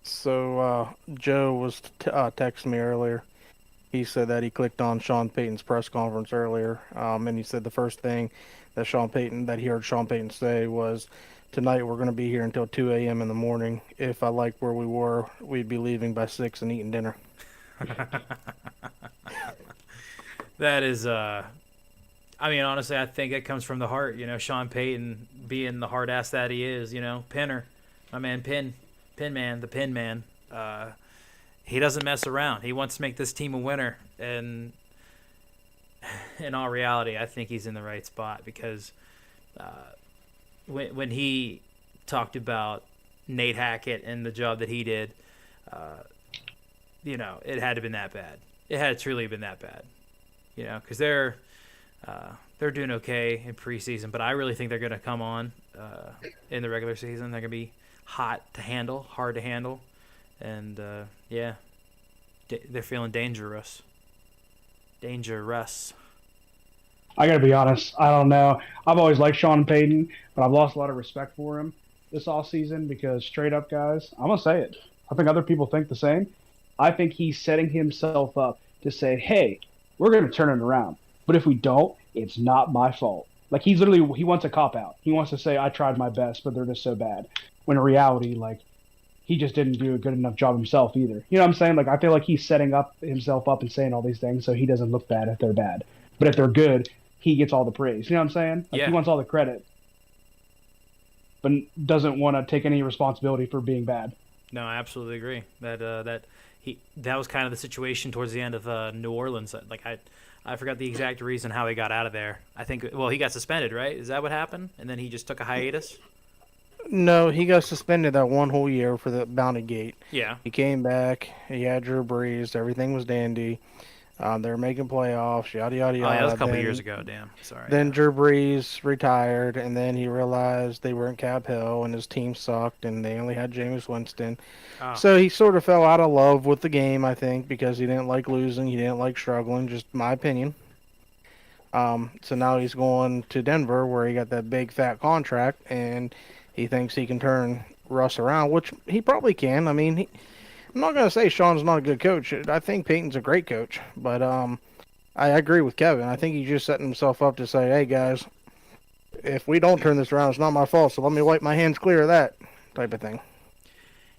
So Joe was texting me earlier. He said that he clicked on Sean Payton's press conference earlier, and he said the first thing that he heard Sean Payton say was, "Tonight we're going to be here until 2 a.m. in the morning. If I liked where we were, we'd be leaving by 6 and eating dinner." That is, I mean, honestly, I think it comes from the heart. Sean Payton being the hard ass that he is. Pinner, my man, Pin man, the Pin man. He doesn't mess around. He wants to make this team a winner, and in all reality, I think he's in the right spot because when he talked about Nate Hackett and the job that he did, uh, it had to have been that bad. It had to truly been that bad. Because they're doing okay in preseason, but I really think they're going to come on in the regular season. They're going to be hot to handle, hard to handle, and yeah, they're feeling dangerous. Dangerous. I got to be honest. I don't know. I've always liked Sean Payton, but I've lost a lot of respect for him this off season because straight up, guys, I'm gonna say it. I think other people think the same. I think he's setting himself up to say, "Hey, we're going to turn it around, but if we don't, it's not my fault." Like he wants a cop out. He wants to say, "I tried my best, but they're just so bad." When in reality, like he just didn't do a good enough job himself either. You know what I'm saying? Like I feel like he's setting up himself up and saying all these things so he doesn't look bad if they're bad. But if they're good, he gets all the praise. You know what I'm saying? Like he Yeah. wants all the credit, but doesn't want to take any responsibility for being bad. No, I absolutely agree. That was kind of the situation towards the end of New Orleans. Like I forgot the exact reason how he got out of there. I think he got suspended, right? Is that what happened? And then he just took a hiatus. No, he got suspended that one whole year for the Bounty Gate. Yeah. He came back. He had Drew Brees. Everything was dandy. They were making playoffs. Yada yada Oh yeah, that was a yada. couple years ago. Damn. Sorry. Then Yeah. Drew Brees retired, and then he realized they were in Cap Hill, and his team sucked, and they only had Jameis Winston. Oh. So he sort of fell out of love with the game, I think, because he didn't like losing, he didn't like struggling. Just my opinion. So now he's going to Denver, where he got that big fat contract, and he thinks he can turn Russ around, which he probably can. I mean, I'm not gonna say Sean's not a good coach. I think Peyton's a great coach, but I agree with Kevin. I think he's just setting himself up to say, "Hey guys, if we don't turn this around, it's not my fault. So let me wipe my hands clear of that," type of thing.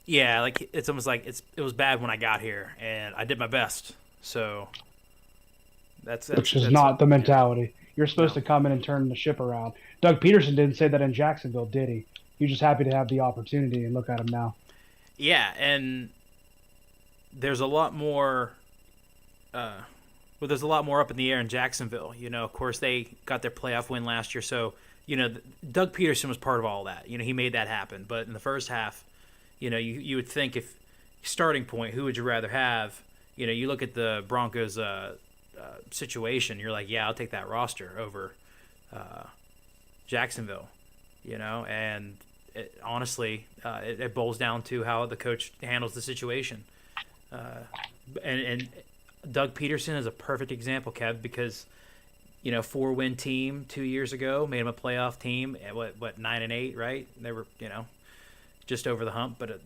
Yeah, like it's almost like it was bad when I got here, and I did my best. So Which is that's not the yeah. mentality. You're supposed No. to come in and turn the ship around. Doug Peterson didn't say that in Jacksonville, did he? He was just happy to have the opportunity, and look at him now. Yeah, and there's a lot more. Uh, there's a lot more up in the air in Jacksonville. Of course, they got their playoff win last year, so Doug Peterson was part of all that. He made that happen. But in the first half, you would think if starting point, who would you rather have? You look at the Broncos' situation, you're like, yeah, I'll take that roster over uh, Jacksonville. And honestly, it boils down to how the coach handles the situation. Uh, and Doug Peterson is a perfect example, Kev, because 4-win team 2 years ago made him a playoff team at what 9-8, right? They were just over the hump, but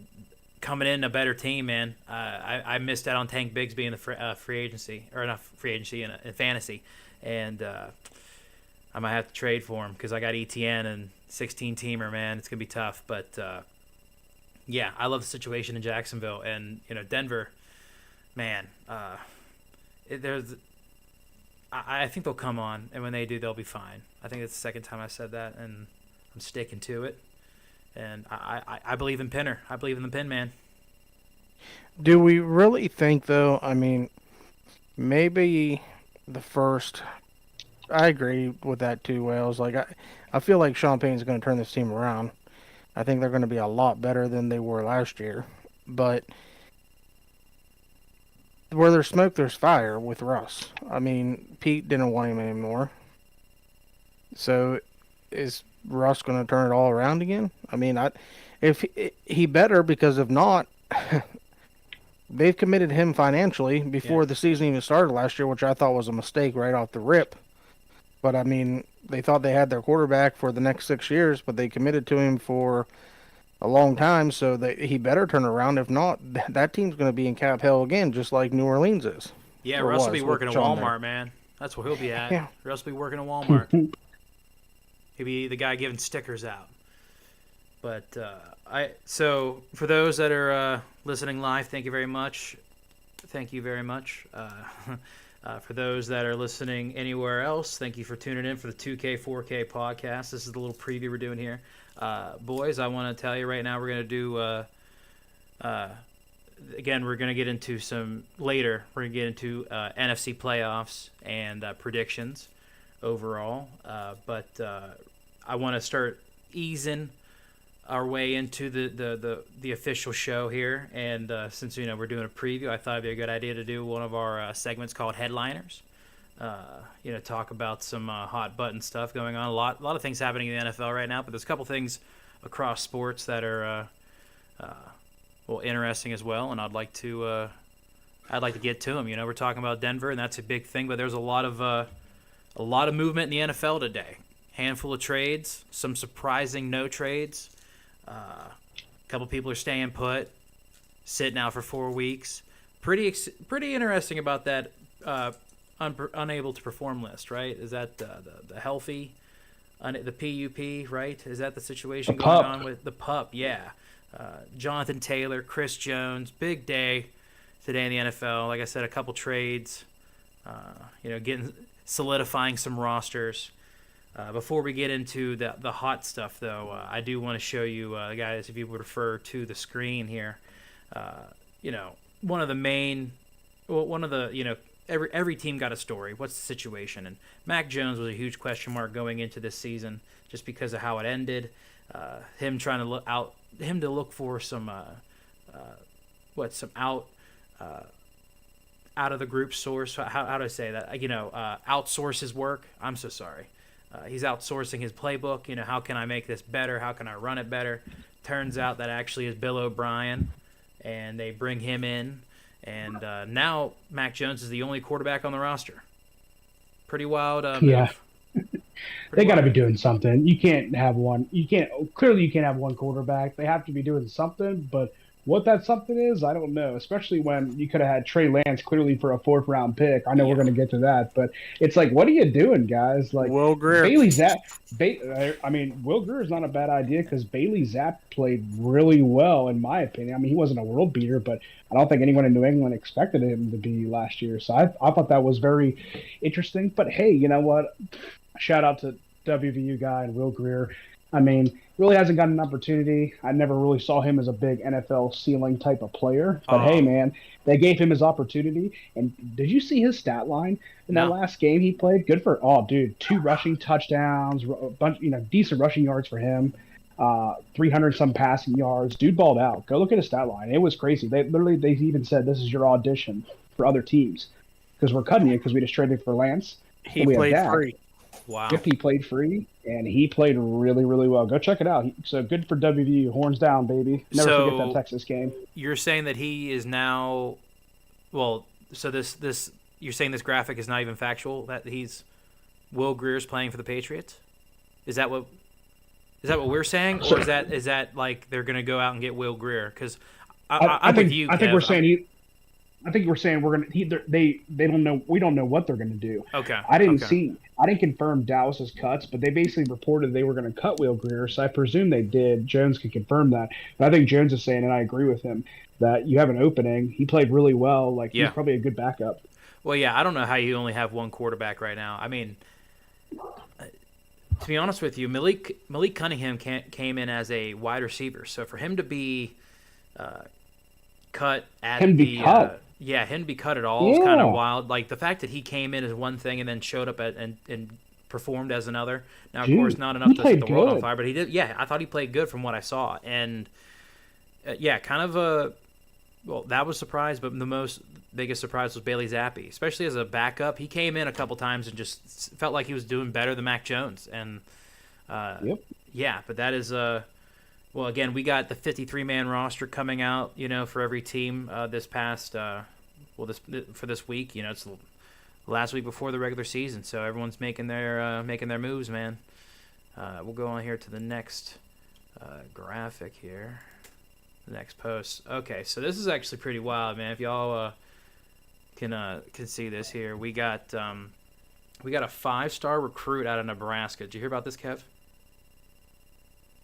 coming in a better team, man. I missed out on Tank Bigsby in the free agency, or not free agency in fantasy, and I might have to trade for him because I got ETN and 16 teamer, man. It's gonna be tough, but yeah, I love the situation in Jacksonville and Denver, man. There's I think they'll come on, and when they do, they'll be fine. I think it's the second time I said that, and I'm sticking to it. And I believe in Pinner. I believe in the Pin Man. Do we really think, though? I mean, maybe the first. I agree with that too, Wales. I feel like Sean Payton's going to turn this team around. I think they're going to be a lot better than they were last year. But where there's smoke, there's fire with Russ. I mean, Pete didn't want him anymore. So is Russ going to turn it all around again? I mean, if he better, because if not, they've committed him financially Yeah. before the season even started last year, which I thought was a mistake right off the rip. But I mean, they thought they had their quarterback for the next 6 years, but they committed to him for a long time, so that he better turn around. If not, that team's going to be in cap hell again, just like New Orleans is Yeah, or Russ will be was with working at Sean there. Walmart, man. That's where he'll be at. Yeah. Russ will be working at Walmart. He'll be the guy giving stickers out. But so for those that are listening live, thank you very much. Thank you very much. For those that are listening anywhere else, thank you for tuning in for the 2K 4K podcast. This is the little preview we're doing here. Boys, I want to tell you right now we're going to do again, we're going to get into some later. We're going to get into NFC playoffs and predictions overall. But I want to start easing our way into the official show here. And since we're doing a preview, I thought it'd be a good idea to do one of our segments called Headliners. Talk about some hot button stuff going on. A lot of things happening in the NFL right now, but there's a couple things across sports that are interesting as well, and I'd like to get to them. We're talking about Denver, and that's a big thing, but there's a lot of movement in the NFL today. Handful of trades, some surprising no trades. A couple people are staying put, sitting out for 4 weeks. Pretty interesting about that unable to perform list, right? Is that the healthy, the PUP, right? Is that the situation going on with the pup? Yeah. Jonathan Taylor, Chris Jones, big day today in the NFL. Like I said, a couple trades, solidifying some rosters. Before we get into the hot stuff, though, I do want to show you, guys, if you would refer to the screen here, one of the every team got a story. What's the situation? And Mac Jones was a huge question mark going into this season just because of how it ended. Him trying to look for some out of the group source. How do I say that? Outsource his work. I'm so sorry. He's outsourcing his playbook. How can I make this better? How can I run it better? Turns out that actually is Bill O'Brien, and they bring him in, and now Mac Jones is the only quarterback on the roster. Pretty wild. Yeah. They got to be wild. doing something. You can't have one. You can't have one quarterback. They have to be doing something. But what that something is, I don't know. Especially when you could have had Trey Lance clearly for a 4th-round pick. I know we're going to get to that, but it's like, what are you doing, guys? Like Will Greer. Bailey Zapp. Will Greer is not a bad idea because Bailey Zapp played really well, in my opinion. I mean, he wasn't a world beater, but I don't think anyone in New England expected him to be last year. So I thought that was very interesting. But hey, you know what? Shout out to WVU guy and Will Greer. I mean, really hasn't gotten an opportunity. I never really saw him as a big NFL ceiling type of player. But hey, man, they gave him his opportunity. And did you see his stat line in that last game he played? Good for 2 rushing touchdowns, a bunch, decent rushing yards for him. 300 some passing yards. Dude balled out. Go look at his stat line. It was crazy. They even said this is your audition for other teams because we're cutting you because we just traded for Lance. He played free. Wow. If he played free, and he played really, really well. Go check it out. So good for WVU. Horns down, baby. Never forget that Texas game. You're saying that he is now, so this you're saying this graphic is not even factual, that Will Greer's playing for the Patriots? Is that what we're saying, or is that like they're going to go out and get Will Greer? Because I'm with you, Kev. I think we're saying we're gonna. They don't know. We don't know what they're gonna do. Okay. I didn't confirm Dallas's cuts, but they basically reported they were going to cut Will Greer, so I presume they did. Jones could confirm that, but I think Jones is saying, and I agree with him, that you have an opening. He played really well. Like he's probably a good backup. Well, yeah, I don't know how you only have one quarterback right now. I mean, to be honest with you, Malik Cunningham came in as a wide receiver, so for him to be cut at him to be cut at all is kind of wild. Like the fact that he came in as one thing and then showed up and performed as another. Now, of course, not enough to set the world on fire, but he did. Yeah, I thought he played good from what I saw, and that was a surprise. But the biggest surprise was Bailey Zappi, especially as a backup. He came in a couple times and just felt like he was doing better than Mac Jones, and but that is well, again, we got the 53-man roster coming out, for every team this week. It's the last week before the regular season, so everyone's making their moves, man. We'll go on here to the next graphic here. The next post. Okay, so this is actually pretty wild, man. If y'all can see this here, we got a 5-star recruit out of Nebraska. Did you hear about this, Kev?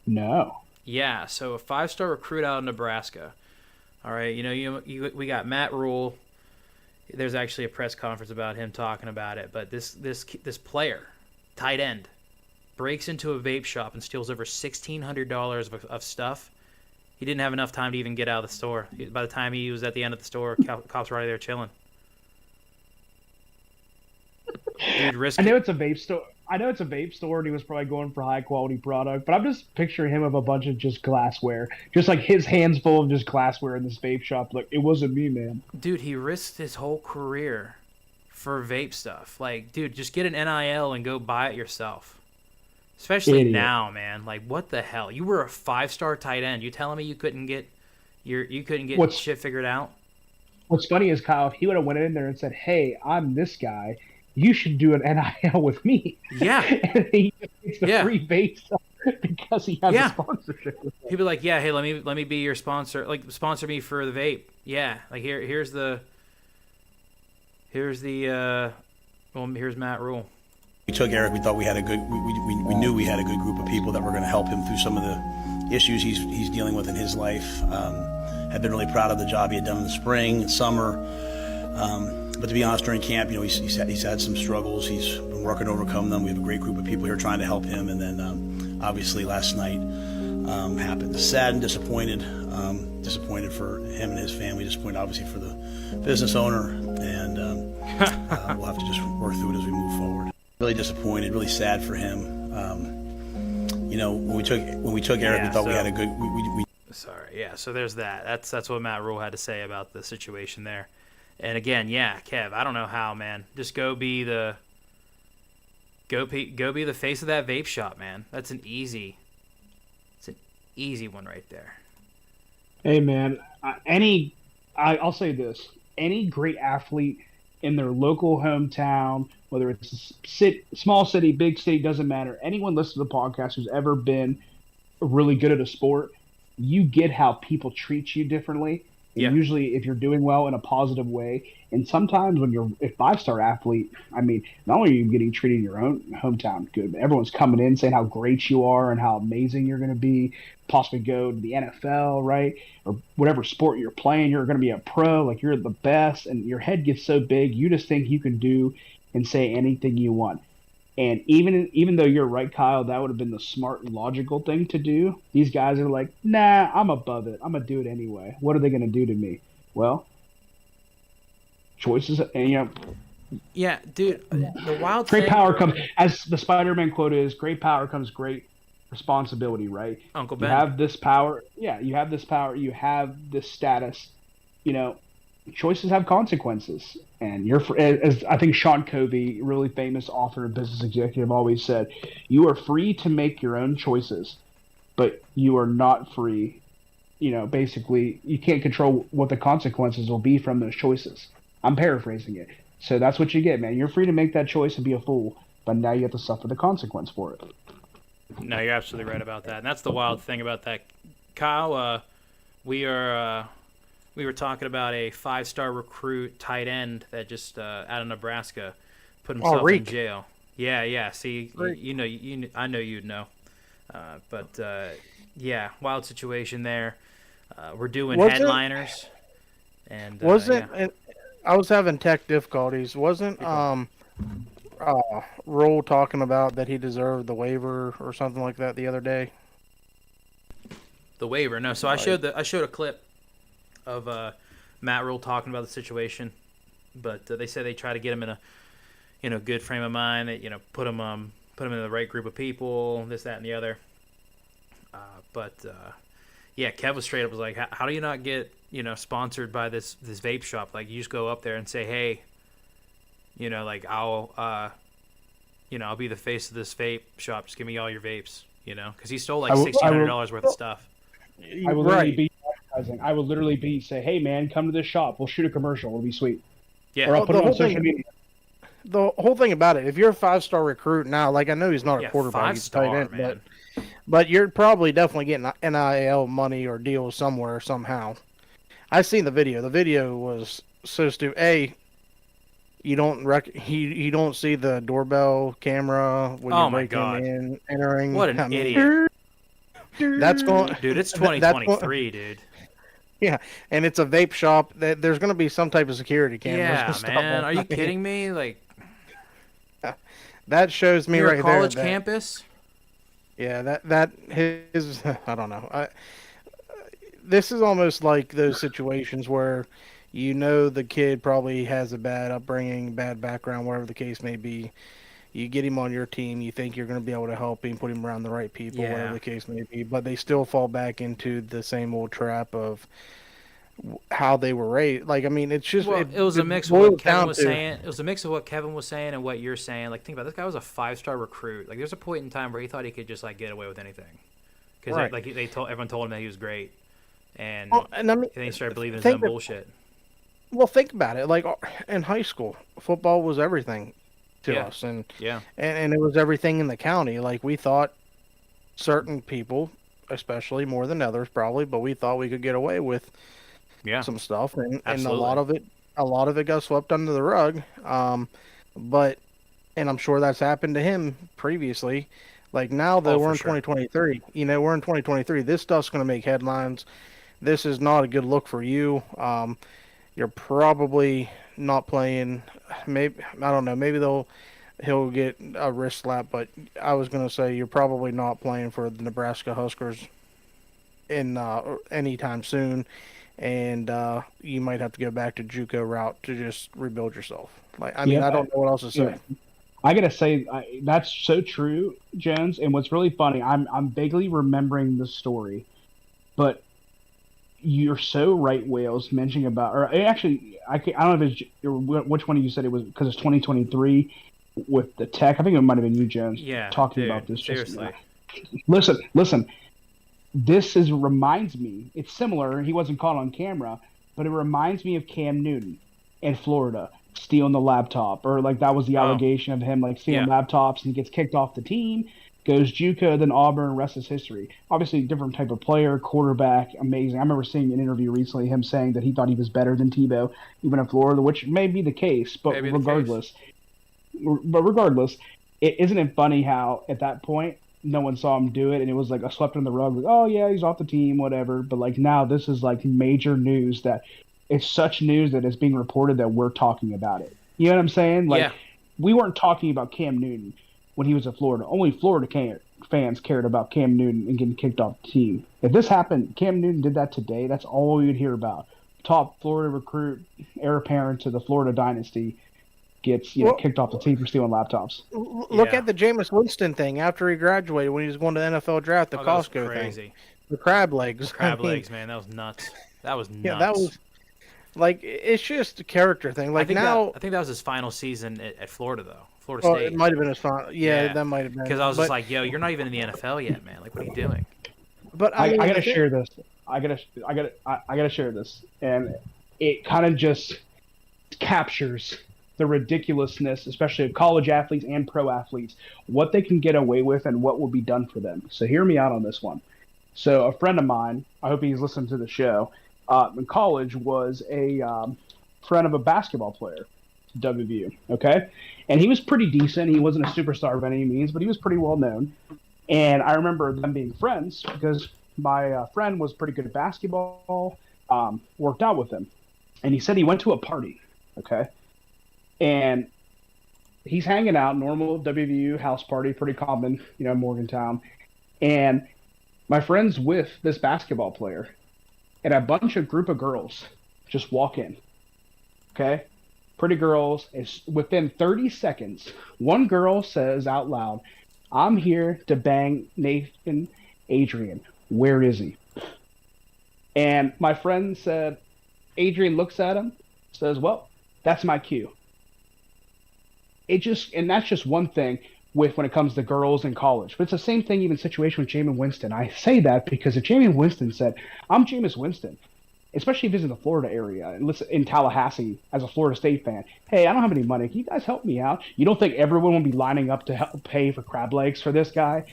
No. Yeah, so a 5-star recruit out of Nebraska. All right, we got Matt Rule. There's actually a press conference about him talking about it, but this player, tight end, breaks into a vape shop and steals over $1,600 of stuff. He didn't have enough time to even get out of the store. By the time he was at the end of the store, cops were already there chilling. Dude, I know it's a vape store. And he was probably going for high quality product, but I'm just picturing him with a bunch of just glassware, just like his hands full of just glassware in this vape shop. Like, it wasn't me, man. Dude, he risked his whole career for vape stuff. Like, dude, just get an NIL and go buy it yourself. Especially Idiot. now, man. Like, what the hell? You were a 5-star tight end. You telling me you couldn't get shit figured out? What's funny is, Kyle, if he would have went in there and said, "Hey, I'm this guy. You should do an NIL with me." Yeah. And he takes the free vape stuff because he has a sponsorship with it. He'd be like, "Yeah, hey, let me be your sponsor. Like, sponsor me for the vape." Yeah, like here's Matt Rule. We took Eric. We thought we had we knew we had a good group of people that were going to help him through some of the issues he's dealing with in his life. I've been really proud of the job he had done in the spring and summer. But to be honest, during camp, he's had some struggles. He's been working to overcome them. We have a great group of people here trying to help him. And then obviously last night happened. Sad and disappointed. Disappointed for him and his family. Disappointed obviously for the business owner. And we'll have to just work through it as we move forward. Really disappointed. Really sad for him. When we took Eric, we thought we had a good. Sorry, yeah. So there's that. That's what Matt Rule had to say about the situation there. And again, yeah, Kev, I don't know how, man. Just go be the face of that vape shop, man. It's an easy one right there. Hey, man, I'll say this: any great athlete in their local hometown, whether it's small city, big city, doesn't matter. Anyone listening to the podcast who's ever been really good at a sport, you get how people treat you differently. Yeah. Usually if you're doing well in a positive way. And sometimes when you're a 5-star athlete, I mean, not only are you getting treated in your own hometown good, but everyone's coming in saying how great you are and how amazing you're going to be, possibly go to the NFL, right? Or whatever sport you're playing, you're going to be a pro, like you're the best, and your head gets so big, you just think you can do and say anything you want. And even though you're right, Kyle, that would have been the smart, logical thing to do. These guys are like, nah, I'm above it. I'm going to do it anyway. What are they going to do to me? Well, choices, and Yeah, dude, the wild great thing... power comes, as the Spider-Man quote is, great power comes great responsibility, right? Uncle Ben. You have this power. Yeah, you have this power. You have this status. Choices have consequences. And as I think Sean Covey, really famous author and business executive, always said, you are free to make your own choices, but you are not free. Basically, you can't control what the consequences will be from those choices. I'm paraphrasing it. So that's what you get, man. You're free to make that choice and be a fool, but now you have to suffer the consequence for it. No, you're absolutely right about that. And that's the wild thing about that. Kyle, we were talking about a 5-star recruit tight end that just out of Nebraska put himself in jail. Yeah. See, I know you'd know. Yeah, wild situation there. We're doing Headlinerz. And I was having tech difficulties. Wasn't Roll talking about that he deserved the waiver or something like that the other day? The waiver? No. So I showed a clip of Matt Rule talking about the situation, but they said they try to get him in a good frame of mind. That put him in the right group of people, this, that, and the other. Yeah, Kev was straight up was like, how do you not get sponsored by this vape shop? Like, you just go up there and say, hey, like I'll be the face of this vape shop. Just give me all your vapes, because he stole like $1,600 worth of stuff. I will literally be advertising. I will literally be say, hey man, come to this shop. We'll shoot a commercial. It'll be sweet. Yeah. Or I'll put it on social media. The whole thing about it, if you're a 5-star recruit now, like I know he's not a quarterback, he's a tight end, man. But you're probably definitely getting NIL money or deals somewhere somehow. I seen the video. The video was so stupid. You don't see the doorbell camera when Oh you're my breaking God. in, entering. What an I mean, idiot. that's going. Dude, it's That's going. 2023, dude. Yeah, and it's a vape shop. There's going to be some type of security cameras Yeah, and stuff. man. Are you I mean, kidding me? Like, that shows me near right a college there. campus? Yeah, that his. I don't know. This is almost like those situations where the kid probably has a bad upbringing, bad background, whatever the case may be. You get him on your team, you think you're going to be able to help him, put him around the right people, Yeah. whatever the case may be, but they still fall back into the same old trap of how they were raised. Like, I mean, it's just Well, it was a mix of boils what Kevin down was to- saying. It was a mix of what Kevin was saying and what you're saying. Like, think about it. This guy was a 5-star recruit. Like, there's a point in time where he thought he could just like get away with anything, because Right. like everyone told him that he was great, and Well, and I mean, then he started believing his think own that- bullshit. well, think about it. Like in high school, football was everything to Yeah. us, and Yeah. it was everything in the county. Like we thought certain people, especially more than others, probably, but we thought we could get away with Yeah. some stuff, and a Absolutely. lot of it got swept under the rug. But and I'm sure that's happened to him previously. Like now, though, Oh, we're for in sure. 2023. We're in 2023. This stuff's going to make headlines. This is not a good look for you. You're probably not playing. Maybe I don't know. Maybe he'll get a wrist slap, but I was going to say you're probably not playing for the Nebraska Huskers in anytime soon, and you might have to go back to JUCO route to just rebuild yourself. Like I mean, Yeah, I don't know what else to say. Yeah. I gotta say that's so true, Jones. And what's really funny, I'm vaguely remembering the story, but you're so right, Wales, mentioning about, or actually, I don't know if it's which one of you said it was because it's 2023 with the tech. I think it might have been you, Jones, Yeah. talking dude, about this. seriously. Listen. This reminds me. It's similar. He wasn't caught on camera, but it reminds me of Cam Newton in Florida stealing the laptop, or like that was the Oh. allegation of him like stealing Yeah. laptops, and he gets kicked off the team, goes JUCO, then Auburn, rest is history. Obviously, different type of player, quarterback, amazing. I remember seeing an interview recently him saying that he thought he was better than Tebow, even in Florida, which may be the case, but May be the regardless, isn't it funny how at that point no one saw him do it, and it was like a swept in the rug, like, oh yeah, he's off the team, whatever. But like now, this is like major news that it's such news that it's being reported that we're talking about it. You know what I'm saying? Like Yeah. we weren't talking about Cam Newton when he was at Florida. Only Florida fans cared about Cam Newton and getting kicked off the team. If this happened, Cam Newton did that today, that's all we would hear about. Top Florida recruit, heir apparent to the Florida dynasty, gets Well- kicked off the team for stealing laptops. Look Yeah. at the Jameis Winston thing after he graduated when he was going to the NFL draft, the Oh, that was Costco thing, crazy. the crab legs. Crab I mean, legs, man. That was nuts. That was nuts. Yeah, that was like it's just a character thing. Like I think now, I think that was his final season at Florida, though. Florida well, State. it might have been his final. Yeah, Yeah. that might have been. Because I was but, just like, yo, you're not even in the NFL yet, man. Like, what are you doing? but I mean, gotta think- share this. I gotta share this, and it kind of just captures the ridiculousness, especially of college athletes and pro athletes, what they can get away with and what will be done for them. So hear me out on this one. So a friend of mine, I hope he's listening to the show, in college was a friend of a basketball player, WVU. Okay, and he was pretty decent. He wasn't a superstar by any means, but he was pretty well known. And I remember them being friends because my friend was pretty good at basketball, worked out with him. And he said he went to a party, okay? And he's hanging out, normal WVU house party, pretty common, Morgantown. And my friend's with this basketball player, and a group of girls just walk in, okay? Pretty girls. Within 30 seconds, one girl says out loud, I'm here to bang Nathan Adrian. Where is he? And my friend said, Adrian looks at him, says, well, that's my cue. And that's just one thing when it comes to girls in college. But it's the same thing, even situation with Jameis Winston. I say that because if Jameis Winston said, I'm Jameis Winston, especially if he's in the Florida area and listen in Tallahassee as a Florida State fan, hey, I don't have any money. Can you guys help me out? You don't think everyone will be lining up to help pay for crab legs for this guy?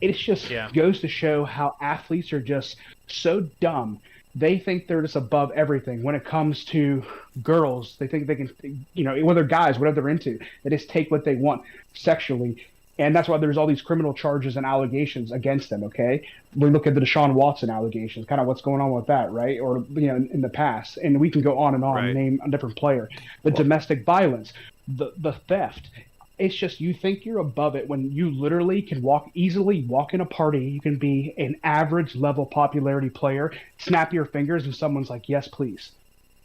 It just Yeah. goes to show how athletes are just so dumb. They think they're just above everything. When it comes to girls, they think they can, whether guys, whatever they're into, they just take what they want sexually. And that's why there's all these criminal charges and allegations against them. Okay, we look at the Deshaun Watson allegations, kind of what's going on with that, right? Or in the past, and we can go on and on, Right. name a different player. The domestic violence, the theft. It's just you think you're above it when you literally can easily walk in a party. You can be an average level popularity player, snap your fingers, and someone's like, "Yes, please,"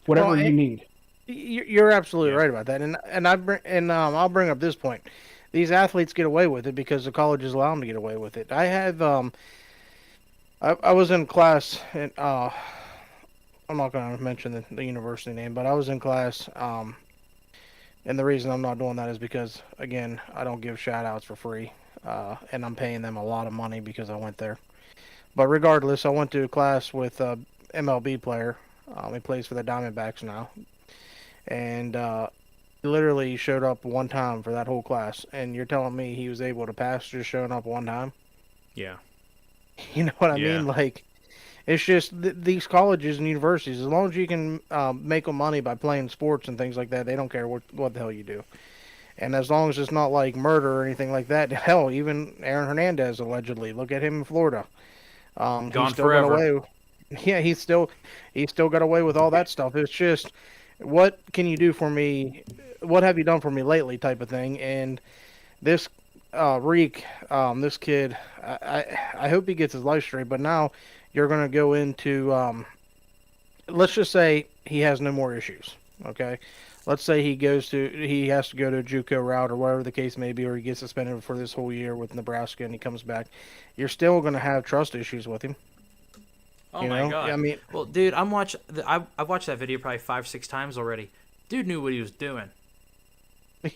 whatever Well, you need. You're absolutely right about that, I'll bring up this point. These athletes get away with it because the colleges allow them to get away with it. I was in class, and I'm not going to mention the university name, but I was in class, and the reason I'm not doing that is because, again, I don't give shout outs for free, and I'm paying them a lot of money because I went there. But regardless, I went to a class with a MLB player. He plays for the Diamondbacks now, and he literally showed up one time for that whole class. And you're telling me he was able to pass just showing up one time? Yeah. You know what I Yeah. mean? Like, it's just these colleges and universities, as long as you can make them money by playing sports and things like that, they don't care what the hell you do. And as long as it's not like murder or anything like that, hell, even Aaron Hernandez allegedly, look at him in Florida. He Gone still forever. got away. Yeah, he still got away with all that stuff. It's just, what can you do for me? What have you done for me lately, type of thing. And this Reek, this kid, I hope he gets his life straight. But now you're going to go into, let's just say he has no more issues. Okay, let's say he has to go to a JUCO route or whatever the case may be, or he gets suspended for this whole year with Nebraska and he comes back. You're still going to have trust issues with him. Oh You my know? god. I mean- well, dude, I've watched that video probably 5-6 times already. Dude knew what he was doing.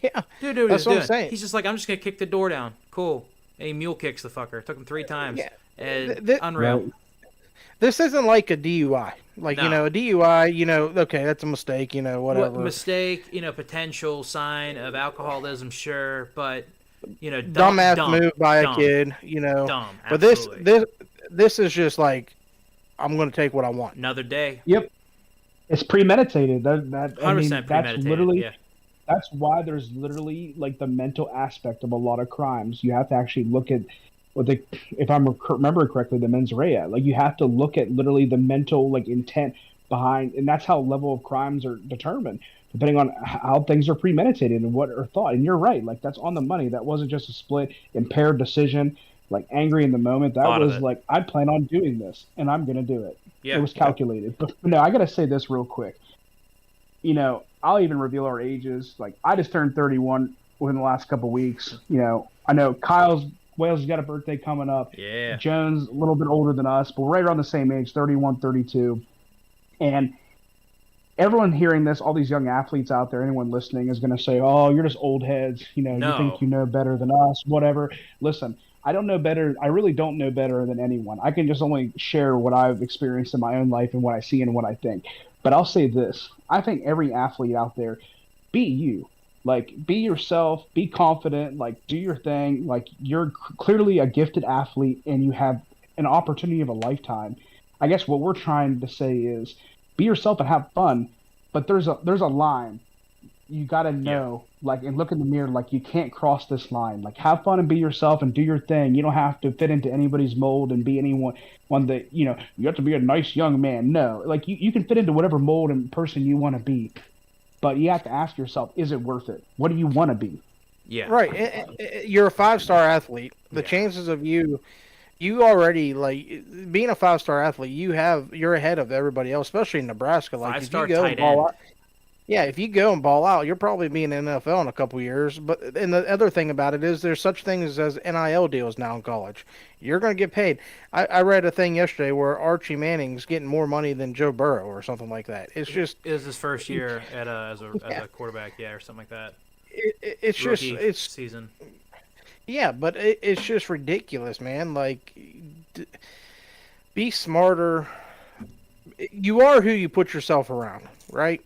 Yeah, Dude knew what That's he was what I'm doing. saying. He's just like, I'm just gonna kick the door down. Cool. And he mule kicks the fucker. It took him 3 times. Yeah. And Th- unreal. Right. this isn't like a DUI. Like, No. a DUI, okay, that's a mistake, whatever. What mistake? Potential sign of alcoholism, sure, but Dumbass move by dumb, a kid, Dumb. But Absolutely. this is just like, I'm going to take what I want. Another day. Yep, it's premeditated. 100% That's premeditated. literally Yeah. that's why there's literally like the mental aspect of a lot of crimes. You have to actually look at if I'm remembering correctly, the mens rea. Like you have to look at literally the mental like intent behind, and that's how level of crimes are determined depending on how things are premeditated and what are thought. And you're right, like that's on the money. That wasn't just a split, impaired decision, like angry in the moment. That Thought of was it. like I plan on doing this, and I'm gonna do it. Yeah. It was calculated. But no, I gotta say this real quick. I'll even reveal our ages. Like I just turned 31 within the last couple weeks. I know Wales has got a birthday coming up. Yeah. Jones a little bit older than us, but we're right around the same age, 31, 32. And everyone hearing this, all these young athletes out there, anyone listening is going to say, "Oh, you're just old heads. You No. think you know better than us, whatever." Listen, I don't know better. I really don't know better than anyone. I can just only share what I've experienced in my own life and what I see and what I think. But I'll say this. I think every athlete out there, be you. Like, be yourself, be confident, like, do your thing. Like, you're clearly a gifted athlete and you have an opportunity of a lifetime. I guess what we're trying to say is be yourself and have fun, but there's a line. You got to know, like, and look in the mirror, like, you can't cross this line. Like, have fun and be yourself and do your thing. You don't have to fit into anybody's mold and be one that, you have to be a nice young man. No, like, you can fit into whatever mold and person you want to be. But you have to ask yourself, is it worth it? What do you want to be? Yeah. Right. You're a 5-star athlete. The Yeah. chances of you already, like, being a 5-star athlete, you're ahead of everybody else, especially in Nebraska. Like, if you 5-star go tight and ball end. out, yeah, if you go and ball out, you're probably being in the NFL in a couple years. And the other thing about it is there's such things as NIL deals now in college. You're going to get paid. I read a thing yesterday where Archie Manning's getting more money than Joe Burrow or something like that. It's just, It was his first year as Yeah. a quarterback, yeah, or something like that. it's just, Rookie season. yeah, but it's just ridiculous, man. Like, be smarter. You are who you put yourself around, right?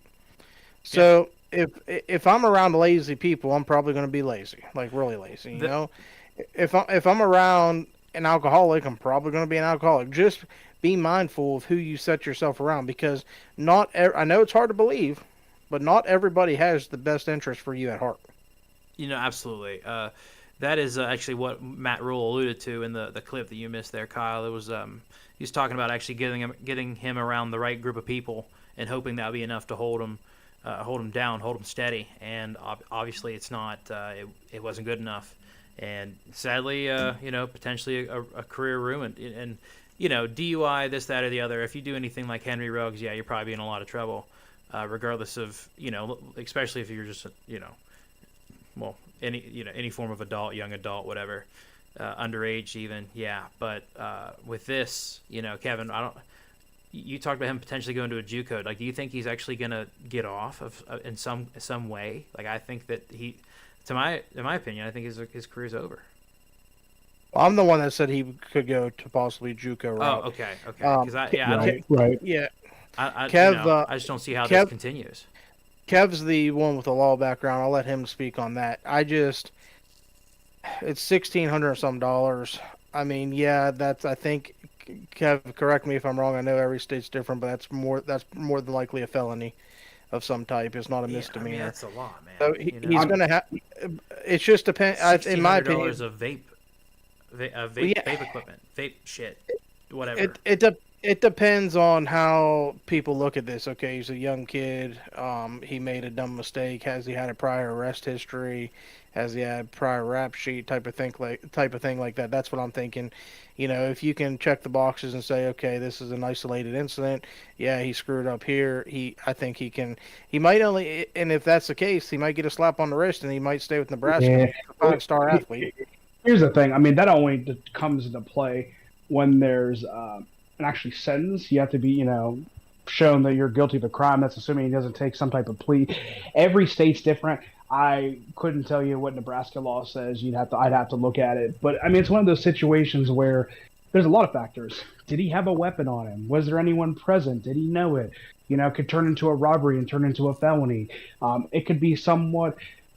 So if I'm around lazy people, I'm probably going to be lazy, like really lazy. If I'm around an alcoholic, I'm probably going to be an alcoholic. Just be mindful of who you set yourself around, because I know it's hard to believe, but not everybody has the best interest for you at heart. Absolutely. That is actually what Matt Rule alluded to in the clip that you missed there, Kyle. It was he was talking about actually getting him around the right group of people and hoping that would be enough to hold him down, hold him steady. And obviously, it's not. It wasn't good enough. And sadly, potentially a career ruined. And DUI, this, that, or the other. If you do anything like Henry Ruggs, yeah, you're probably in a lot of trouble, regardless of especially if you're just well, any form of adult, young adult, whatever, underage even, yeah. But with this, Kevin, you talked about him potentially going to a JUCO. Like, do you think he's actually gonna get off in some way? Like, I think that in my opinion, I think his career's over. Well, I'm the one that said he could go to possibly JUCO route. Oh, okay. Because Right. Yeah, I Kev, I just don't see how this continues. Kev's the one with the law background. I'll let him speak on that. It's $1,600 some dollars. I mean, yeah, I think, Kev, correct me if I'm wrong. I know every state's different, but that's more than likely a felony of some type. It's not a misdemeanor. I mean, that's a lot, man. So he's going to have. It just depends. In my opinion, $1,600 of vape equipment, vape shit, whatever. It depends on how people look at this. Okay, he's a young kid. He made a dumb mistake. Has he had a prior arrest history? Has he had prior rap sheet type of thing like that? That's what I'm thinking. If you can check the boxes and say, okay, this is an isolated incident. Yeah, he screwed up here. I think he can. He might only, and if that's the case, he might get a slap on the wrist and he might stay with Nebraska. Yeah. A 5-star athlete. Here's the thing. I mean, that only comes into play when there's an actually sentence. You have to be, shown that you're guilty of a crime. That's assuming he doesn't take some type of plea. Every state's different. I couldn't tell you what Nebraska law says. I'd have to look at it. But I mean, it's one of those situations where there's a lot of factors. Did he have a weapon on him? Was there anyone present? Did he know it? It could turn into a robbery and turn into a felony. It could be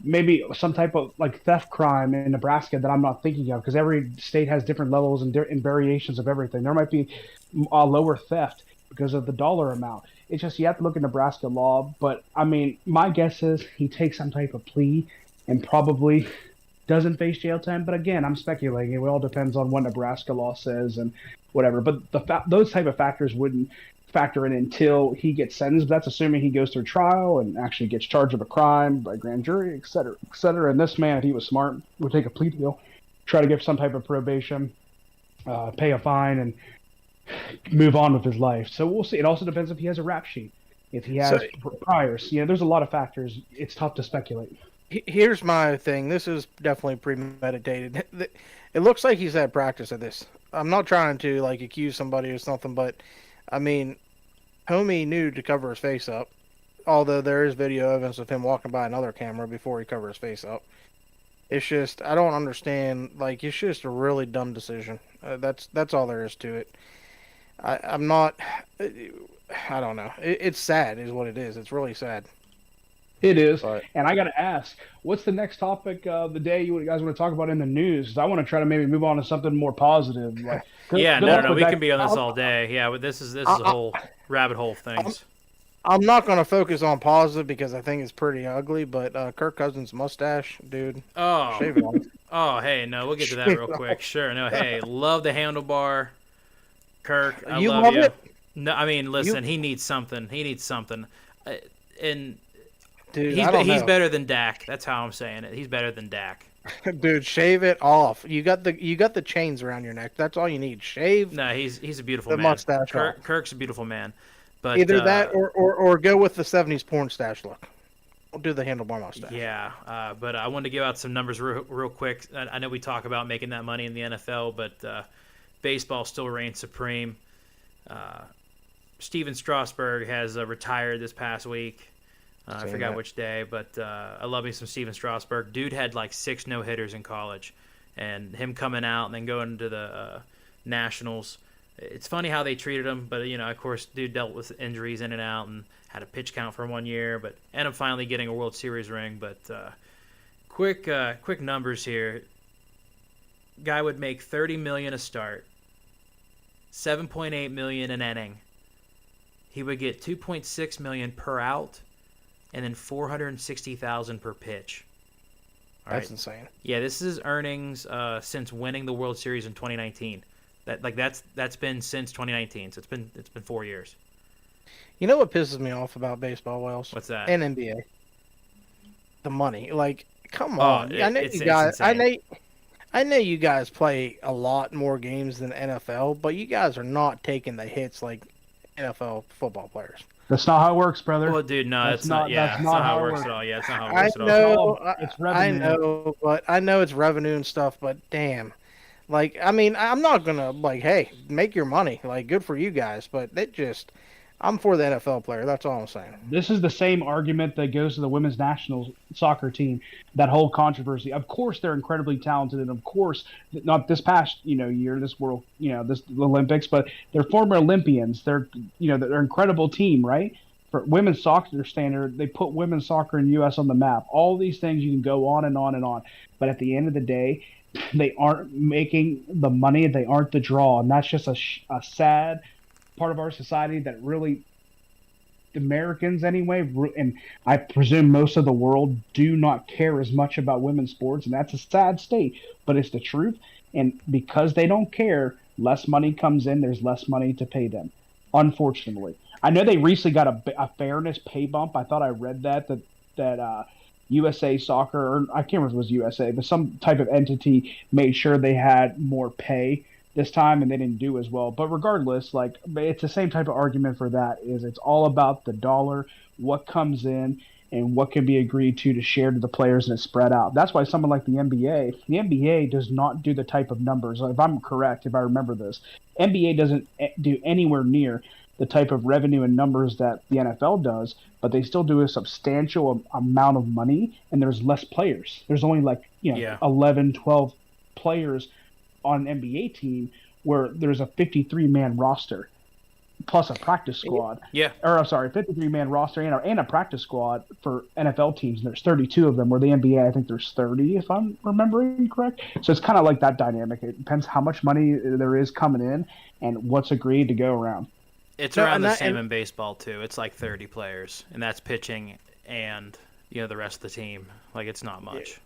maybe some type of like theft crime in Nebraska that I'm not thinking of, because every state has different levels and variations of everything. There might be a lower theft because of the dollar amount. It's just, you have to look at Nebraska law. But I mean, my guess is he takes some type of plea and probably doesn't face jail time. But again, I'm speculating. It all depends on what Nebraska law says and whatever. But those type of factors wouldn't factor in until he gets sentenced. But that's assuming he goes through trial and actually gets charged with a crime by grand jury, et cetera, et cetera. And this man, if he was smart, would take a plea deal, try to get some type of probation, pay a fine, and move on with his life. So we'll see. It also depends if he has a rap sheet, if he has priors. There's a lot of factors. It's tough to speculate. Here's my thing. This is definitely premeditated. It looks like he's had practice at this. I'm not trying to accuse somebody or something, but I mean, homie knew to cover his face up. Although there is video evidence of him walking by another camera before he covered his face up. It's just, I don't understand. It's just a really dumb decision. That's all there is to it. I'm not. I don't know. It's sad, is what it is. It's really sad. It is. Right. And I got to ask, what's the next topic of the day you guys want to talk about in the news? 'Cause I want to try to maybe move on to something more positive. No. We can be on this all day. Yeah, but this is a whole rabbit hole of things. I'm not going to focus on positive because I think it's pretty ugly. But Kirk Cousins' mustache, dude. Oh. Shave it off. Oh, hey, no, we'll get to that real quick. Sure. No, hey, love the handlebar. Kirk, I love you. It? No, I mean, listen, he needs something. And dude, he's better than Dak. That's how I'm saying it. He's better than Dak. Dude, shave it off. You got the chains around your neck. That's all you need. Shave. No, he's a beautiful man. Mustache. Kirk's a beautiful man. But either that or go with the 70s porn stash look. We'll do the handlebar mustache. Yeah, but I wanted to give out some numbers real quick. I know we talk about making that money in the NFL, but baseball still reigns supreme. Steven Strasburg has retired this past week. I forgot which day, but I love me some Steven Strasburg. Dude had 6 no-hitters in college, and him coming out and then going to the Nationals. It's funny how they treated him, but of course, dude dealt with injuries in and out and had a pitch count for 1 year, but ended up finally getting a World Series ring. But quick numbers here. guy would make $30 million a start, $7.8 million an inning. He would get $2.6 million per out, and then $460,000 per pitch. All That's right. insane. Yeah, this is earnings since winning the World Series in 2019. That's been since 2019. So it's been 4 years. You know what pisses me off about baseball, Wells? What's that? And NBA. The money. Like, come Oh, on. I know it's you guys. insane. I know you guys play a lot more games than NFL, but you guys are not taking the hits like NFL football players. That's not how it works, brother. Well, dude, no, That's it's not. Yeah, that's it's not not how how it it works works. at all. Yeah, it's not how it I works at all. know, It's I revenue. know, but I know it's revenue and stuff. But damn, like, I mean, I'm not gonna like, hey, make your money. Like, good for you guys, but I'm for the NFL player. That's all I'm saying. This is the same argument that goes to the women's national soccer team. That whole controversy. Of course, they're incredibly talented, and of course, not this past year, this world, this Olympics, but they're former Olympians. They're they're an incredible team, right? For women's soccer standard, they put women's soccer in the U.S. on the map. All these things you can go on and on and on, but at the end of the day, they aren't making the money. They aren't the draw, and that's just a sad part of our society that really Americans anyway, and I presume most of the world do not care as much about women's sports, and that's a sad state, but it's the truth. And because they don't care, less money comes in. There's less money to pay them, unfortunately. I know they recently got a fairness pay bump. I thought I read that USA Soccer, or I can't remember if it was USA, but some type of entity made sure they had more pay this time, and they didn't do as well. But regardless, like, it's the same type of argument for that. Is it's all about the dollar, what comes in, and what can be agreed to share to the players, and it's spread out. That's why someone like the NBA does not do the type of numbers. If I'm correct, if I remember this, NBA doesn't do anywhere near the type of revenue and numbers that the NFL does, but they still do a substantial amount of money, and there's less players. There's only 11, 12 players on an NBA team where there's a 53-man roster plus a practice squad. Yeah. Or I'm sorry, 53-man roster and a practice squad for NFL teams. And there's 32 of them, where the NBA, I think there's 30, if I'm remembering correct. So it's kind of like that dynamic. It depends how much money there is coming in and what's agreed to go around. It's around the same in baseball too. It's like 30 players, and that's pitching and the rest of the team. Like, it's not much.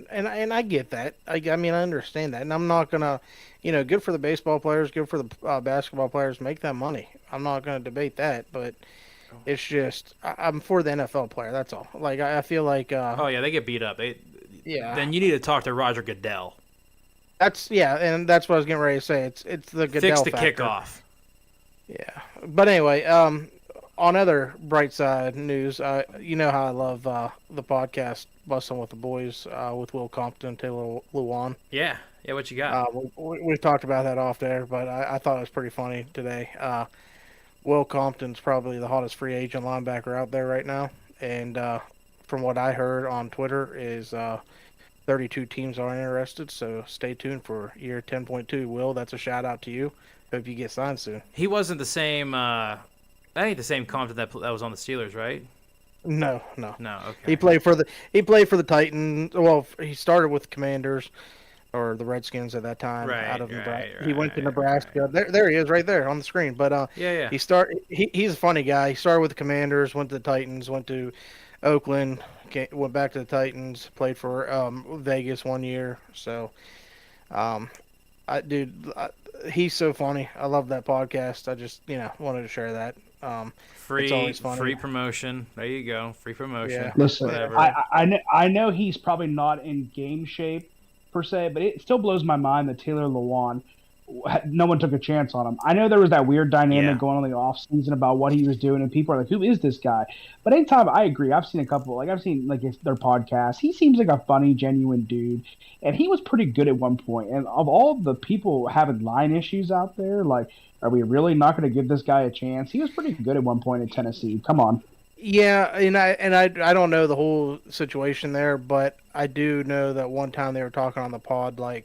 And I get that. I mean, I understand that, and I'm not gonna, good for the baseball players, good for the basketball players, make that money. I'm not gonna debate that, but it's just I'm for the NFL player. That's all. Like, I feel like. Oh yeah, they get beat up. Yeah. Then you need to talk to Roger Goodell. And that's what I was getting ready to say. It's the Goodell Fix the factor. kickoff. Yeah, but anyway, on other bright side news, you know how I love the podcast Bustin' with the Boys with Will Compton and Taylor Lewan. Yeah, what you got? We've talked about that off there, but I thought it was pretty funny today. Will Compton's probably the hottest free agent linebacker out there right now, and from what I heard on Twitter is 32 teams are interested, so stay tuned for year 10.2. Will, that's a shout out to you. Hope you get signed soon. He wasn't the same. That ain't the same Compton that was on the Steelers, right? No. Okay. He played for the Titans. Well, he started with Commanders or the Redskins at that time out of Nebraska. He went to Nebraska. Right. There he is, right there on the screen. But yeah. He's a funny guy. He started with the Commanders, went to the Titans, went to Oakland, went back to the Titans, played for Vegas 1 year. So, he's so funny. I love that podcast. I just wanted to share that. It's always funny. Free promotion. There you go. Free promotion. Yeah. Listen, Whatever. I know he's probably not in game shape per se, but it still blows my mind that Taylor Lewan, no one took a chance on him. I know there was that weird dynamic going on in the off season about what he was doing, and people are like, "Who is this guy?" But anytime, I agree. I've seen a couple. I've seen their podcasts. He seems like a funny, genuine dude, and he was pretty good at one point. And of all the people having line issues out there, like, are we really not going to give this guy a chance? He was pretty good at one point in Tennessee. Come on. Yeah, and I don't know the whole situation there, but I do know that one time they were talking on the pod, they'll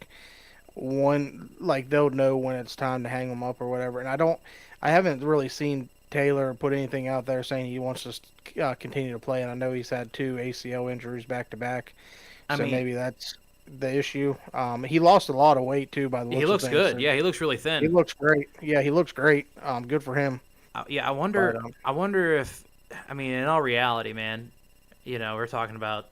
know when it's time to hang them up or whatever. And I haven't really seen Taylor put anything out there saying he wants to continue to play. And I know he's had 2 ACL injuries back to back, so maybe that's the issue. He lost a lot of weight too by the looks He of looks things, good. so Yeah, he looks really he thin. looks great. Yeah, he looks great. Good for him. Yeah, I But wonder. I wonder if, I mean, in all reality, man, we're talking about,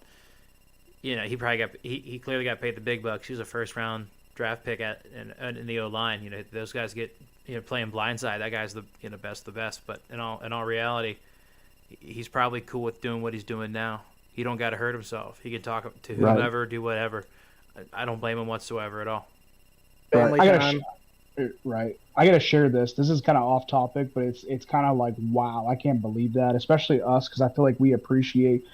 he probably he clearly got paid the big bucks. He was a first round draft pick in the O line. Those guys get playing blindside. That guy's the best of the best. But in all reality, he's probably cool with doing what he's doing now. He don't got to hurt himself. He can talk to whoever, do whatever. I don't blame him whatsoever at all. family I time. I gotta share this. This is kind of off topic, but it's kind of like, wow, I can't believe that. Especially us, because I feel like we appreciate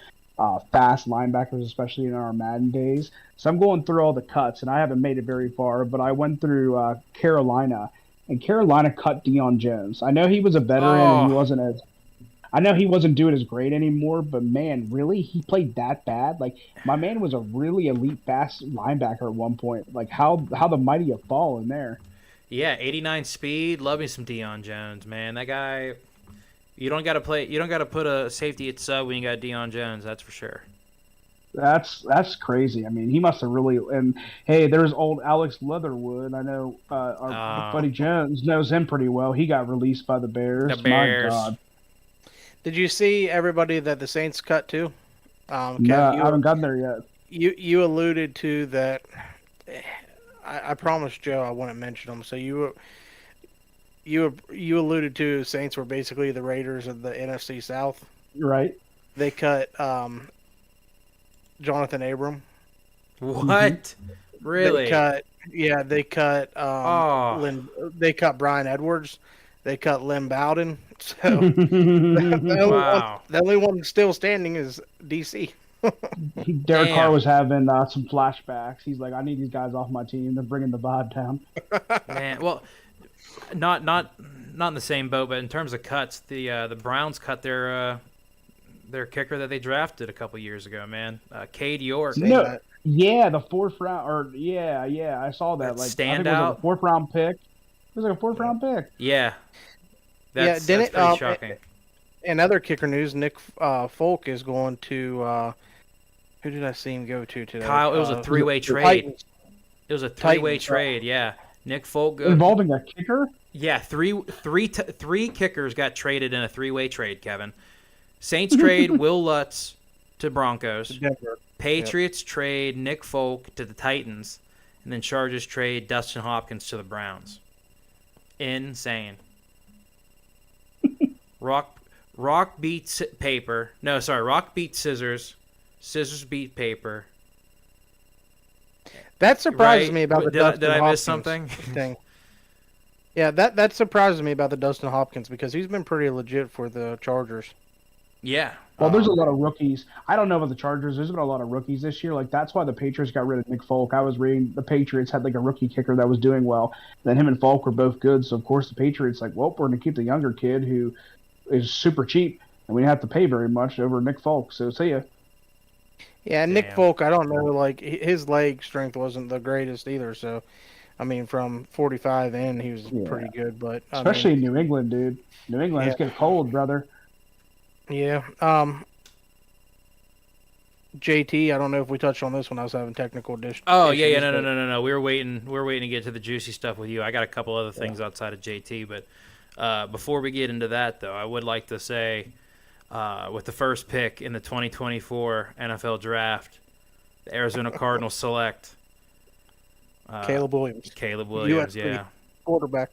fast linebackers, especially in our Madden days. So I'm going through all the cuts, and I haven't made it very far, but I went through Carolina, and Carolina cut Deion Jones. I know he was a veteran and he Oh. wasn't as I know he wasn't doing as great anymore, but man, really, he played that bad? Like, my man was a really elite fast linebacker at one point. Like, how the mighty have fallen there. Yeah, 89 speed. Love me some Deion Jones, man. That guy. You don't got to play. You don't got to put a safety at sub when you got Deion Jones. That's for sure. That's crazy. I mean, he must have really. And hey, there's old Alex Leatherwood. I know our buddy Jones knows him pretty well. He got released by the Bears. The Bears. My God. Did you see everybody that the Saints cut to? No, Kev, I haven't gotten there yet. you alluded to that. I promised Joe I wouldn't mention them. So you alluded to Saints were basically the Raiders of the NFC South. Right? They cut Jonathan Abram. What? Really? They cut Oh. they cut Brian Edwards. They cut Lynn Bowden. So Wow. the only one still standing is DC. Derek Damn. Carr was having some flashbacks. He's like, I need these guys off my team. They're bringing the vibe down. Man, well, not in the same boat, but in terms of cuts, the Browns cut their kicker that they drafted a couple years ago. Man, Cade York. Say No, that. yeah, the fourth round, or yeah, I saw that. That Like, I think it was like standout? a fourth round pick. It was like a fourth round pick. Yeah. That's didn't pretty shocking. In other kicker news, Nick Folk is going to. Who did I see him go to today? Kyle, it was a three-way the trade. Titans. It was a three-way Titans, trade. Yeah, Nick Folk. Involving a kicker? Yeah, three kickers got traded in a three-way trade. Kevin, Saints trade Will Lutz to Broncos. Denver. Patriots trade Nick Folk to the Titans, and then Chargers trade Dustin Hopkins to the Browns. Insane. Rock beats paper. No, sorry. Rock beats scissors. Scissors beat paper. That surprises Right? me about the Did Dustin I Hopkins miss something? thing. Yeah, that surprises me about the Dustin Hopkins because he's been pretty legit for the Chargers. Yeah. Well, there's a lot of rookies. I don't know about the Chargers. There's been a lot of rookies this year. Like, that's why the Patriots got rid of Nick Folk. I was reading the Patriots had like a rookie kicker that was doing well. Then him and Folk were both good. So of course the Patriots like, well, we're gonna keep the younger kid who is super cheap, and we didn't have to pay very much over Nick Folk. So see ya. Yeah, Nick Damn. Folk, I don't know, like his leg strength wasn't the greatest either. So, I mean, from 45 in, he was Yeah. pretty good. But I Especially mean, in New England, dude. New England, it's getting cold, brother. yeah. JT, I don't know if we touched on this when I was having technical issues. Oh yeah. No. We were waiting to get to the juicy stuff with you. I got a couple other things outside of JT, but before we get into that, though, I would like to say, with the first pick in the 2024 NFL Draft, the Arizona Cardinals select Caleb Williams, Caleb Williams. USC. Yeah. quarterback.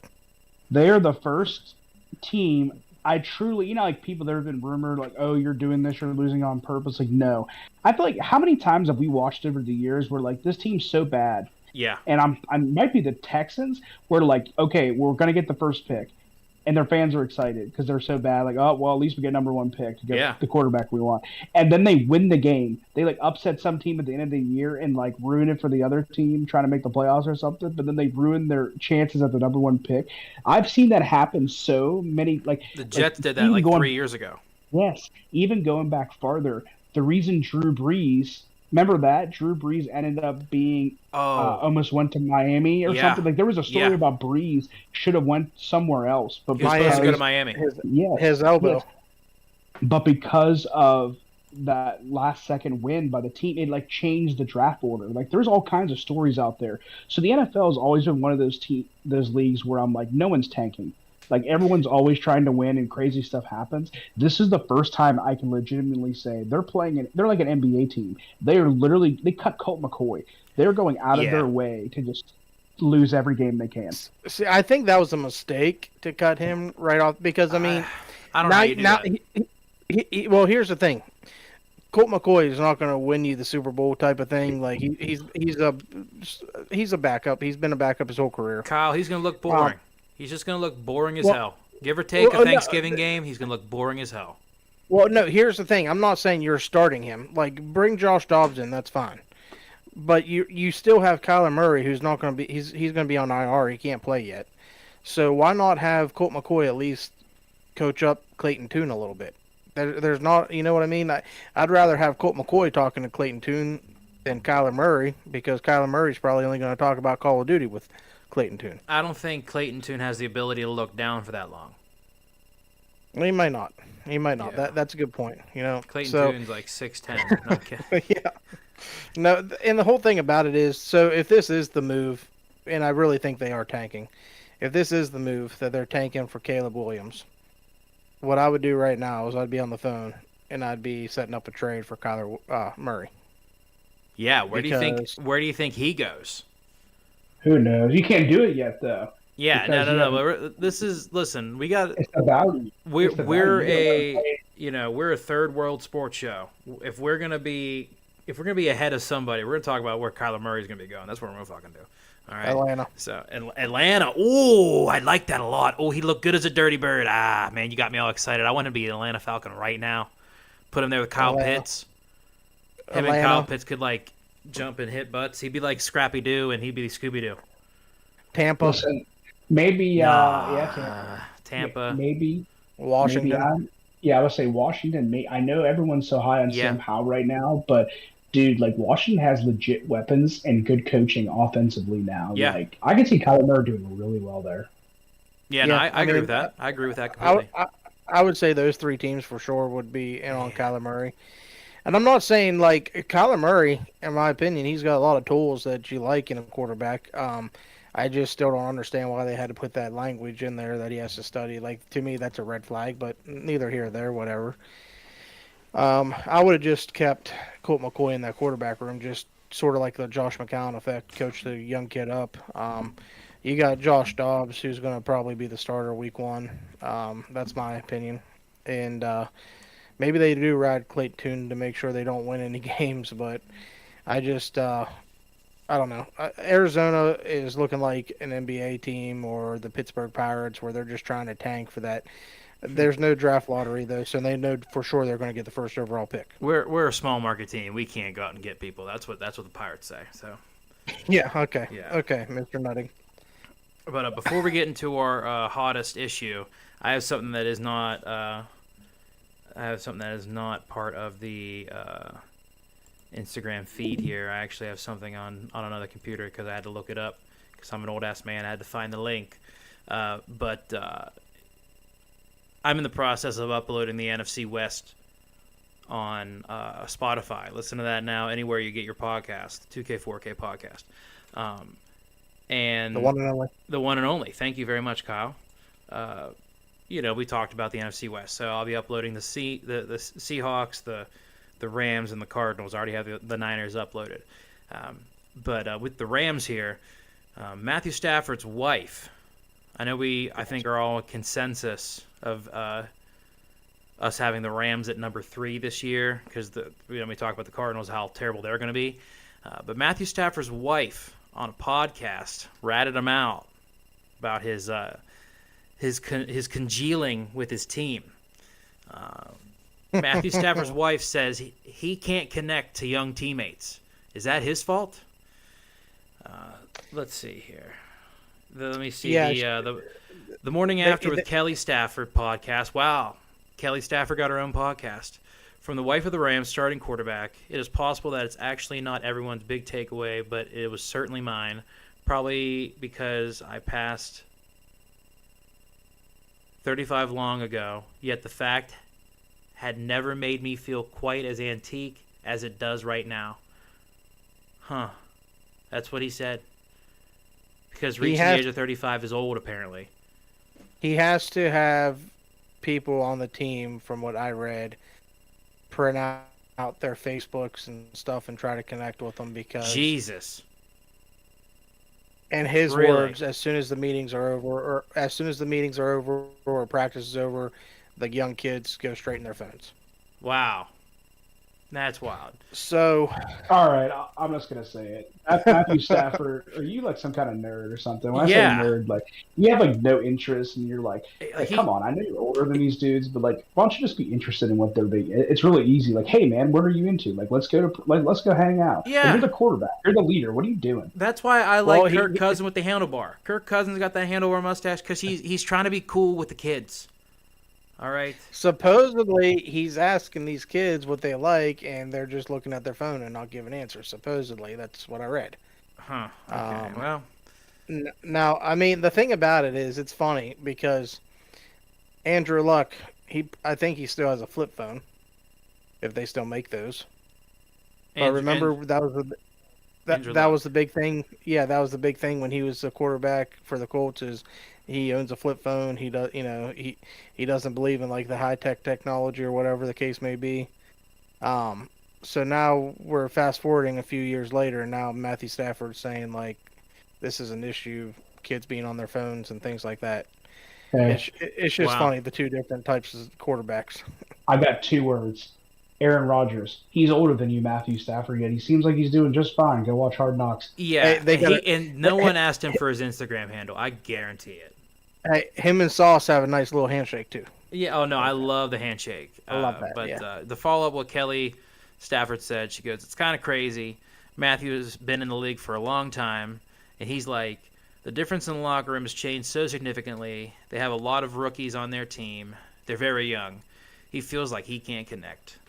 They are the first team. I truly, like people that have been rumored, like, oh, you're doing this, you're losing on purpose. Like, no. I feel like how many times have we watched over the years where like this team's so bad, Yeah. and I might be the Texans, where like, okay, we're gonna get the first pick, and their fans are excited because they're so bad. Like, oh, well, at least we get number one pick to get Yeah. the quarterback we want, and then they win the game. They like upset some team at the end of the year and like ruin it for the other team trying to make the playoffs or something. But then they ruin their chances at the number one pick. I've seen that happen so many. Like The Jets did that even like going- 3 years ago. Yes, even going back farther, the reason Drew Brees. Remember that Drew Brees ended up being almost went to Miami or Yeah. something. Like there was a story Yeah. about Brees should have went somewhere else, but He was supposed to go to because Miami. His, yeah, his elbow. yes. But because of that last second win by the team. It like changed the draft order. Like there's all kinds of stories out there. So the NFL has always been one of those leagues where I'm like, no one's tanking. Like everyone's always trying to win and crazy stuff happens. This is the first time I can legitimately say they're like an NBA team. They cut Colt McCoy. They're going out of Yeah. their way to just lose every game they can. See, I think that was a mistake to cut him right off because I mean, I don't know how you do that. well, here's the thing. Colt McCoy is not going to win you the Super Bowl type of thing. Like he's a backup. He's been a backup his whole career. Kyle, he's going to look boring. He's just going to look boring as well- hell. Give or take well, a no, Thanksgiving game, he's going to look boring as hell. Well, no, here's the thing. I'm not saying you're starting him. Like bring Josh Dobbs in, that's fine. But you still have Kyler Murray, who's not going to be he's going to be on IR. He can't play yet. So why not have Colt McCoy at least coach up Clayton Tune a little bit? There's not, you know what I mean? I'd rather have Colt McCoy talking to Clayton Tune than Kyler Murray because Kyler Murray's probably only going to talk about Call of Duty with Clayton Tune. I don't think Clayton Tune has the ability to look down for that long. He might not. He might not. Yeah. That's a good point. You know, Clayton Tune's like 6'10". No kidding. yeah. No, and the whole thing about it is, so if this is the move, and I really think they are tanking, if this is the move that they're tanking for Caleb Williams, what I would do right now is I'd be on the phone and I'd be setting up a trade for Kyler Murray. Yeah, where do you Because- think he goes? Who knows? You can't do it yet though. Yeah, Because, no. But listen. We got It's the value. we're It's the we're value. we're a third world sports show. If we're gonna be ahead of somebody, we're gonna talk about where Kyler Murray's gonna be going. That's what we're gonna fucking do. All right. Atlanta. So Atlanta. Oh, I like that a lot. Oh, he looked good as a dirty bird. Ah, man, you got me all excited. I want him to be an Atlanta Falcon right now. Put him there with Kyle Atlanta. Pitts. Him and Atlanta. Kyle Pitts could like jump and hit butts. He'd be like Scrappy Doo, and he'd be Scooby Doo. Tampa, Listen, maybe yeah, Tampa. maybe Washington. I would say Washington. I know everyone's so high on Yeah. Sam Howell right now, but dude, like Washington has legit weapons and good coaching offensively now. Yeah. Like I can see Kyler Murray doing really well there. Yeah, no, Yeah, I I agree mean, with that. I agree with that I, completely. I would say those three teams for sure would be in on Kyler Murray. And I'm not saying like Kyler Murray, in my opinion, he's got a lot of tools that you like in a quarterback. I just still don't understand why they had to put that language in there that he has to study. Like to me, that's a red flag. But neither here or there, whatever. I would have just kept Colt McCoy in that quarterback room, just sort of like the Josh McCown effect, coach the young kid up. You got Josh Dobbs, who's going to probably be the starter week one. That's my opinion. And maybe they do ride Clayton Tune to make sure they don't win any games, but I just, I don't know. Arizona is looking like an NBA team or the Pittsburgh Pirates where they're just trying to tank for that. There's no draft lottery, though, so they know for sure they're going to get the first overall pick. We're a small market team. We can't go out and get people. That's what the Pirates say. So, Yeah, okay. Yeah. Okay, Mr. Nutting. but before we get into our hottest issue, I have something that is not. I have something that is not part of the Instagram feed here. I actually have something on another computer because I had to look it up because I'm an old ass man. I had to find the link. But I'm in the process of uploading the NFC West on Spotify. Listen to that now anywhere you get your podcast, 2K, 4K podcast. And The one and only. the one and only. Thank you very much, Kyle. We talked about the NFC West, so I'll be uploading the Seahawks, the Rams, and the Cardinals. I already have the Niners uploaded. But with the Rams here, Matthew Stafford's wife, I think are all a consensus of us having the Rams at number 3 this year because we talk about the Cardinals, how terrible they're going to be. But Matthew Stafford's wife on a podcast ratted him out about his congealing with his team. Matthew Stafford's wife says he can't connect to young teammates. Is that his fault? Let's see here. Let me see the morning after with Kelly Stafford podcast. Wow, Kelly Stafford got her own podcast. From the wife of the Rams starting quarterback, it is possible that it's actually not everyone's big takeaway, but it was certainly mine. Probably because I passed 35 long ago, yet the fact had never made me feel quite as antique as it does right now. Huh. That's what he said. Because reaching the age of 35 is old, apparently. He has to have people on the team, from what I read, print out their Facebooks and stuff and try to connect with them because... Jesus. In his Really? words, as soon as the meetings are over, or practice is over, the young kids go straight in their phones. Wow. That's wild. So, All right, I'm just gonna say it. Matthew Stafford, are you like some kind of nerd or something? When I Yeah. say nerd, like you have like no interest, and you're like come on, I know you're older than these dudes, but like, why don't you just be interested in what they're doing? It's really easy. Like, hey man, what are you into? Like, let's go hang out. Like, Yeah. you're the quarterback. You're the leader. What are you doing? That's why I like Well, Kirk Cousins with the handlebar. Kirk Cousins got that handlebar mustache because he's trying to be cool with the kids. All right. supposedly, he's asking these kids what they like, and they're just looking at their phone and not giving answers. Supposedly, that's what I read. Huh. Okay. Well. Now, I mean, the thing about it is, it's funny because Andrew Luck, I think he still has a flip phone, if they still make those. But remember, that was the big thing. Yeah, that was the big thing when he was the quarterback for the Colts. Is he owns a flip phone? He does, he doesn't believe in like the high tech technology or whatever the case may be. So now we're fast forwarding a few years later, and now Matthew Stafford's saying like this is an issue, kids being on their phones and things like that. Hey, It's just Wow. funny, the two different types of quarterbacks. I got 2 words. Aaron Rodgers. He's older than you, Matthew Stafford, yet he seems like he's doing just fine. Go watch Hard Knocks. Yeah. They and no one asked him for his Instagram handle. I guarantee it. Hey, him and Sauce have a nice little handshake too. Yeah. Oh no, I love the handshake. I love that, But yeah. the follow up, what Kelly Stafford said, she goes, "It's kind of crazy. Matthew has been in the league for a long time, and he's like, the difference in the locker room has changed so significantly. They have a lot of rookies on their team. They're very young. He feels like he can't connect.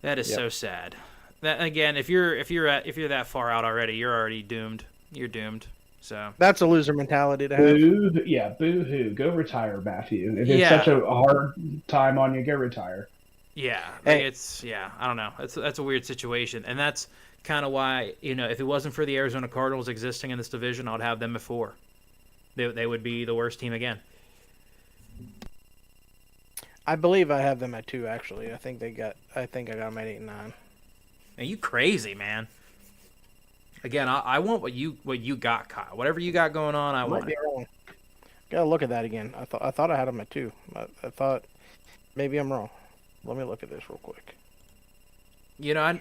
That is so sad. That again, if you're that far out already, you're already doomed. You're doomed. So That's a loser mentality to have. Boo hoo. Go retire, Matthew. If it's Yeah. such a hard time on you, go retire. yeah, Hey. I don't know. That's a weird situation, and that's kind of why if it wasn't for the Arizona Cardinals existing in this division, I'd have them at 4. They would be the worst team again. I believe I have them at 2 actually. I think I got them at 8 and 9. Man, you crazy, man. Again, I want what you got, Kyle. Whatever you got going on, I I might want be it. wrong. Gotta look at that again. I thought I had them at 2. I thought maybe I'm wrong. Let me look at this real quick. You know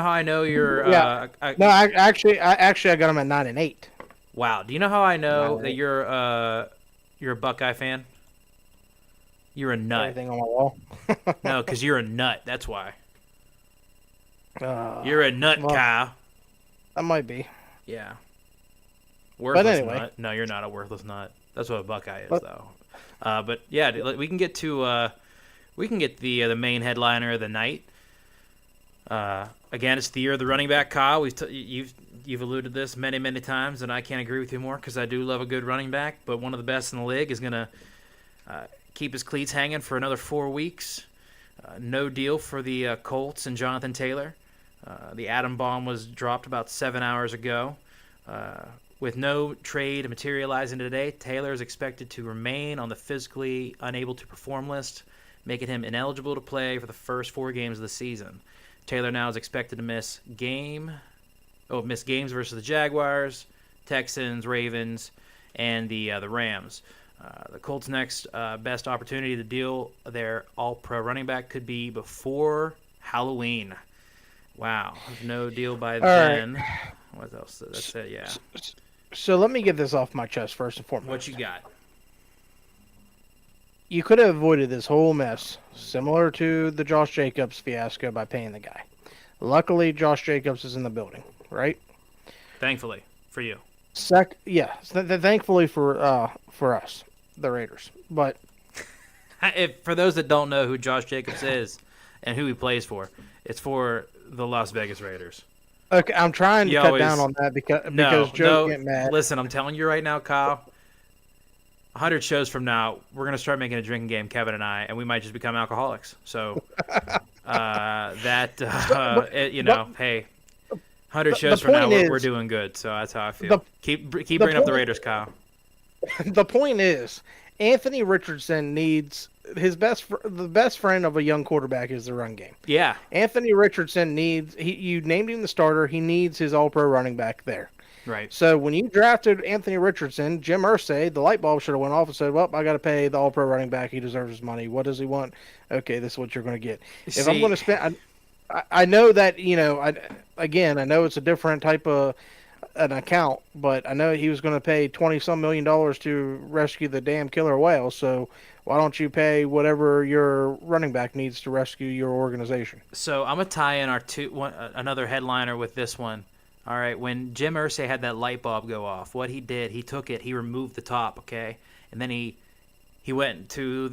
how I know you're. Yeah. No, I got them at 9 and 8. Wow. Do you know how I know 9 and that 8. you're a Buckeye fan? You're a nut. Everything on my wall. No, because you're a nut. That's why. Uh, You're a nut, well- Kyle. That might be. Yeah. Worthless anyway. nut. No, you're not a worthless nut. That's what a Buckeye is, But- though. But yeah, we can get to the main headliner of the night. Again, it's the year of the running back, Kyle. You've alluded to this many times, and I can't agree with you more because I do love a good running back. But one of the best in the league is gonna keep his cleats hanging for another 4 weeks. No deal for the Colts and Jonathan Taylor. The atom bomb was dropped about 7 hours ago. With no trade materializing today, Taylor is expected to remain on the physically unable to perform list, making him ineligible to play for the first 4 games of the season. Taylor now is expected to miss games versus the Jaguars, Texans, Ravens, and the Rams. The Colts' next best opportunity to deal their all-pro running back could be before Halloween. Wow. No deal by then. right. What else? That's it, yeah. So let me get this off my chest first and foremost. What you got? You could have avoided this whole mess, similar to the Josh Jacobs fiasco, by paying the guy. Luckily, Josh Jacobs is in the building, right? Thankfully, for you. Thankfully for us, the Raiders. But For those that don't know who Josh Jacobs is and who he plays for, it's for the Las Vegas Raiders. okay, I'm trying to You cut always- down on that because No, Joe get mad. listen, I'm telling you right now, Kyle. 100 shows from now, we're gonna start making a drinking game, Kevin and I, and we might just become alcoholics. So hey, 100 shows from now, we're doing good. So that's how I feel. Keep bringing up the Raiders, Kyle. The point is, Anthony Richardson needs the best friend of a young quarterback is the run game. Yeah. Anthony Richardson you named him the starter. He needs his all-pro running back there. Right. So when you drafted Anthony Richardson, Jim Irsay, the light bulb should have went off and said, well, I got to pay the all-pro running back. He deserves his money. What does he want? Okay, this is what you're going to get. If I'm going to spend – I know that, I know it's a different type of an account, but I know he was going to pay $20-some million to rescue the damn killer whale. So why don't you pay whatever your running back needs to rescue your organization? So I'm going to tie in another headliner with this one. All right, when Jim Irsay had that light bulb go off, what he did, he took it, he removed the top, okay, and then he went to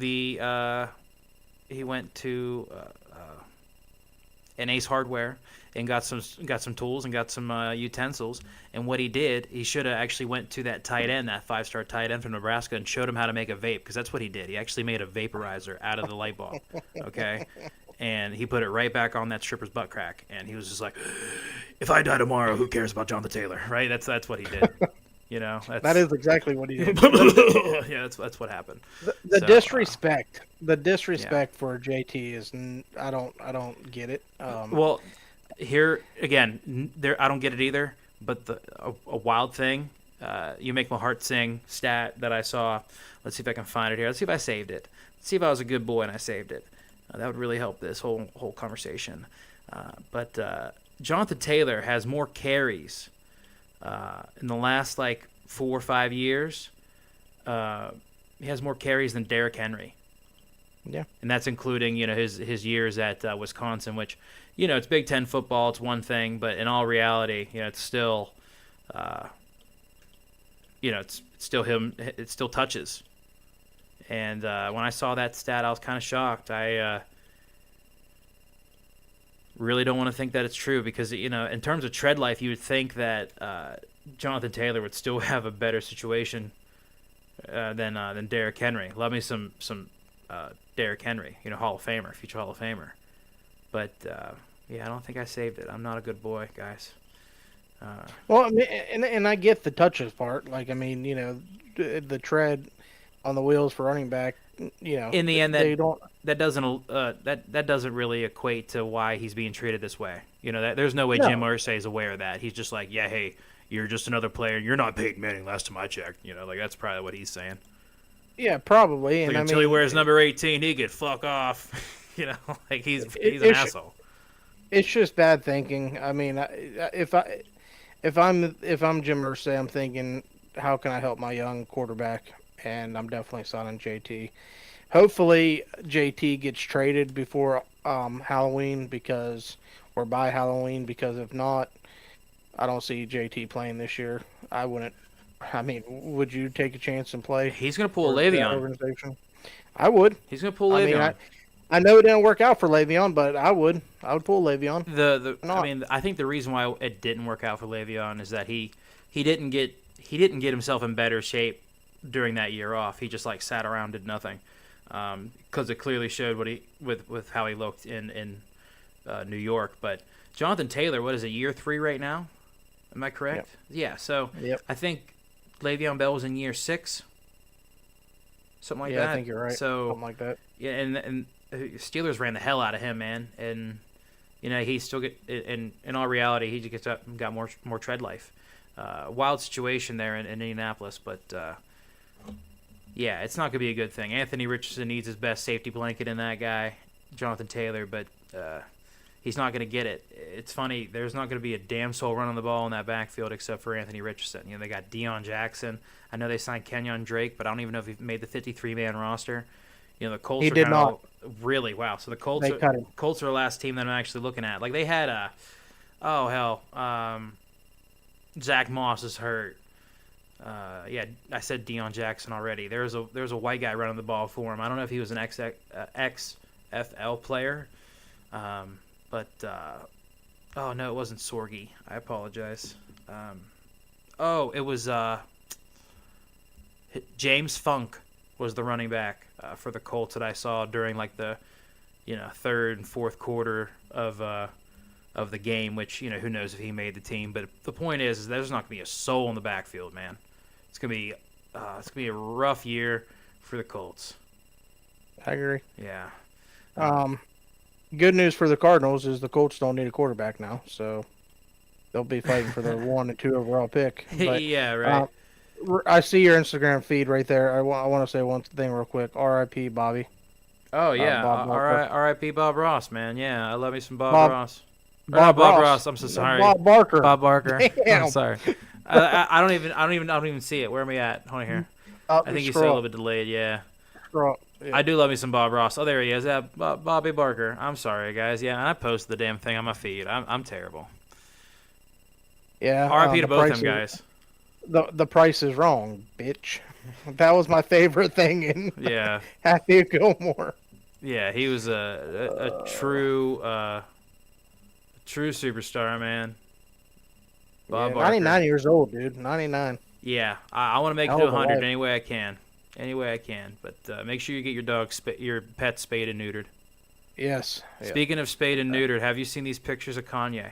an Ace Hardware and got some tools and got some utensils. And what he did, he should have actually went to that tight end, that 5-star tight end from Nebraska, and showed him how to make a vape, because that's what he did. He actually made a vaporizer out of the light bulb, okay. And he put it right back on that stripper's butt crack, and he was just like, "If I die tomorrow, who cares about Jonathan Taylor?" Right? That's what he did. That is exactly what he did. Yeah, that's what happened. The disrespect for JT is I don't get it. Well, here again, I don't get it either. But a wild thing, you make my heart sing stat that I saw. Let's see if I can find it here. Let's see if I saved it. Let's see if I was a good boy and I saved it. That would really help this whole conversation. But Jonathan Taylor has more carries in the last 4 or 5 years. He has more carries than Derrick Henry. Yeah, and that's including his years at Wisconsin, which it's Big Ten football. It's one thing, but in all reality, it's still it's still him. It still touches. And when I saw that stat, I was kind of shocked. I really don't want to think that it's true because, in terms of tread life, you would think that Jonathan Taylor would still have a better situation than Derrick Henry. Love me some Derrick Henry, Hall of Famer, future Hall of Famer. But, I don't think I saved it. I'm not a good boy, guys. Well, and I get the touches part. The tread on the wheels for running back, in the end, that doesn't really equate to why he's being treated this way. There's no way Jim Irsay is aware of that. He's just like, yeah, hey, you're just another player. You're not Peyton Manning. Last time I checked, that's probably what he's saying. Yeah, probably. And until he wears number 18, he could fuck off. He's an asshole. It's just bad thinking. I mean, if I'm Jim Irsay, I'm thinking, how can I help my young quarterback? And I'm definitely signing JT. Hopefully, JT gets traded before Halloween or by Halloween, because if not, I don't see JT playing this year. I wouldn't. I mean, would you take a chance and play? He's going to pull Le'Veon. Organization? I would. He's going to pull Le'Veon. I know it didn't work out for Le'Veon, but I would pull Le'Veon. I think the reason why it didn't work out for Le'Veon is that he didn't get himself in better shape during that year off. He just sat around, did nothing, because it clearly showed with how he looked in New York. But Jonathan Taylor, what is it, year 3 right now? Am I correct? Yep. Yeah. So I think Le'Veon Bell was in year 6, something like that. Yeah, I think you're right. So something like that. Yeah, and Steelers ran the hell out of him, man, and he still in all reality, he just got more tread life. Wild situation there in Indianapolis, but it's not going to be a good thing. Anthony Richardson needs his best safety blanket in that guy, Jonathan Taylor, but he's not going to get it. It's funny, there's not going to be a damn soul running the ball in that backfield except for Anthony Richardson. They got Deion Jackson. I know they signed Kenyon Drake, but I don't even know if he made the 53-man roster. The Colts did not. Really, wow. So the Colts are the last team that I'm actually looking at. They had Zach Moss is hurt. I said Deion Jackson already. There's a white guy running the ball for him. I don't know if he was an XFL player, but no, it wasn't Sorgi. I apologize. It was James Funk was the running back for the Colts that I saw during like the third and fourth quarter of the game, which who knows if he made the team. But the point is there's not gonna be a soul in the backfield, man. It's gonna be a rough year for the Colts. I agree. Yeah. Good news for the Cardinals is the Colts don't need a quarterback now, so they'll be fighting for the 1 and 2 overall pick. But, yeah, right. I see your Instagram feed right there. I want to say one thing real quick. R.I.P. Bobby. Oh yeah, Bob Barker. R.I.P. Bob Ross, man. Yeah, I love me some Bob Ross. Or Bob not Bob Ross. Ross. I'm so sorry. Bob Barker. Bob Barker. Damn. I'm sorry. I don't even see it. Where am I at? Hold on here. I think you said a little bit delayed. Yeah. Yeah. I do love me some Bob Ross. Oh, there he is. Yeah, Bobby Barker. I'm sorry, guys. Yeah, and I posted the damn thing on my feed. I'm terrible. Yeah. R.I.P. to both them guys. The price is wrong, bitch. That was my favorite thing in Yeah. Happy Gilmore. Yeah, he was a true superstar, man. Bob Barker. 99 years old, dude. 99. Yeah, I want to make it Hell to of a 100 life. any way I can. Any way I can. But make sure you get your pet spayed and neutered. Yes. Yeah. Speaking of spayed and neutered, have you seen these pictures of Kanye?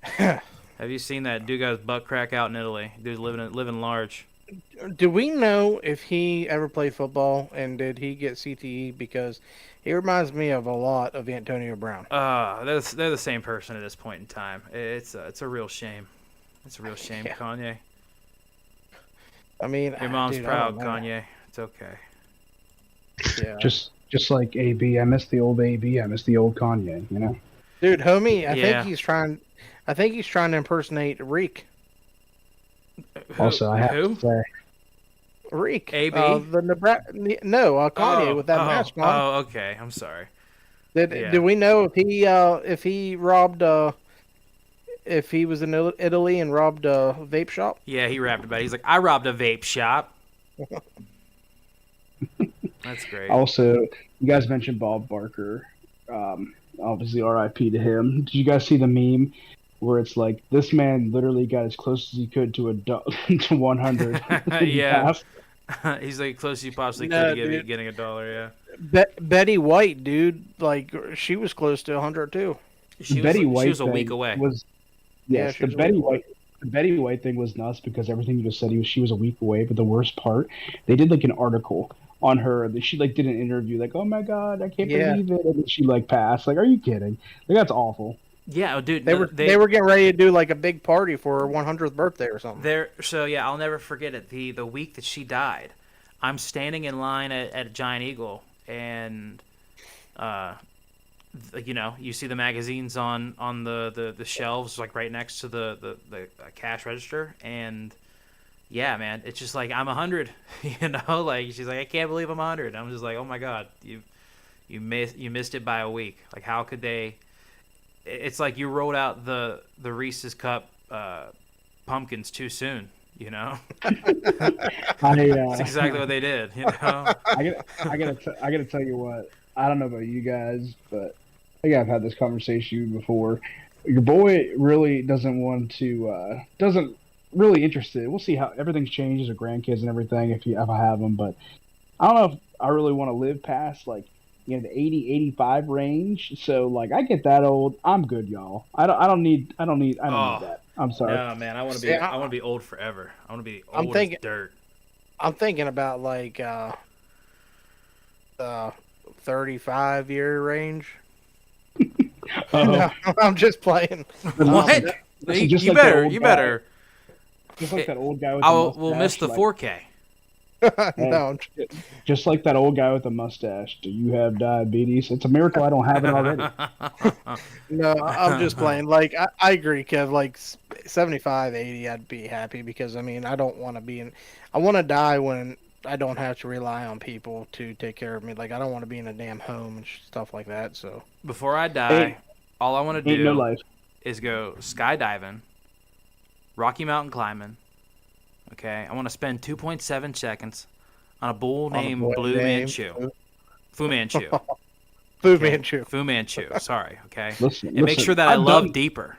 Have you seen that dude got his butt crack out in Italy? Dude's living large. Do we know if he ever played football and did he get CTE? Because he reminds me of a lot of Antonio Brown. They're the same person at this point in time. It's a real shame. It's a real shame, Yeah. Kanye. I mean, Your mom's dude, I proud, don't know. Kanye. It's okay. Yeah. Just like AB, I miss the old AB. I miss the old Kanye. You know. Dude, homie, I Yeah. think he's trying to impersonate Reek. Also, I have Who? to say, Reek. AB? The Nebraska. No, Kanye with that mask on. Oh, okay. I'm sorry. Did yeah. Do we know if he robbed if he was in Italy and robbed a vape shop? Yeah, he rapped about it. He's like, I robbed a vape shop. That's great. also, you guys mentioned Bob Barker. Obviously, RIP to him. Did you guys see the meme where it's like this man literally got as close as he could to to 100? Yeah. He's like close as you possibly No, could to dude. getting $1. Yeah. Betty White, dude, like she was close to 100 too. She White was a week thing away. Was, Yeah, yes, she the was a Betty week away. White. The Betty White thing was nuts because everything you just said, she was a week away. But the worst part, they did like an article on her that she like did an interview, like, oh my god, I can't Yeah. believe it, and then she like passed. Like, are you kidding? Like, that's awful. Yeah, dude. They were getting ready to do like a big party for her 100th birthday or something. So yeah, I'll never forget it. The week that she died, I'm standing in line at Giant Eagle, and you see the magazines on the shelves like right next to the cash register, and yeah, man, it's just like I'm 100. Like she's like, I can't believe I'm 100. I'm just like, oh my god, you missed it by a week. Like how could they? It's like you rolled out the Reese's Cup pumpkins too soon. That's exactly what they did. I gotta tell you what. I don't know about you guys, but I think I've had this conversation before. Your boy really doesn't really interested. We'll see how everything's changed as a grandkids and everything if I have them, but I don't know if I really want to live past like the 80, 85 range. So like I get that old, I'm good, y'all. I don't need that. I'm sorry. No, man, I want to be old forever. I want to be old as dirt. I'm thinking about like 35-year range. No, I'm just playing. What? Listen, you better. Just like that old guy with We'll miss the 4K. No, just like that old guy with the mustache. Do you have diabetes? It's a miracle I don't have it already. no, I'm just playing. Like I agree, Kev. Like 75, 80, I'd be happy because I mean I don't want to be in. I want to die when I don't have to rely on people to take care of me. Like I don't want to be in a damn home and stuff like that. So before I die, all I want to Ain't no do life. is go skydiving, Rocky Mountain climbing. Okay, I want to spend 2.7 seconds on a bull named Blue Manchu. Fu Manchu. Fu Manchu. Fu Manchu. Sorry. Okay. Listen, And make sure that I love deeper.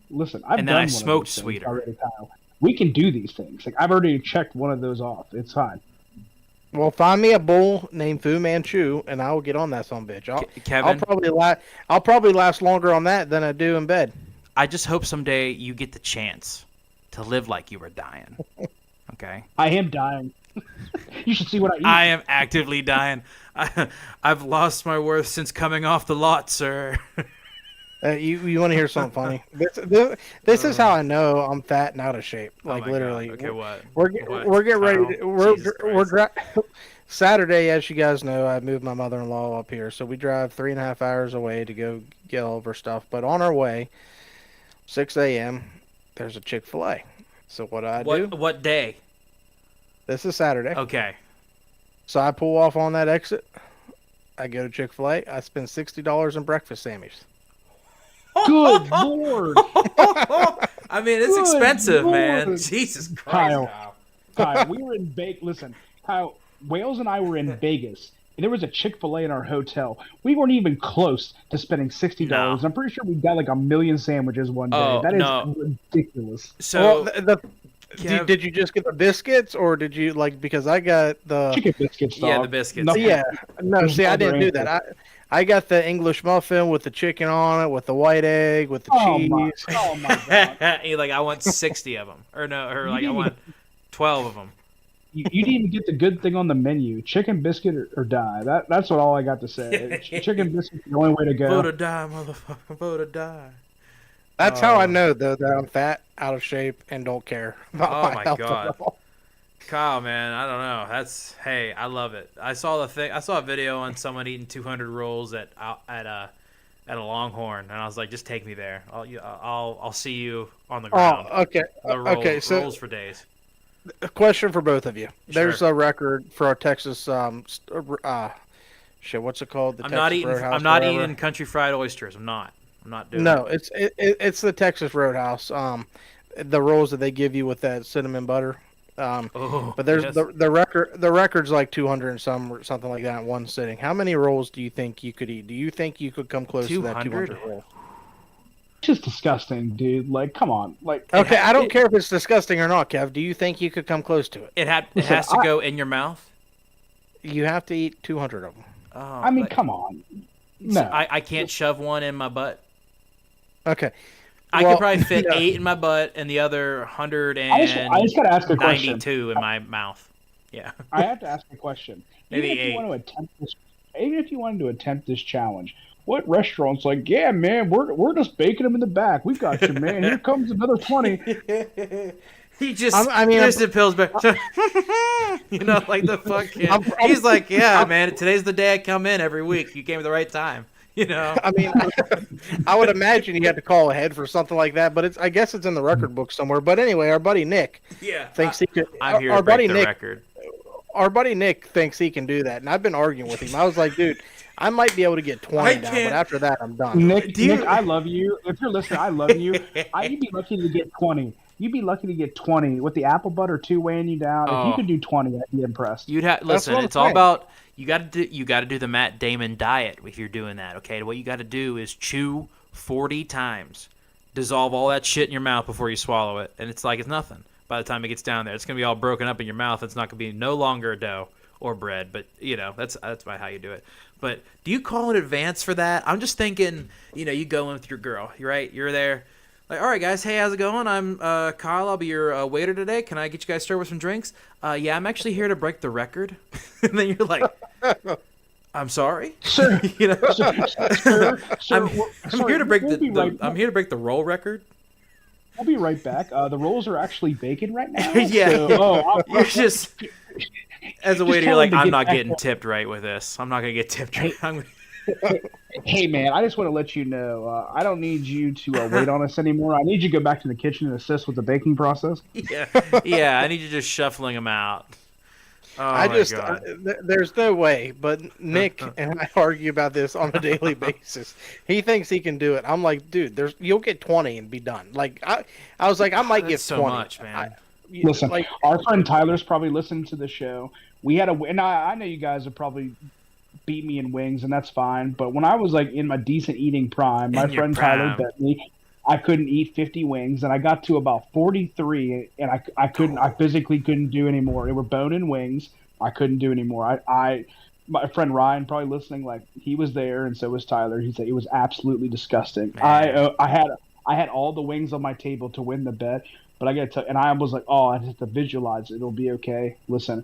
Listen, I've And done then I one of smoked those things sweeter. already, Kyle. We can do these things. Like I've already checked one of those off. It's fine. Well, find me a bull named Fu Manchu, and I will get on that son of a bitch. Kevin, I'll probably last longer on that than I do in bed. I just hope someday you get the chance to live like you were dying. Okay. I am dying. You should see what I eat. I am actively dying. I've lost my worth since coming off the lot, sir. You want to hear something funny? This is how I know I'm fat and out of shape. Like my literally. God. Okay, what? We're getting ready. Kyle? Saturday, as you guys know, I moved my mother-in-law up here, so we drive 3.5 hours away to go get all of her stuff. But on our way, 6 a.m., there's a Chick-fil-A. So what do? What day? This is Saturday. Okay. So I pull off on that exit. I go to Chick-fil-A. I spend $60 in breakfast sandwiches. Good Lord. I mean, it's Good expensive, Lord. man. Jesus Christ. Kyle, we were in Vegas. Listen, Kyle, Wales and I were in Vegas, and there was a Chick-fil-A in our hotel. We weren't even close to spending $60. No. I'm pretty sure we got like 1 million sandwiches one day. Oh, That is no. ridiculous. So, Did you just get the biscuits, or did you because I got the Chicken biscuits, dog. Yeah, the biscuits. Nothing- Yeah, no. There's See, I no didn't do answer. that. I got the English muffin with the chicken on it, with the white egg, with the cheese. Oh my God. You're like, I want 60 of them. Or no, or like, I didn't want 12 of them. You didn't even get the good thing on the menu. Chicken biscuit or die. That's what all I got to say. Chicken biscuit is the only way to go. Vote or die, motherfucker. Vote or die. That's how I know, though, that I'm fat, out of shape, and don't care about Oh, my health God. at all. Kyle, man, I don't know. Hey, I love it. I saw a video on someone eating 200 rolls at a Longhorn, and I was like, just take me there. I'll see you on the ground. Oh, okay. Okay, so rolls for days. a question for both of you. Sure. There's a record for our Texas, what's it called? The I'm Texas not eating. Roadhouse, I'm not whatever. eating country fried oysters. I'm not doing. No, it. it's the Texas Roadhouse. The rolls that they give you with that cinnamon butter. Oh, But there's yes. the record. The record's like 200 and some or something like that in one sitting. How many rolls do you think you could eat? Do you think you could come close to that 200? 200 roll? It's just disgusting, dude. Like, come on. Like, Okay, I don't care if it's disgusting or not, Kev. Do you think you could come close to it? It Listen, has to go in your mouth. You have to eat 200 of them. Oh, I mean, come on. No. I can't shove one in my butt. Okay. I Well, could probably fit no. 8 in my butt and the other I just got to ask a question. 192 in my mouth. Yeah. I have to ask a question. Maybe Even if 8. you want to attempt this, even if you wanted to attempt this challenge, what restaurant's like, yeah, man, we're just baking them in the back. We got you, man. Here comes another 20. He just the pills back. You know, like the fucking. He's like, yeah, man. Today's the day I come in every week. You came at the right time. You know. I mean, I would imagine you had to call ahead for something like that, but I guess it's in the record book somewhere. But anyway, our buddy Nick thinks he could. I'm here our to break buddy the Nick, record. Our buddy Nick thinks he can do that, and I've been arguing with him. I was like, dude, I might be able to get 20 down, but after that, I'm done. Nick, I love you. If you're listening, I love you. You'd be lucky to get 20. You'd be lucky to get 20 with the apple butter 2 weighing you down. If you could do 20, I'd be impressed. You'd have listen. what I'm It's all saying. about you got to do the Matt Damon diet if you're doing that. Okay, what you got to do is chew 40 times, dissolve all that shit in your mouth before you swallow it, and it's like it's nothing. By the time it gets down there, it's gonna be all broken up in your mouth. It's not gonna be no longer dough or bread, but you know that's about how you do it. But do you call in advance for that? I'm just thinking, you know, you go in with your girl, you're there. Like, all right, guys. Hey, how's it going? I'm Kyle. I'll be your waiter today. Can I get you guys started with some drinks? Yeah, I'm actually here to break the record. And then you're like, I'm sorry. Sir, You know, sir, I'm sir, here to break we'll be right I'm here to break the roll record. We'll be right back. The rolls are actually bacon right now. Yeah. So, You're just as a waiter, you're tell like, him to I'm get not back getting up. tipped right with this. I'm not gonna get tipped. Right. hey, man, I just want to let you know, I don't need you to wait on us anymore. I need you to go back to the kitchen and assist with the baking process. Yeah. I need you just shuffling them out. Oh There's no way. But Nick and I argue about this on a daily basis. He thinks he can do it. I'm like, dude, you'll get 20 and be done. Like I was like, I might get 20. So much, man. Listen, our friend Tyler's probably listening to the show. We had and I know you guys have probably beat me in wings, and that's fine. But when I was like in my decent eating prime, my friend Tyler bet me. I couldn't eat 50 wings, and I got to about 43, and I physically couldn't do anymore. They were bone-in wings. I couldn't do anymore. My friend Ryan, probably listening, like he was there, and so was Tyler. He said it was absolutely disgusting. I had all the wings on my table to win the bet, but I got to tell, and I was like, oh, I just have to visualize it. It'll be okay. Listen,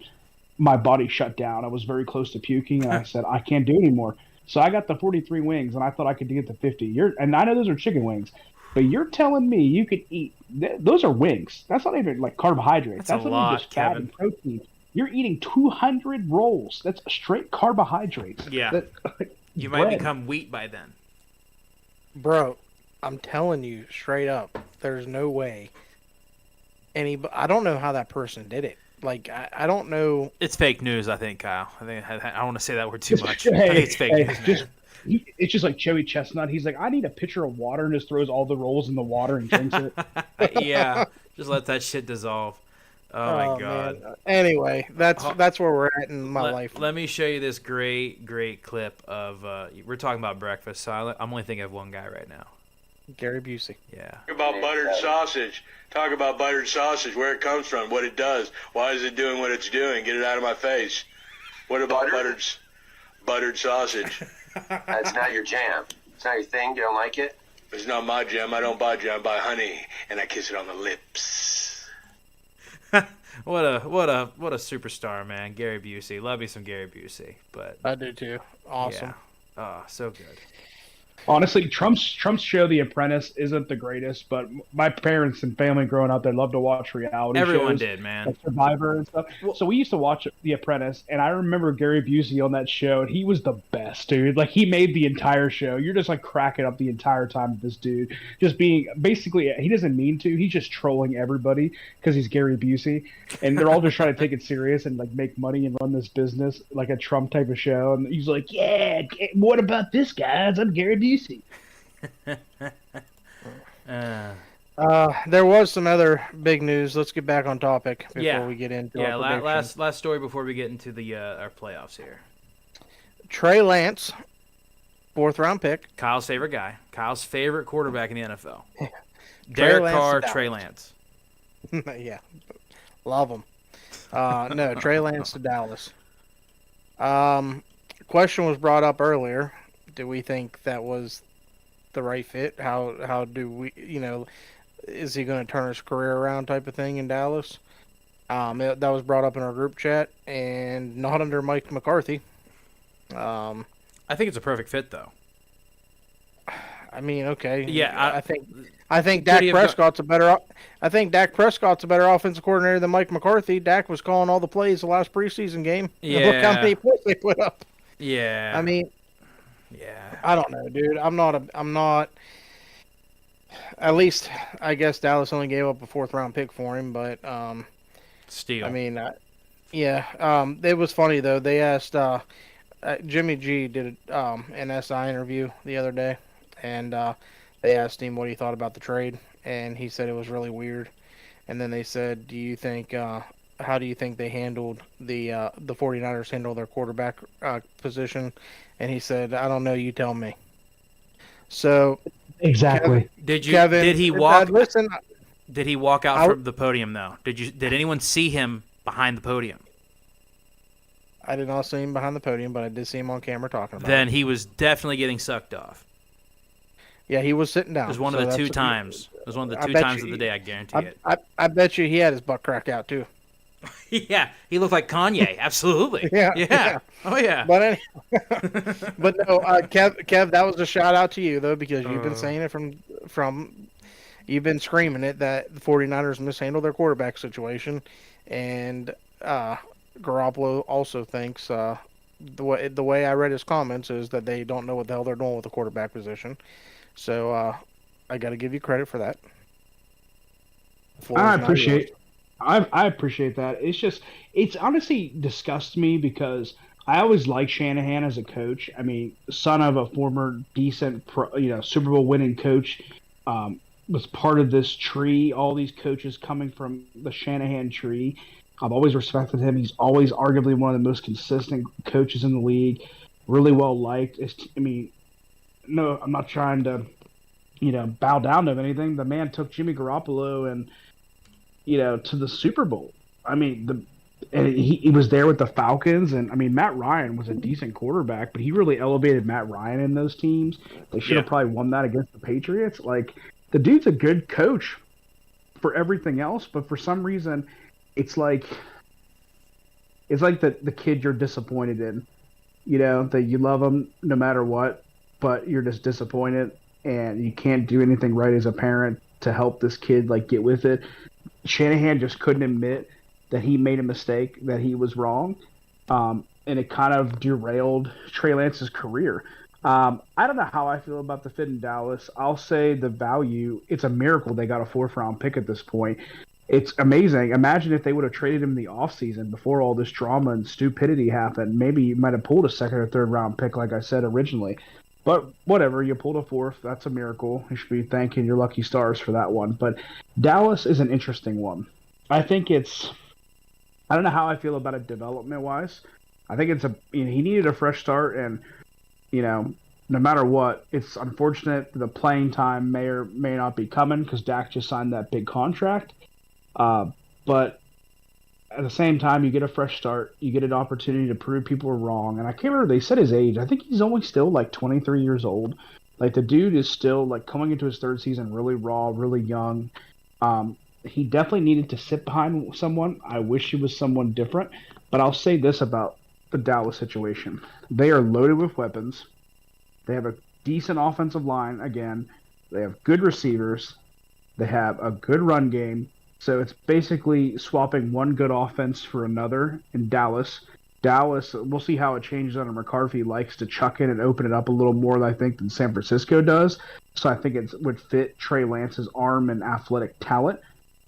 my body shut down. I was very close to puking, and I said I can't do anymore. So I got the 43 wings, and I thought I could get to 50. And I know those are chicken wings, but you're telling me you could eat those are wings. That's not even like carbohydrates. That's a not lot, even just fat Kevin. and protein. You're eating 200 rolls. That's straight carbohydrates. Yeah. You might bread. become wheat by then. Bro, I'm telling you straight up, there's no way. I don't know how that person did it. Like, I don't know. It's fake news, I think, Kyle. I don't want to say that word too much. Hey, I think it's fake news, man. It's just like Joey Chestnut. He's like, I need a pitcher of water, and just throws all the rolls in the water and drinks it. Yeah, just let that shit dissolve. Oh my god. Man. Anyway, that's where we're at in my life. Let me show you this great clip of. We're talking about breakfast, so I'm only thinking of one guy right now. Gary Busey. Yeah. Talk about buttered sausage. Talk about buttered sausage, where it comes from, what it does. Why is it doing what it's doing? Get it out of my face. What about buttered sausage? That's not your jam. It's not your thing. You don't like it? It's not my jam. I don't buy jam. I buy honey, and I kiss it on the lips. What a superstar, man. Gary Busey. Love me some Gary Busey. But I do too. Awesome. Yeah. Oh, so good. Honestly, Trump's show, The Apprentice, isn't the greatest, but my parents and family growing up, they loved to watch reality Everyone shows, did, man. like Survivor and stuff. So we used to watch The Apprentice, and I remember Gary Busey on that show, and he was the best, dude. Like, he made the entire show. You're just, like, cracking up the entire time with this dude. Just being, basically, he doesn't mean to. He's just trolling everybody because he's Gary Busey, and they're all just trying to take it serious and, like, make money and run this business like a Trump type of show. And he's like, yeah, what about this, guys? I'm Gary Busey. There was some other big news. Let's get back on topic before we get into our predictions. last story before we get into the our playoffs here. Trey Lance, 4th round pick. Kyle's favorite guy. Kyle's favorite quarterback in the NFL. Derek Carr, Trey Lance. Yeah, love him. No, Trey Lance to Dallas. Question was brought up earlier. Do we think that was the right fit? How do we, is he going to turn his career around type of thing in Dallas? That was brought up in our group chat, and not under Mike McCarthy. I think it's a perfect fit, though. I mean, okay. Yeah, I think Dak Prescott's a better. I think Dak Prescott's a better offensive coordinator than Mike McCarthy. Dak was calling all the plays the last preseason game. Yeah. Look how many points they put up. Yeah. I mean, yeah. I don't know, dude. I'm not. At least, I guess Dallas only gave up a 4th round pick for him, but Steal. I mean, it was funny though. They asked Jimmy G did an SI interview the other day, and they asked him what he thought about the trade, and he said it was really weird. And then they said, "Do you think? How do you think they handled the 49ers handled their quarterback position?" And he said, "I don't know. You tell me." So Exactly. Kevin, Did he walk? Listen, Did he walk out from the podium though? Did anyone see him behind the podium? I did not see him behind the podium, but I did see him on camera talking about Then it. he was definitely getting sucked off. Yeah, he was sitting down. It was one of the two times. It was one of the two times of the day. I guarantee it. I bet you he had his butt crack out too. Yeah, he looked like Kanye. Absolutely. Yeah. Oh yeah. But anyway, but no, Kev, that was a shout out to you though, because you've been saying it from you've been screaming it that the 49ers mishandled their quarterback situation, and Garoppolo also thinks the way I read his comments is that they don't know what the hell they're doing with the quarterback position. So I got to give you credit for that. I appreciate that. It's honestly disgusts me because I always liked Shanahan as a coach. I mean, son of a former decent, Super Bowl winning coach, was part of this tree. All these coaches coming from the Shanahan tree. I've always respected him. He's always arguably one of the most consistent coaches in the league. Really well liked. No, I'm not trying to bow down to anything. The man took Jimmy Garoppolo and to the Super Bowl. I mean, he was there with the Falcons, and I mean Matt Ryan was a decent quarterback, but he really elevated Matt Ryan in those teams. They should have probably won that against the Patriots. Like the dude's a good coach for everything else, but for some reason, it's like the kid you're disappointed in. That you love him no matter what, but you're just disappointed, and you can't do anything right as a parent to help this kid like get with it. Shanahan just couldn't admit that he made a mistake, that he was wrong, and it kind of derailed Trey Lance's career. I don't know how I feel about the fit in Dallas. I'll say the value, it's a miracle they got a 4th-round pick at this point. It's amazing. Imagine if they would have traded him in the offseason before all this drama and stupidity happened. Maybe you might have pulled a 2nd or 3rd-round pick, like I said originally. But whatever, you pulled a 4th. That's a miracle. You should be thanking your lucky stars for that one. But Dallas is an interesting one. I think I don't know how I feel about it development-wise. I think he needed a fresh start, and no matter what, it's unfortunate the playing time may or may not be coming because Dak just signed that big contract. But at the same time, you get a fresh start. You get an opportunity to prove people are wrong. And I can't remember, they said his age. I think he's only still like 23 years old. Like the dude is still like coming into his 3rd season really raw, really young. He definitely needed to sit behind someone. I wish he was someone different. But I'll say this about the Dallas situation. They are loaded with weapons. They have a decent offensive line again. They have good receivers. They have a good run game. So it's basically swapping one good offense for another in Dallas. Dallas, we'll see how it changes under McCarthy. Likes to chuck in and open it up a little more, I think, than San Francisco does. So I think it would fit Trey Lance's arm and athletic talent.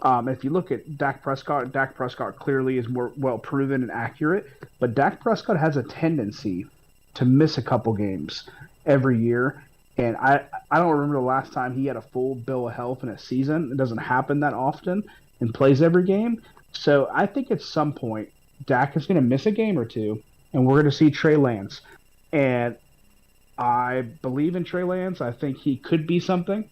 If you look at Dak Prescott clearly is more well proven and accurate, but Dak Prescott has a tendency to miss a couple games every year. And I don't remember the last time he had a full bill of health in a season. It doesn't happen that often and plays every game. So I think at some point, Dak is going to miss a game or two, and we're going to see Trey Lance. And I believe in Trey Lance. I think he could be something,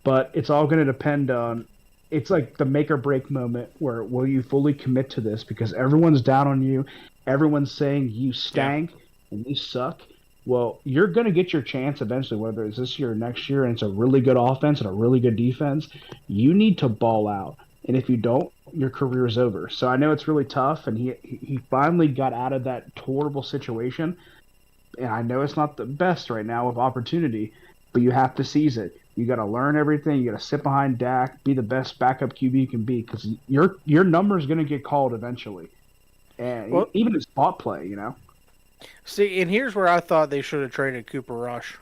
but it's all going to depend on – it's like the make or break moment where will you fully commit to this because everyone's down on you. Everyone's saying you stank and you suck. Well, you're going to get your chance eventually, whether it's this year or next year, and it's a really good offense and a really good defense. You need to ball out. And if you don't, your career is over. So I know it's really tough, and he finally got out of that horrible situation. And I know it's not the best right now with opportunity, but you have to seize it. You got to learn everything. You got to sit behind Dak, be the best backup QB you can be, because your number is going to get called eventually. And even his spot play, See, and here's where I thought they should have traded Cooper Rush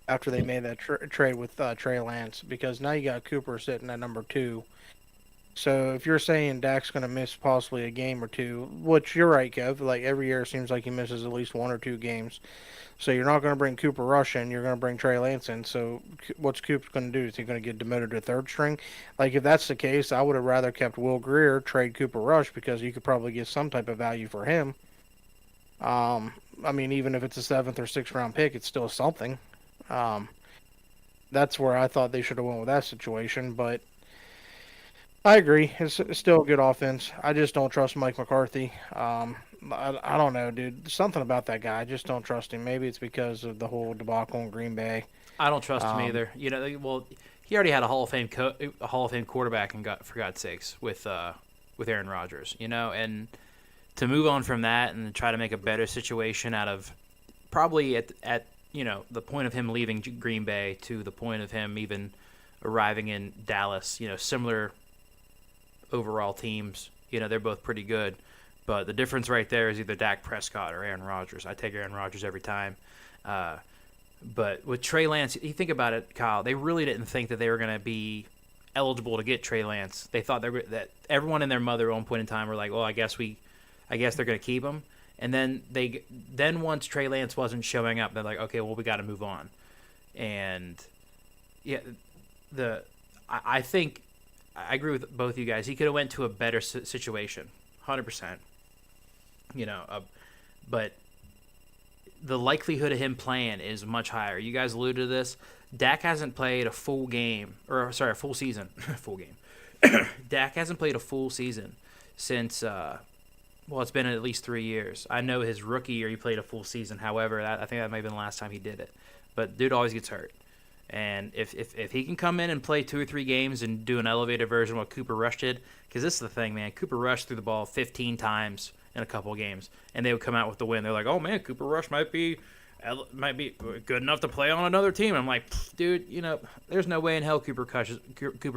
after they made that trade with Trey Lance, because now you got Cooper sitting at number 2. So if you're saying Dak's going to miss possibly a game or two, which you're right, Kev, like every year it seems like he misses at least 1 or 2 games. So you're not going to bring Cooper Rush in, you're going to bring Trey Lance in. So what's Coop's going to do? Is he going to get demoted to 3rd string? Like if that's the case, I would have rather kept Will Greer, trade Cooper Rush, because you could probably get some type of value for him. I mean, even if it's a 7th or 6th round pick, it's still something. That's where I thought they should have went with that situation, but I agree. It's still a good offense. I just don't trust Mike McCarthy. I don't know, dude. Something about that guy. I just don't trust him. Maybe it's because of the whole debacle in Green Bay. I don't trust him either. Well, he already had a Hall of Fame quarterback, and for God's sakes, with Aaron Rodgers. And to move on from that and try to make a better situation out of probably at the point of him leaving Green Bay to the point of him even arriving in Dallas, similar overall teams. They're both pretty good. But the difference right there is either Dak Prescott or Aaron Rodgers. I take Aaron Rodgers every time. But with Trey Lance, you think about it, Kyle, they really didn't think that they were going to be eligible to get Trey Lance. They thought that everyone and their mother at one point in time were like, well, I guess they're going to keep him. And then once Trey Lance wasn't showing up, they're like, okay, well, we got to move on. And yeah, I think I agree with both you guys. He could have went to a better situation, 100%. But the likelihood of him playing is much higher. You guys alluded to this. Dak hasn't played a full game, or sorry, a full season, full game. Dak hasn't played a full season since, well, it's been at least 3 years. I know his rookie year he played a full season. However, I think that might have been the last time he did it. But dude always gets hurt. And if he can come in and play 2 or 3 games and do an elevated version of what Cooper Rush did, because this is the thing, man. Cooper Rush threw the ball 15 times in a couple of games, and they would come out with the win. They're like, oh, man, Cooper Rush might be good enough to play on another team. I'm like, dude, there's no way in hell Cooper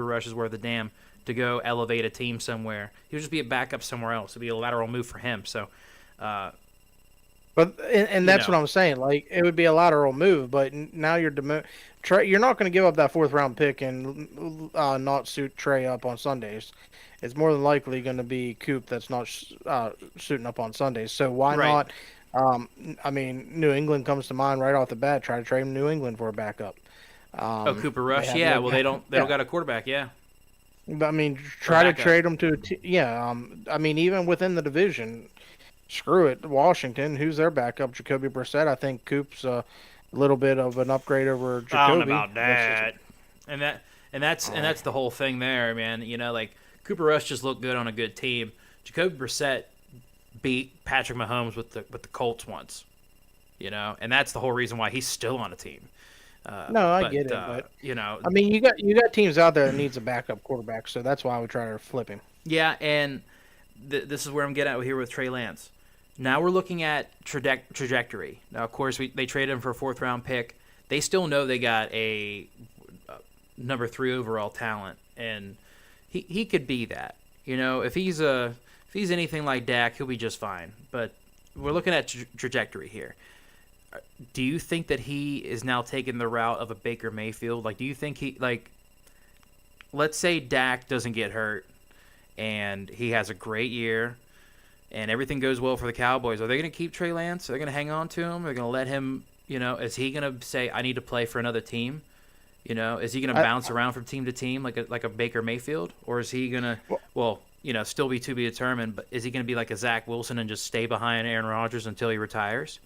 Rush is worth a damn to go elevate a team somewhere. He'll just be a backup somewhere else. It'll be a lateral move for him. So, But that's what I'm saying. Like, it would be a lateral move, but now you're not going to give up that 4th round pick and not suit Trey up on Sundays. It's more than likely going to be Coop that's not suiting up on Sundays. So why not? I mean, New England comes to mind right off the bat. Try to trade him New England for a backup. Cooper Rush, yeah. Well, they don't got a quarterback, yeah. I mean, try to trade him to I mean, even within the division, screw it. Washington, who's their backup? Jacoby Brissett. I think Coop's a little bit of an upgrade over Jacoby. I don't know about that. And that's the whole thing there, man. Like Cooper Rush just looked good on a good team. Jacoby Brissett beat Patrick Mahomes with the Colts once, and that's the whole reason why he's still on a team. I get it, but I mean, you got teams out there that needs a backup quarterback, so that's why I would try to flip him. Yeah, and this is where I'm getting at here with Trey Lance. Now we're looking at trajectory. Now, of course, they traded him for a 4th round pick. They still know they got a number 3 overall talent, and he could be that. If he's anything like Dak, he'll be just fine. But we're looking at trajectory here. Do you think that he is now taking the route of a Baker Mayfield? Like, do you think let's say Dak doesn't get hurt and he has a great year and everything goes well for the Cowboys. Are they going to keep Trey Lance? Are they going to hang on to him? Are they going to let him, is he going to say, I need to play for another team? Is he going to bounce around from team to team like a Baker Mayfield? Or is he going to, still be to be determined, but is he going to be like a Zach Wilson and just stay behind Aaron Rodgers until he retires?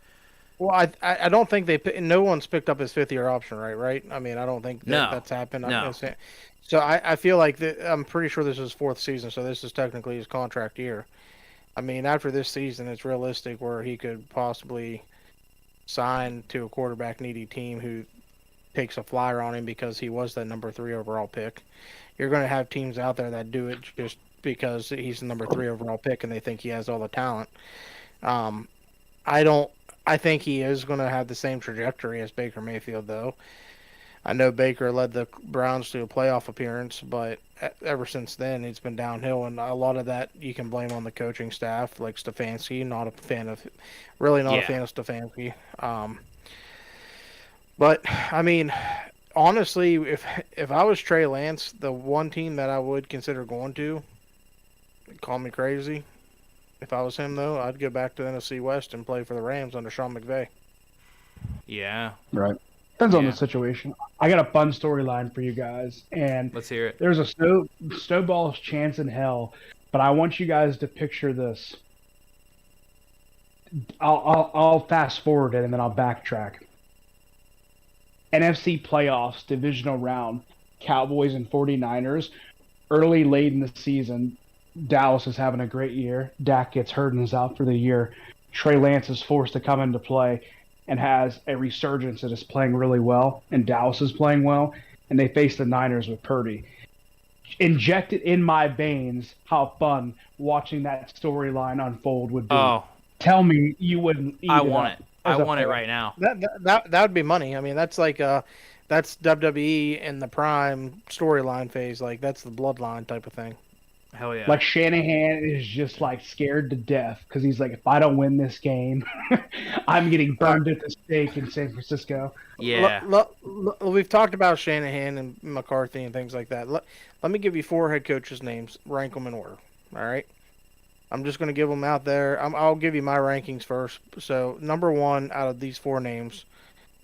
Well, I don't think no one's picked up his 5th-year option, right? I mean, I don't think that's happened. No. So I feel like I'm pretty sure this is his 4th season, so this is technically his contract year. I mean, after this season, it's realistic where he could possibly sign to a quarterback-needy team who takes a flyer on him because he was that number 3 overall pick. You're going to have teams out there that do it just because he's the number 3 overall pick and they think he has all the talent. I think he is going to have the same trajectory as Baker Mayfield, though. I know Baker led the Browns to a playoff appearance, but ever since then, it's been downhill, and a lot of that you can blame on the coaching staff, like Stefanski. Not a fan of Stefanski. But I mean, honestly, if I was Trey Lance, the one team that I would consider going to, call me crazy. If I was him, though, I'd go back to the NFC West and play for the Rams under Sean McVay. Yeah. Right. Depends on the situation. I got a fun storyline for you guys, and let's hear it. There's a snowball's chance in hell, but I want you guys to picture this. I'll fast forward it and then I'll backtrack. NFC playoffs, divisional round, Cowboys and 49ers. Late in the season, Dallas is having a great year. Dak gets hurt and is out for the year. Trey Lance is forced to come into play and has a resurgence and is playing really well, and Dallas is playing well, and they face the Niners with Purdy. Injected in my veins how fun watching that storyline unfold would be. Oh. Tell me you wouldn't eat I want it. I want it right now. That would be money. I mean, that's like that's WWE in the prime storyline phase. Like, that's the bloodline type of thing. Hell yeah. Like, Shanahan is just like scared to death because he's like, if I don't win this game, I'm getting burned at the stake in San Francisco. Yeah. We've talked about Shanahan and McCarthy and things like that. Let me give you 4 head coaches' names. Rank them in order. All right. I'm just going to give them out there. I'll give you my rankings first. So, number 1 out of these 4 names,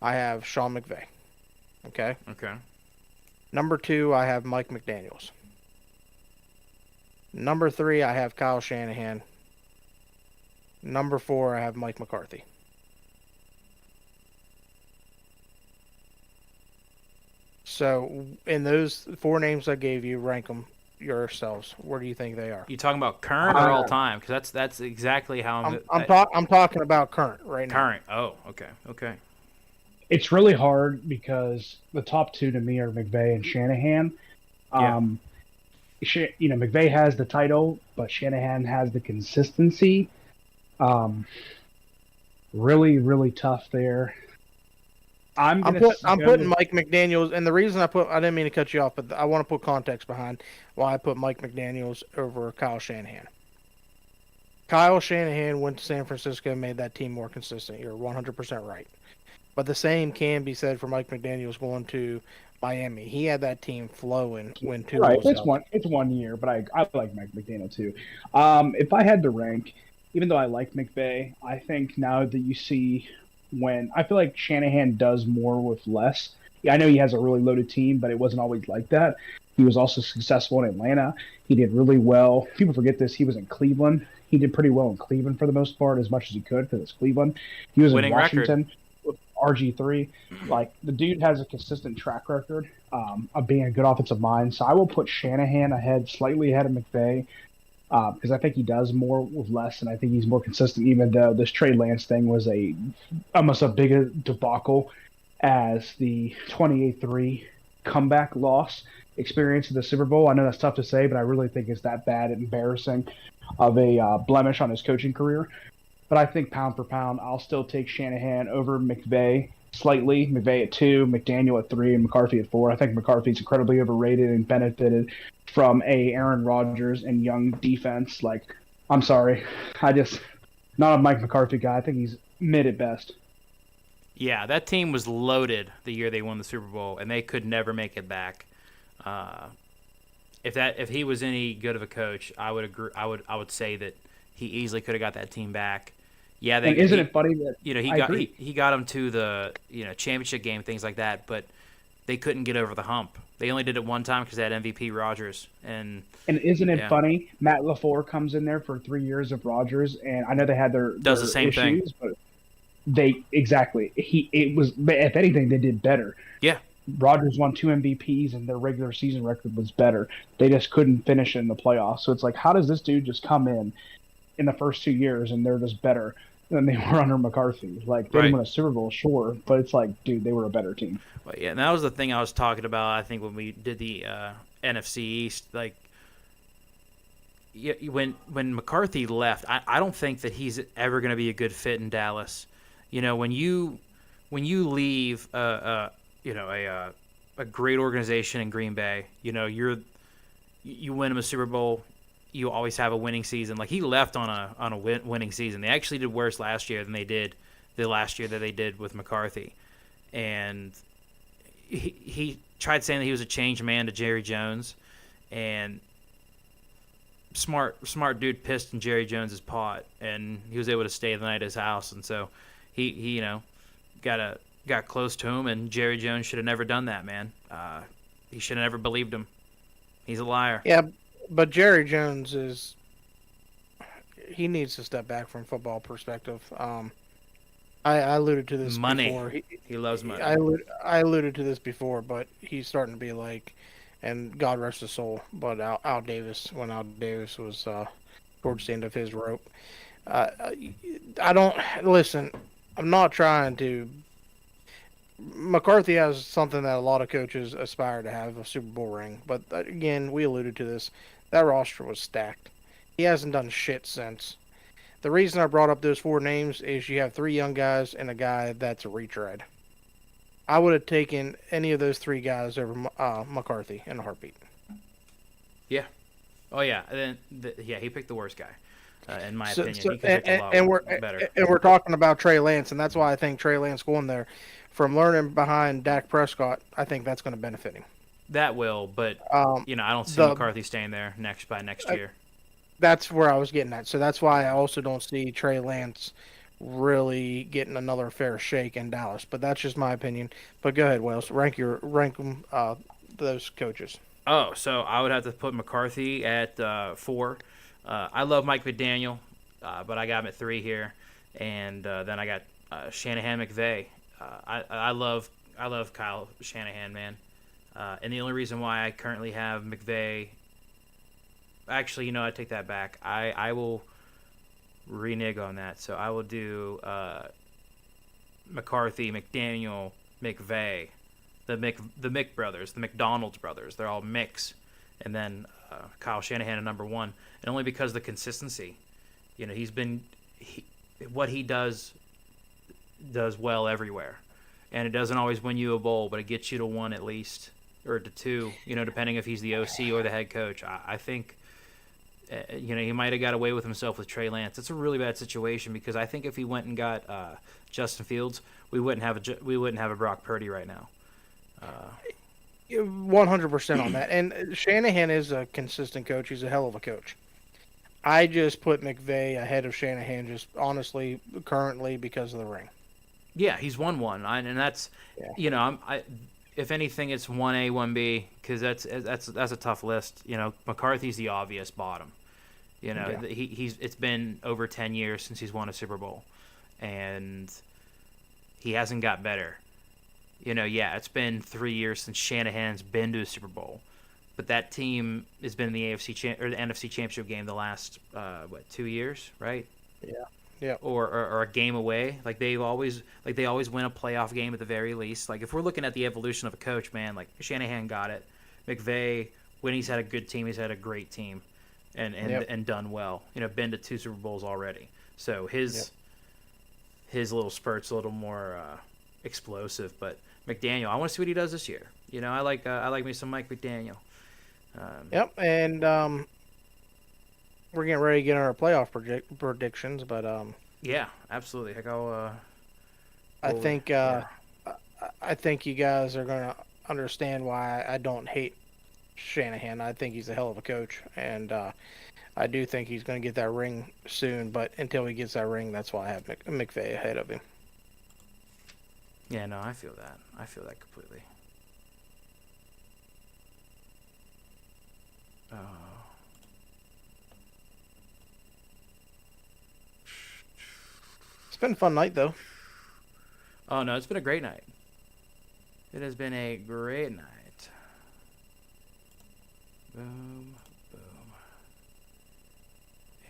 I have Sean McVay. Okay. Okay. Number 2, I have Mike McDaniels. Number 3, I have Kyle Shanahan. Number 4, I have Mike McCarthy. So, in those four names I gave you, rank them yourselves. Where do you think they are? You talking about current or all time? Because that's exactly how I'm talking about current right now. current. Oh, okay. It's really hard because the top two to me are McVay and Shanahan. Um, McVay has the title, but Shanahan has the consistency. Really, really tough there. I'm putting Mike McDaniels, and the reason I didn't mean to cut you off, but I want to put context behind why I put Mike McDaniels over Kyle Shanahan. Kyle Shanahan went to San Francisco and made that team more consistent. You're 100% right. But the same can be said for Mike McDaniels going to Miami. He had that team flowing when Tua right. was healthy. It's 1 year, but I like Mike McDaniel too. If I had to rank, even though I like McVay, I think now that you see when I feel like Shanahan does more with less. Yeah, I know he has a really loaded team, but it wasn't always like that. He was also successful in Atlanta. He did really well. People forget this. He was in Cleveland. He did pretty well in Cleveland for the most part, as much as he could, because it's Cleveland. He was Winning in Washington record. with RG3. Like, the dude has a consistent track record of being a good offensive mind. So I will put Shanahan slightly ahead of McVay, because I think he does more with less, and I think he's more consistent. Even though this Trey Lance thing was almost a bigger debacle as the 28-3 comeback loss experience in the Super Bowl. I know that's tough to say, but I really think it's that bad and embarrassing of a blemish on his coaching career. But I think pound for pound, I'll still take Shanahan over McVay slightly. McVay at 2, McDaniel at 3, and McCarthy at 4. I think McCarthy's incredibly overrated and benefited from Aaron Rodgers and young defense. Like, I'm sorry, not a Mike McCarthy guy. I think he's mid at best. Yeah, that team was loaded the year they won the Super Bowl, and they could never make it back. If he was any good of a coach, I would agree. I would say that he easily could have got that team back. Yeah, isn't it funny that he got them to the championship game, things like that, but they couldn't get over the hump. They only did it one time because they had MVP Rodgers. And isn't it funny? Matt LaFleur comes in there for 3 years of Rodgers, and I know they had their the same issues, thing, but if anything, they did better. Yeah. Rodgers won 2 MVPs, and their regular season record was better. They just couldn't finish in the playoffs. So it's like, how does this dude just come in the first 2 years and they're just better than they were under McCarthy? Like, they didn't win a Super Bowl, sure, but it's like, dude, they were a better team. Well, yeah, and that was the thing I was talking about, I think, when we did the NFC East. Like, when McCarthy left, I don't think that he's ever going to be a good fit in Dallas. When you leave a great organization in Green Bay, you win them a Super Bowl, you always have a winning season. Like, he left on a winning season. They actually did worse last year than they did the last year that they did with McCarthy. And he tried saying that he was a changed man to Jerry Jones, and smart dude pissed in Jerry Jones's pot, and he was able to stay the night at his house. And so he got close to him, and Jerry Jones should have never done that, man. He should have never believed him. He's a liar. Yeah, but Jerry Jones he needs to step back from football perspective. I alluded to this before. He loves money. I alluded to this before, but he's starting to be like, and God rest his soul, but Al Davis, when Al Davis was towards the end of his rope. I don't listen. I'm not trying to. McCarthy has something that a lot of coaches aspire to have, a Super Bowl ring. But again, we alluded to this. That roster was stacked. He hasn't done shit since. The reason I brought up those 4 names is you have 3 young guys and a guy that's a retread. I would have taken any of those 3 guys over McCarthy in a heartbeat. Yeah. Oh, yeah. And then, he picked the worst guy, in my opinion. He could pick a lot better. And we're talking about Trey Lance, and that's why I think Trey Lance going there, from learning behind Dak Prescott, I think that's going to benefit him. That will, but I don't see McCarthy staying there next year. That's where I was getting at. So that's why I also don't see Trey Lance really getting another fair shake in Dallas. But that's just my opinion. But go ahead, Wales. Rank them, those coaches. Oh, so I would have to put McCarthy at 4. I love Mike McDaniel, but I got him at 3 here, and then I got Shanahan, McVay. I love Kyle Shanahan, man. And the only reason why I currently have McVay, actually, I take that back. I will renege on that. So I will do McCarthy, McDaniel, McVay, the Mick brothers, the McDonald's brothers. They're all Micks, and then Kyle Shanahan at number 1, and only because of the consistency. What he does well everywhere, and it doesn't always win you a bowl, but it gets you to 1 at least, or to 2. Depending if he's the OC or the head coach. I think. He might have got away with himself with Trey Lance. It's a really bad situation because I think if he went and got Justin Fields, we wouldn't have a Brock Purdy right now. 100% on that. And Shanahan is a consistent coach. He's a hell of a coach. I just put McVay ahead of Shanahan, just honestly, currently because of the ring. Yeah, he's won one, and that's if anything, it's 1A, 1B because that's a tough list. McCarthy's the obvious bottom. It's been over 10 years since he's won a Super Bowl, and he hasn't got better. It's been 3 years since Shanahan's been to a Super Bowl, but that team has been in the or the NFC Championship game the last 2 years, right? Yeah. Or a game away. They always win a playoff game at the very least. If we're looking at the evolution of a coach, man, Shanahan got it. McVay, when he's had a good team, he's had a great team, and done well. Been to 2 Super Bowls already. So his little spurt's a little more explosive. But McDaniel, I want to see what he does this year. I like me some Mike McDaniel. And we're getting ready to get our playoff predictions, but yeah, absolutely. I think you guys are going to understand why I don't hate Shanahan. I think he's a hell of a coach, and I do think he's going to get that ring soon. But until he gets that ring, that's why I have McVay ahead of him. Yeah, no, I feel that. I feel that completely. It's been a fun night, though. Oh, no, it's been a great night. It has been a great night. Boom, boom.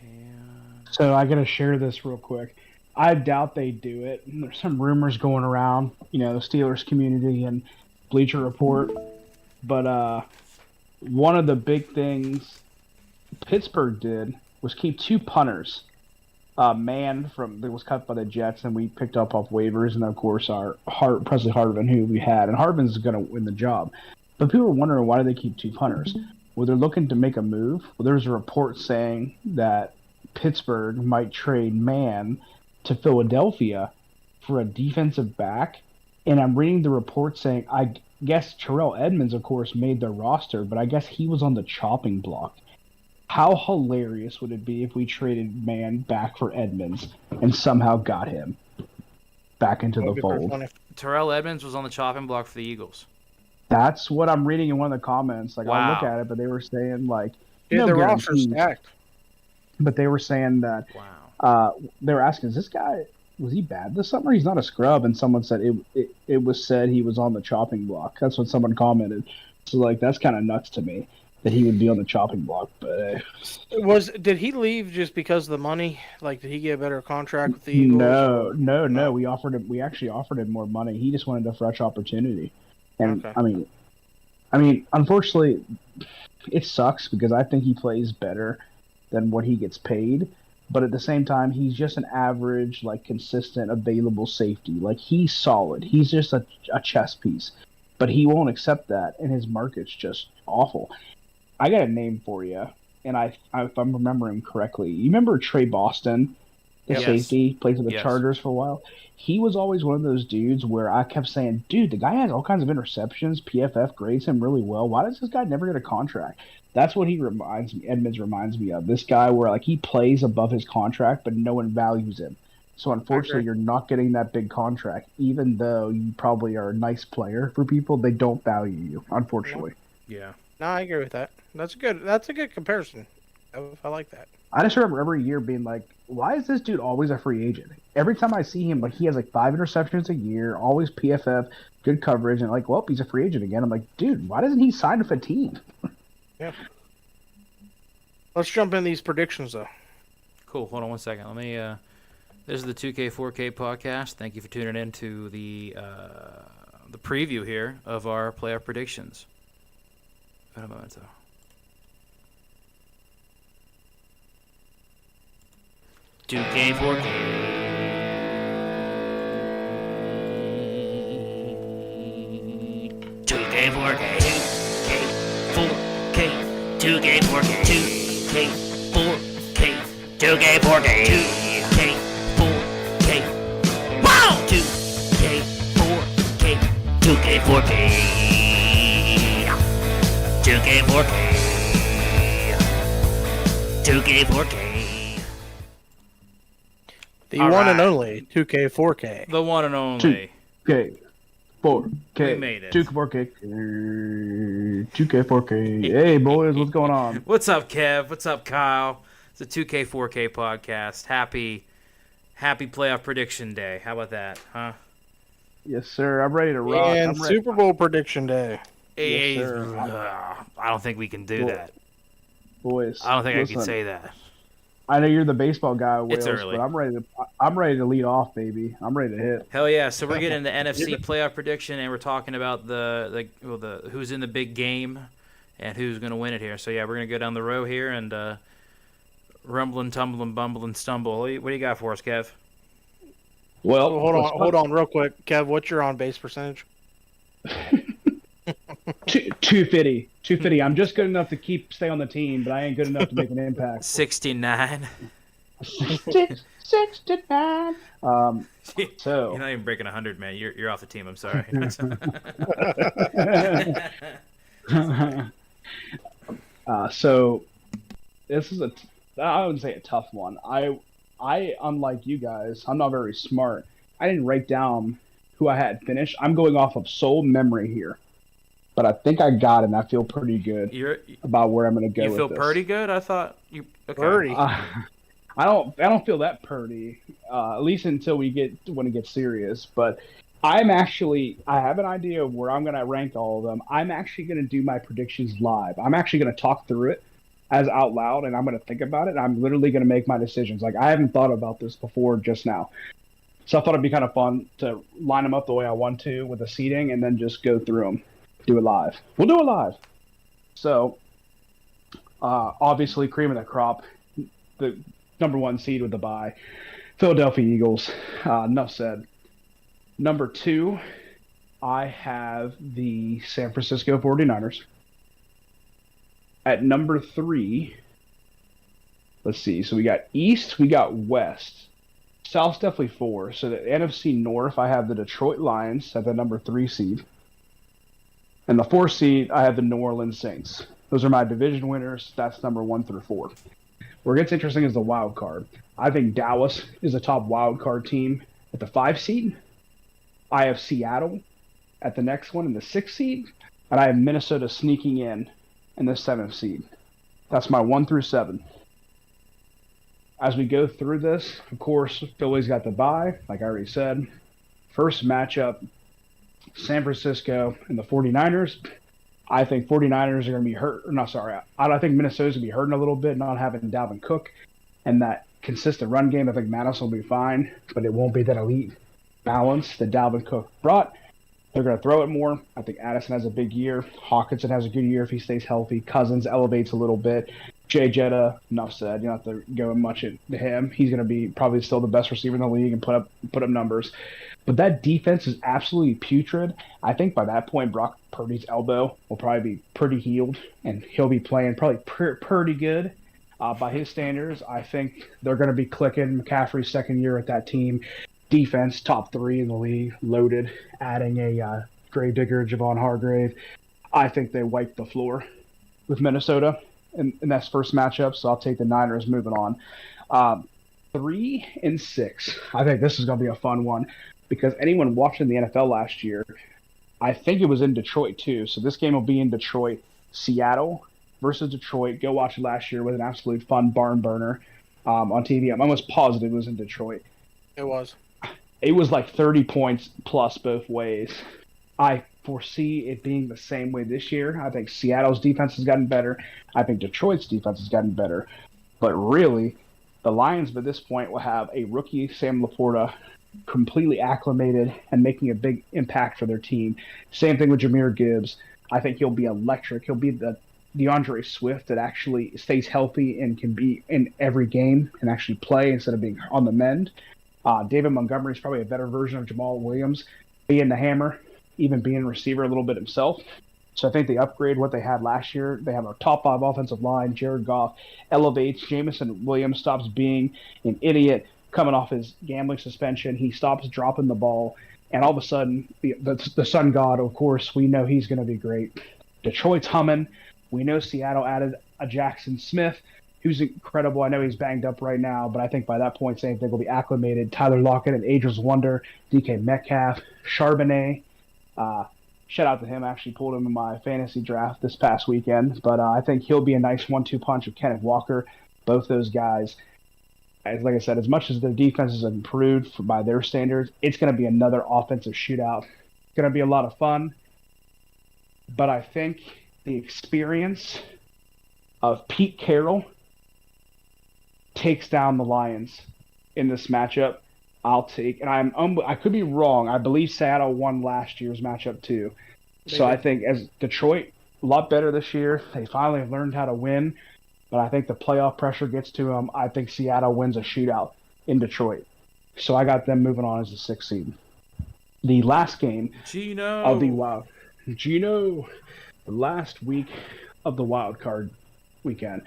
And... So I got to share this real quick. I doubt they do it. There's some rumors going around, the Steelers community and Bleacher Report. But one of the big things Pittsburgh did was keep 2 punters. Man that was cut by the Jets, and we picked up off waivers, and of course our Presley Harvin, who we had, and Harvin's going to win the job. But people were wondering, why do they keep 2 punters? Well, they're looking to make a move. Well, there's a report saying that Pittsburgh might trade Man to Philadelphia for a defensive back, and I'm reading the report saying, I guess Terrell Edmonds, of course, made their roster, but I guess he was on the chopping block. How hilarious would it be if we traded Man back for Edmonds and somehow got him back into the fold? Terrell Edmonds was on the chopping block for the Eagles. That's what I'm reading in one of the comments. Wow. I'll look at it, but they were saying, Dude, the roster's stacked. But they were saying that they were asking, is this guy, was he bad this summer? He's not a scrub. And someone said it was said he was on the chopping block. That's what someone commented. So, that's kind of nuts to me that he would be on the chopping block. But did he leave just because of the money? Did he get a better contract with the Eagles? No. We actually offered him more money. He just wanted a fresh opportunity. And okay. I mean, unfortunately, it sucks because I think he plays better than what he gets paid. But at the same time, he's just an average, consistent, available safety. He's solid. He's just a chess piece. But he won't accept that, and his market's just awful. I got a name for you, and if I'm remembering correctly, you remember Trey Boston, the safety, played for the Chargers for a while? He was always one of those dudes where I kept saying, dude, the guy has all kinds of interceptions. PFF grades him really well. Why does this guy never get a contract? That's what Edmonds reminds me of. This guy where, he plays above his contract, but no one values him. So, unfortunately, you're not getting that big contract. Even though you probably are a nice player for people, they don't value you, unfortunately. Yeah. No, I agree with that. That's a good comparison. Kev. I like that. I just remember every year being like, why is this dude always a free agent? Every time I see him, like he has like 5 interceptions a year, always PFF, good coverage, and like, well, he's a free agent again. I'm like, dude, why doesn't he sign with a team? Yeah. Let's jump in these predictions though. Cool. Hold on one second. Let me. This is the 2K 4K podcast. Thank you for tuning in to the preview here of our playoff predictions. Wait a moment, though. Two K 4K. 2K 4K. 2K 4K. 2K 4K. 2K 4K. 2K 4K. 2K 4K. Wow! 2K 4K. 2K 4K. 2K 4K. 2K 4K. The All one and right. only 2K 4K. The one and only. 2K 4K. We made it. 2K 4K. 2K 4K. Hey, boys, what's going on? What's up, Kev? What's up, Kyle? It's a 2K 4K podcast. Happy playoff prediction day. How about that, huh? Yes, sir. I'm ready to rock. And I'm ready. Super Bowl prediction day. Hey, sir. I don't think we can do Cool. that. Boys, I don't think I listen, can say that. I know you're the baseball guy, Wales, It's early. but I'm ready to lead off, baby. I'm ready to hit. Hell yeah! So we're getting the NFC playoff prediction, and we're talking about the who's in the big game, and who's going to win it here. So yeah, we're gonna go down the row here and rumble and tumble and bumble and stumble. What do you got for us, Kev? Well, Hold on, real quick, Kev. What's your on base percentage? 250. 250. I'm just good enough to stay on the team, but I ain't good enough to make an impact. 69. 69. So You're not even breaking 100, man. You're off the team. I'm sorry. So this is I wouldn't say a tough one. I unlike you guys, I'm not very smart. I didn't write down who I had finished. I'm going off of soul memory here, but I think I got it. And I feel pretty good about where I'm going to go. You feel with this. pretty good? I thought you okay. Purdy. I don't feel that purdy, at least until when it gets serious. But I have an idea of where I'm going to rank all of them. I'm actually going to do my predictions live. I'm actually going to talk through it as out loud, and I'm going to think about it. And I'm literally going to make my decisions. Like, I haven't thought about this before just now. So I thought it'd be kind of fun to line them up the way I want to with the seating and then just go through them. Do it live. We'll do it live. So, obviously, cream of the crop, the number 1 seed with the bye, Philadelphia Eagles. Enough said. Number 2, I have the San Francisco 49ers. At number 3, let's see. So we got East, we got West. South's definitely 4. So the NFC North, I have the Detroit Lions at the number 3 seed. And the 4 seed, I have the New Orleans Saints. Those are my division winners. That's number 1 through 4. Where it gets interesting is the wild card. I think Dallas is a top wild card team at the 5 seed. I have Seattle at the next one in the 6th seed. And I have Minnesota sneaking in the 7th seed. That's my 1 through 7. As we go through this, of course, Philly's got the bye, like I already said. First matchup, San Francisco and the 49ers. I think 49ers are going to be hurt. No, sorry. I think Minnesota's going to be hurting a little bit, not having Dalvin Cook. And that consistent run game, I think Madison will be fine, but it won't be that elite balance that Dalvin Cook brought. They're going to throw it more. I think Addison has a big year. Hawkinson has a good year if he stays healthy. Cousins elevates a little bit. Jay Jetta, enough said. You don't have to go much into him. He's going to be probably still the best receiver in the league and put up numbers. But that defense is absolutely putrid. I think by that point, Brock Purdy's elbow will probably be pretty healed, and he'll be playing probably pretty good by his standards. I think they're going to be clicking. McCaffrey's second year at that team. Defense, top 3 in the league, loaded, adding a Gravedigger, Javon Hargrave. I think they wiped the floor with Minnesota in that first matchup, so I'll take the Niners moving on. 3 and 6. I think this is going to be a fun one because anyone watching the NFL last year, I think it was in Detroit too, so this game will be in Detroit. Seattle versus Detroit. Go watch it last year with an absolute fun barn burner on TV. I'm almost positive it was in Detroit. It was. It was like 30 points plus both ways. I foresee it being the same way this year. I think Seattle's defense has gotten better. I think Detroit's defense has gotten better. But really, the Lions by this point will have a rookie, Sam Laporta, completely acclimated and making a big impact for their team. Same thing with Jahmyr Gibbs. I think he'll be electric. He'll be the DeAndre Swift that actually stays healthy and can be in every game and actually play instead of being on the mend. David Montgomery is probably a better version of Jamal Williams, being the hammer, even being a receiver a little bit himself. So I think they upgrade what they had last year. They have a top 5 offensive line. Jared Goff elevates. Jameson Williams stops being an idiot coming off his gambling suspension. He stops dropping the ball. And all of a sudden, the sun god, of course, we know he's going to be great. Detroit's humming. We know Seattle added a Jackson Smith, who's incredible. I know he's banged up right now, but I think by that point, same thing will be acclimated. Tyler Lockett and Angel's Wonder, DK Metcalf, Charbonnet. Shout out to him. I actually pulled him in my fantasy draft this past weekend. But I think he'll be a nice 1-2 punch with Kenneth Walker. Both those guys, like I said, as much as their defense has improved by their standards, it's going to be another offensive shootout. It's going to be a lot of fun. But I think the experience of Pete Carroll takes down the Lions in this matchup. I'll take, and I could be wrong. I believe Seattle won last year's matchup too. So I think as Detroit, a lot better this year. They finally have learned how to win, but I think the playoff pressure gets to them. I think Seattle wins a shootout in Detroit. So I got them moving on as the 6th seed. The last game of the last week of the wild card weekend.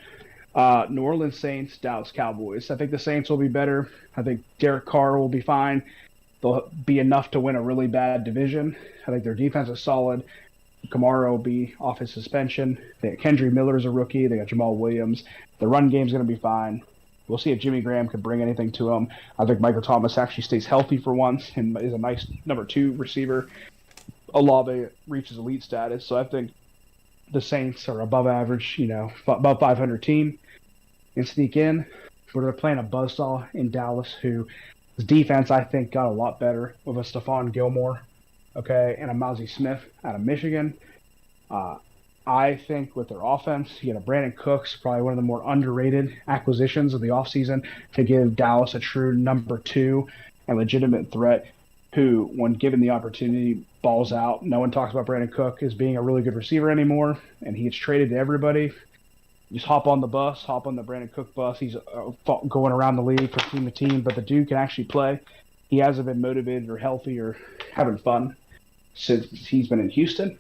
New Orleans Saints, Dallas Cowboys. I think the Saints will be better. I think Derek Carr will be fine. They'll be enough to win a really bad division. I think their defense is solid. Kamara will be off his suspension. They got Kendry Miller as a rookie. They got Jamal Williams. The run game's going to be fine. We'll see if Jimmy Graham can bring anything to him. I think Michael Thomas actually stays healthy for once and is a nice number 2 receiver. Olave reaches elite status. So I think the Saints are above average, above 500 team, and sneak in. But they're playing a buzzsaw in Dallas, whose defense, I think, got a lot better with a Stephon Gilmore, and a Mozzie Smith out of Michigan. I think with their offense, you got a Brandon Cooks, probably one of the more underrated acquisitions of the offseason to give Dallas a true number 2 and legitimate threat who, when given the opportunity, balls out. No one talks about Brandon Cook as being a really good receiver anymore, and he gets traded to everybody. Just hop on the Brandon Cook bus. He's going around the league from team to team, but the dude can actually play. He hasn't been motivated or healthy or having fun since he's been in Houston.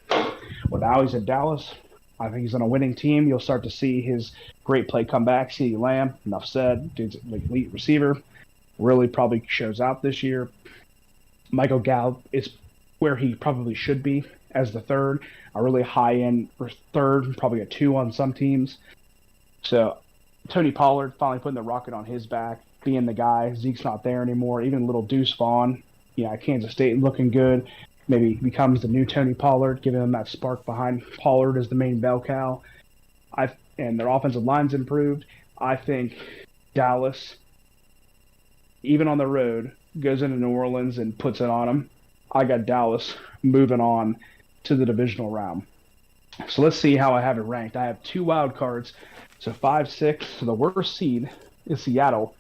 Well, now he's in Dallas. I think he's on a winning team. You'll start to see his great play come back. CeeDee Lamb, enough said. Dude's an elite receiver. Really probably shows out this year. Michael Gallup is where he probably should be as the third, a really high-end third, probably a 2 on some teams. So Tony Pollard finally putting the rocket on his back, being the guy. Zeke's not there anymore. Even little Deuce Vaughn, Kansas State looking good. Maybe becomes the new Tony Pollard, giving them that spark behind Pollard as the main bell cow. And their offensive line's improved. I think Dallas, even on the road, goes into New Orleans and puts it on them. I got Dallas moving on to the divisional round. So let's see how I have it ranked. I have 2 wild cards. So 5, 6. So the worst seed in Seattle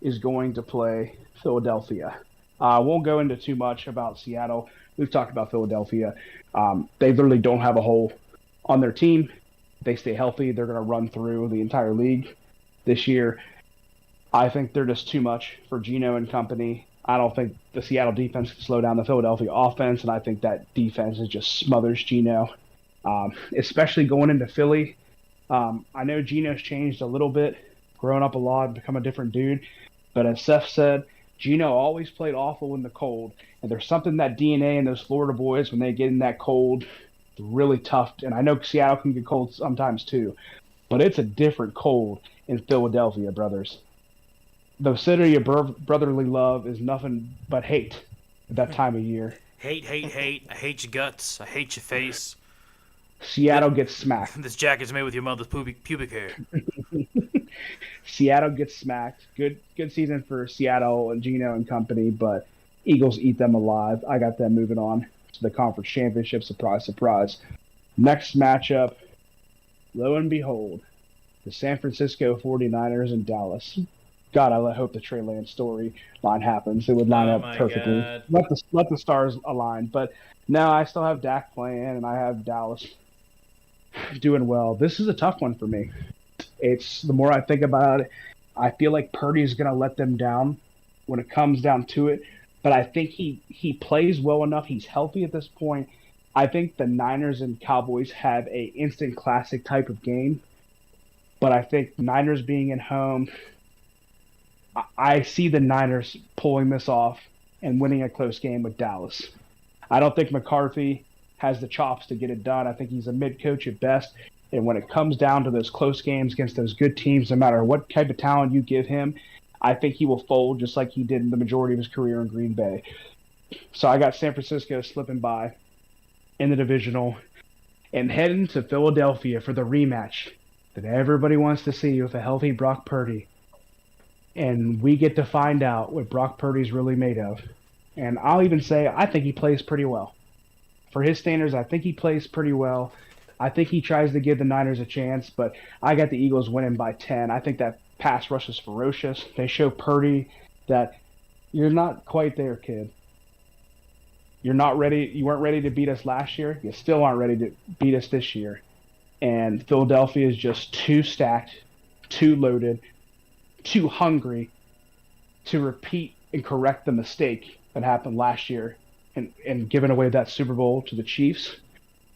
is going to play Philadelphia. I won't go into too much about Seattle. We've talked about Philadelphia. They literally don't have a hole on their team. If they stay healthy, they're going to run through the entire league this year. I think they're just too much for Geno and company. I don't think the Seattle defense can slow down the Philadelphia offense, and I think that defense is just smothers Geno, especially going into Philly. I know Geno's changed a little bit, grown up a lot, become a different dude. But as Seth said, Geno always played awful in the cold. And there's something that DNA in those Florida boys, when they get in that cold, it's really tough. And I know Seattle can get cold sometimes too. But it's a different cold in Philadelphia, brothers. The city of brotherly love is nothing but hate at that time of year. Hate. I hate your guts. I hate your face. Seattle gets smacked. This jacket's made with your mother's pubic hair. Seattle gets smacked. Good season for Seattle and Gino and company, but Eagles eat them alive. I got them moving on to the conference championship. Surprise, surprise. Next matchup, lo and behold, the San Francisco 49ers and Dallas. God, I hope the Trey Lance storyline happens. It would line up perfectly. God. Let the stars align. But now I still have Dak playing, and I have Dallas doing well. This is a tough one for me. It's the more I think about it, I feel like Purdy's going to let them down when it comes down to it. But I think he plays well enough. He's healthy at this point. I think the Niners and Cowboys have a instant classic type of game. But I think Niners being at home, I see the Niners pulling this off and winning a close game with Dallas. I don't think McCarthy has the chops to get it done. I think he's a mid-coach at best. And when it comes down to those close games against those good teams, no matter what type of talent you give him, I think he will fold just like he did in the majority of his career in Green Bay. So I got San Francisco slipping by in the divisional and heading to Philadelphia for the rematch that everybody wants to see with a healthy Brock Purdy. And we get to find out what Brock Purdy's really made of. And I'll even say I think he plays pretty well. For his standards, I think he plays pretty well. I think he tries to give the Niners a chance, but I got the Eagles winning by 10. I think that pass rush is ferocious. They show Purdy that you're not quite there, kid. You're not ready. You weren't ready to beat us last year. You still aren't ready to beat us this year. And Philadelphia is just too stacked, too loaded, too hungry to repeat and correct the mistake that happened last year and giving away that Super Bowl to the Chiefs.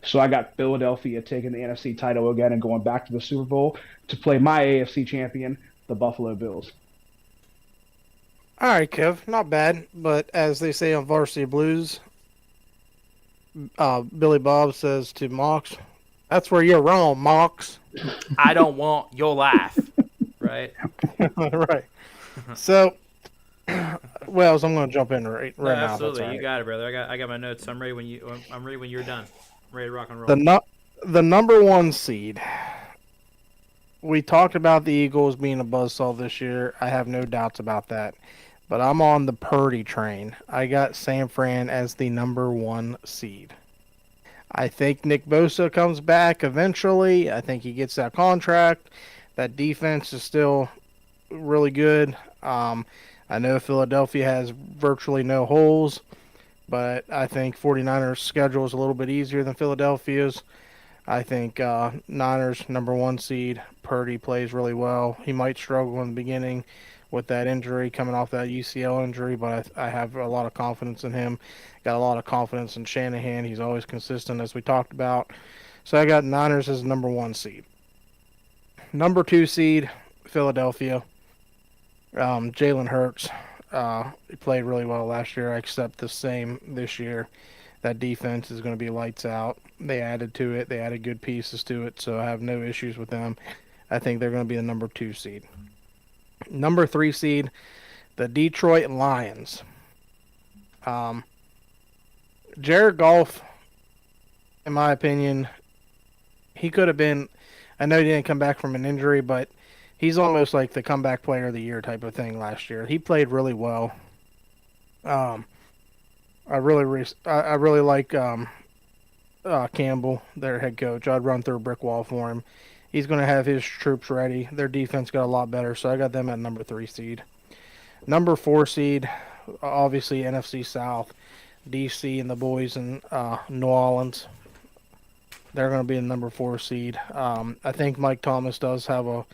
So I got Philadelphia taking the NFC title again and going back to the Super Bowl to play my AFC champion, the Buffalo Bills. All right, Kev, not bad, but as they say on Varsity Blues, Billy Bob says to Mox, "That's where you're wrong, Mox." I don't want your life, right? Right. So, Wells, I'm going to jump in right now. Absolutely, That's you got it, brother. I got my notes. I'm ready when you're done. I'm ready to rock and roll. The number one seed. We talked about the Eagles being a buzzsaw this year. I have no doubts about that. But I'm on the Purdy train. I got San Fran as the number one seed. I think Nick Bosa comes back eventually. I think he gets that contract. That defense is still really good. I know Philadelphia has virtually no holes, but I think 49ers' schedule is a little bit easier than Philadelphia's. I think Niners number one seed. Purdy plays really well. He might struggle in the beginning with that injury, coming off that UCL injury, but I have a lot of confidence in him. Got a lot of confidence in Shanahan. He's always consistent, as we talked about. So I got Niners as number one seed. Number two seed, Philadelphia. Jalen Hurts. He played really well last year. I accept the same this year. That defense is going to be lights out. They added to it. They added good pieces to it, so I have no issues with them. I think they're going to be the number two seed. Number three seed, the Detroit Lions. Jared Goff, in my opinion, he could have been, I know he didn't come back from an injury, but he's almost like the comeback player of the year type of thing last year. He played really well. I really like Campbell, their head coach. I'd run through a brick wall for him. He's going to have his troops ready. Their defense got a lot better, so I got them at number three seed. Number four seed, obviously NFC South, DC and the boys in New Orleans. They're going to be the number four seed. I think Mike Thomas does have a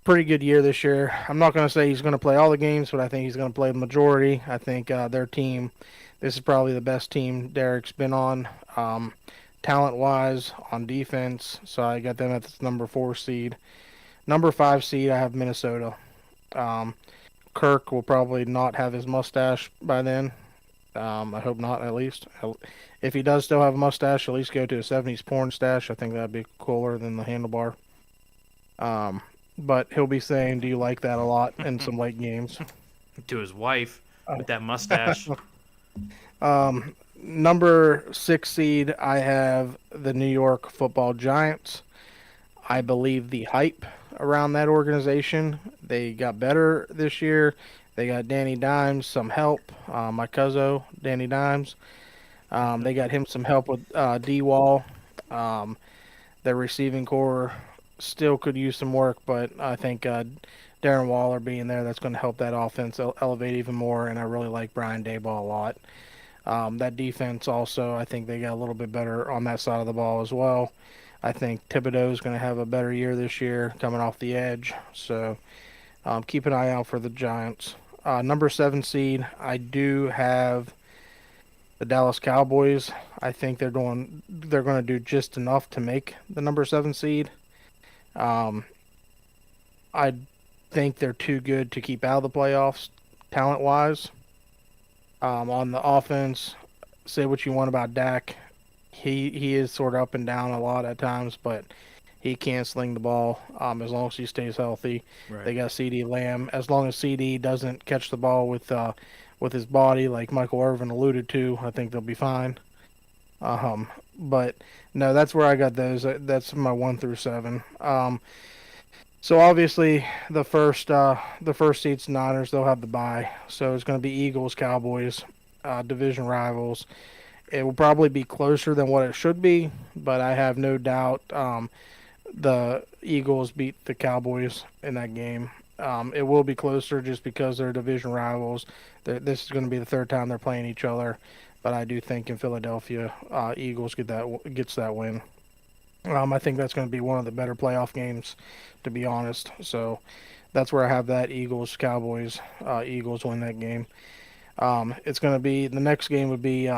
pretty good year this year. I'm not going to say he's going to play all the games, but I think he's going to play the majority. I think their team, this is probably the best team Derek's been on, talent-wise, on defense. So I got them at the number four seed. Number five seed, I have Minnesota. Kirk will probably not have his mustache by then. I hope not, at least. If he does still have a mustache, at least go to a 70s porn stash. I think that'd be cooler than the handlebar. But he'll be saying, "Do you like that?" a lot in some late games. To his wife with that mustache. Number 6 seed, I have the New York Football Giants. I believe the hype around that organization. They got better this year. They got Danny Dimes some help. My cousin Danny Dimes. They got him some help with D Wall. Um, their receiving core still could use some work, but I think Darren Waller being there, that's going to help that offense elevate even more. And I really like Brian Daboll a lot. That defense also, I think they got a little bit better on that side of the ball as well. I think Thibodeau is going to have a better year this year coming off the edge. So keep an eye out for the Giants. Number 7 seed, I do have the Dallas Cowboys. I think they're going to do just enough to make the number 7 seed. Um, I think they're too good to keep out of the playoffs talent wise. On the offense, say what you want about Dak. He is sort of up and down a lot at times, but he can sling the ball as long as he stays healthy. Right. They got CD Lamb. As long as CD doesn't catch the ball with his body, like Michael Irvin alluded to, I think they'll be fine. But no, that's where I got those. That's my 1 through 7. So obviously the first seed's Niners. They'll have the bye, so it's going to be Eagles, Cowboys, division rivals. It will probably be closer than what it should be, but I have no doubt the Eagles beat the Cowboys in that game. It will be closer just because they're division rivals. This is going to be the third time they're playing each other, but I do think in Philadelphia, Eagles gets that win. I think that's going to be one of the better playoff games, to be honest. So that's where I have that Eagles Cowboys. Eagles win that game. It's going to be the next game would be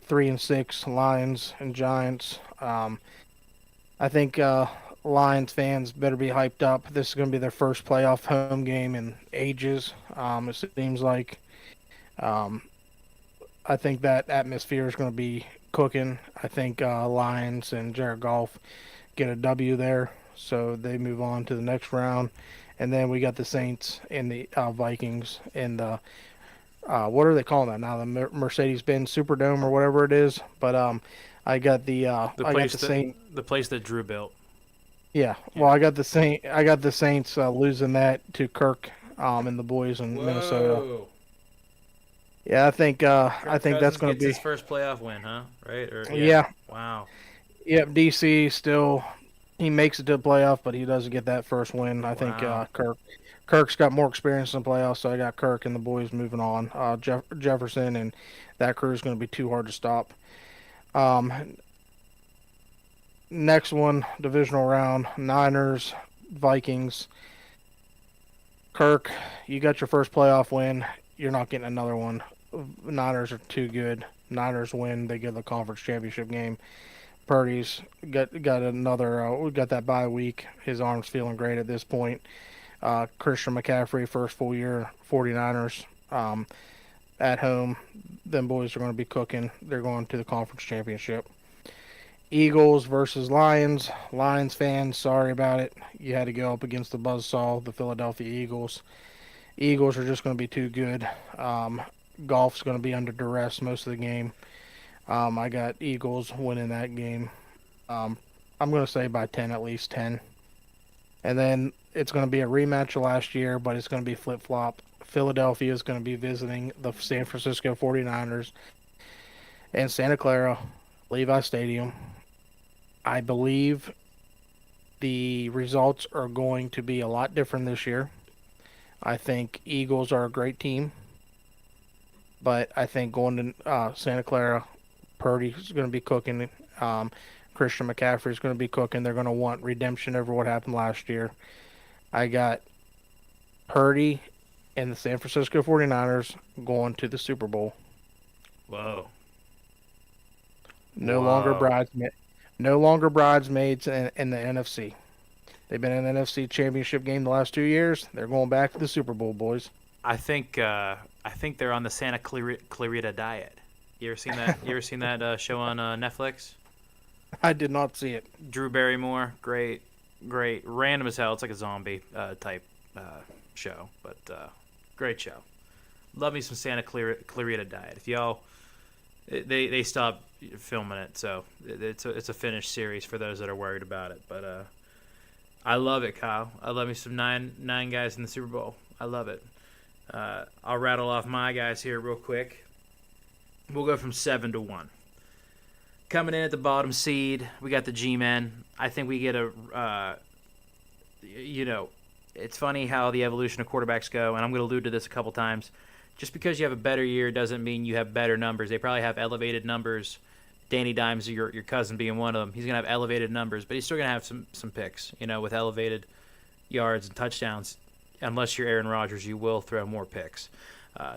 3 and 6 Lions and Giants. I think Lions fans better be hyped up. This is going to be their first playoff home game in ages. It seems like. I think that atmosphere is going to be cooking. I think Lions and Jared Goff get a W there, so they move on to the next round. And then we got the Saints and the Vikings in the what are they calling that now? The Mercedes-Benz Superdome or whatever it is. But I got the place that Drew built. Yeah. Well, I got the Saints losing that to Kirk and the boys in Minnesota. Yeah, I think that's going to be his first playoff win, huh? Right? Yeah. Wow. Yep. DC still he makes it to the playoff, but he doesn't get that first win. I think Kirk's got more experience in the playoffs, so I got Kirk and the boys moving on. Jefferson and that crew is going to be too hard to stop. Next one, divisional round, Niners, Vikings. Kirk, you got your first playoff win. You're not getting another one. Niners are too good. Niners win. They get the conference championship game. Purdy's got another. We got that bye week. His arm's feeling great at this point. Christian McCaffrey, first full year 49ers at home. Them boys are going to be cooking. They're going to the conference championship. Eagles versus Lions. Lions fans, sorry about it. You had to go up against the buzzsaw, the Philadelphia Eagles. Eagles are just going to be too good. Golf's going to be under duress most of the game. I got Eagles winning that game. I'm going to say by 10, at least 10. And then it's going to be a rematch of last year, but it's going to be flip-flop. Philadelphia is going to be visiting the San Francisco 49ers in Santa Clara, Levi Stadium. I believe the results are going to be a lot different this year. I think Eagles are a great team, but I think going to Santa Clara, Purdy's going to be cooking. Christian McCaffrey is going to be cooking. They're going to want redemption over what happened last year. I got Purdy and the San Francisco 49ers going to the Super Bowl. Whoa. No longer bridesmaids in the NFC. They've been in an NFC Championship game the last 2 years. They're going back to the Super Bowl, boys. I think they're on the Santa Clarita diet. You ever seen that? Show on Netflix? I did not see it. Drew Barrymore, great, random as hell. It's like a zombie type show, but great show. Love me some Santa Clarita diet. If y'all They stopped filming it, so it's a finished series for those that are worried about it. But I love it, Kyle. I love me some nine guys in the Super Bowl. I love it. I'll rattle off my guys here real quick. We'll go from 7 to 1. Coming in at the bottom seed, we got the G-Men. I think we get it's funny how the evolution of quarterbacks go, and I'm going to allude to this a couple times. Just because you have a better year doesn't mean you have better numbers. They probably have elevated numbers. Danny Dimes, your cousin being one of them, he's going to have elevated numbers, but he's still going to have some picks, with elevated yards and touchdowns. Unless you're Aaron Rodgers, you will throw more picks.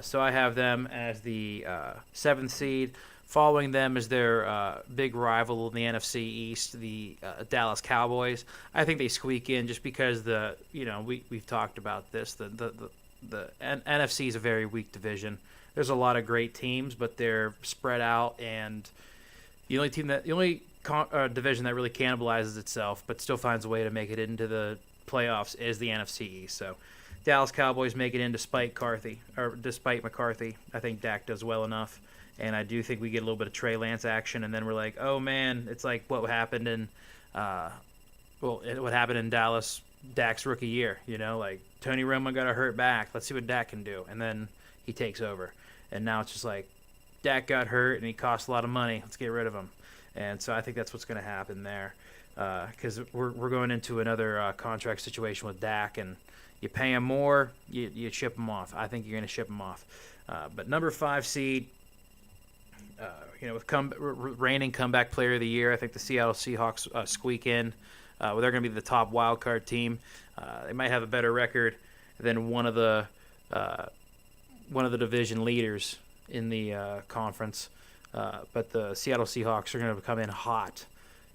So I have them as the 7th seed. Following them is their big rival in the NFC East, the Dallas Cowboys. I think they squeak in just because we've talked about this. The NFC is a very weak division. There's a lot of great teams, but they're spread out, and the only division that really cannibalizes itself, but still finds a way to make it into the playoffs, is the NFC East. So Dallas Cowboys make it in despite McCarthy. I think Dak does well enough. And I do think we get a little bit of Trey Lance action, and then we're like, oh man, it's like what happened in, what happened in Dallas, Dak's rookie year. Like Tony Romo got a hurt back. Let's see what Dak can do, and then he takes over. And now it's just like Dak got hurt and he cost a lot of money. Let's get rid of him. And so I think that's what's going to happen there, because we're going into another contract situation with Dak, and you pay him more, you ship him off. I think you're going to ship him off. But number 5 seed. With reigning comeback player of the year, I think the Seattle Seahawks squeak in. They're going to be the top wild card team. They might have a better record than one of the division leaders in the conference. But the Seattle Seahawks are going to come in hot,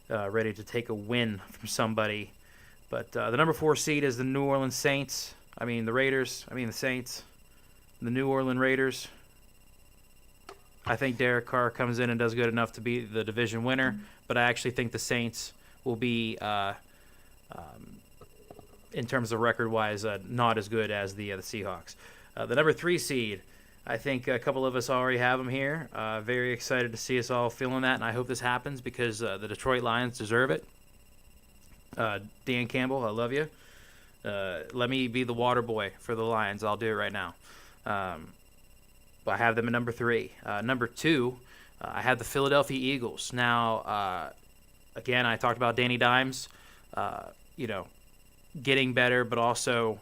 ready to take a win from somebody. But the number 4 seed is the New Orleans Saints. The Saints. The New Orleans Raiders. I think Derek Carr comes in and does good enough to be the division winner, but I actually think the Saints will be, in terms of record-wise, not as good as the Seahawks. The number 3 seed, I think a couple of us already have them here. Very excited to see us all feeling that, and I hope this happens because the Detroit Lions deserve it. Dan Campbell, I love you. Let me be the water boy for the Lions. I'll do it right now. I have them at number 3. Number 2, I have the Philadelphia Eagles. Now, again, I talked about Danny Dimes, getting better, but also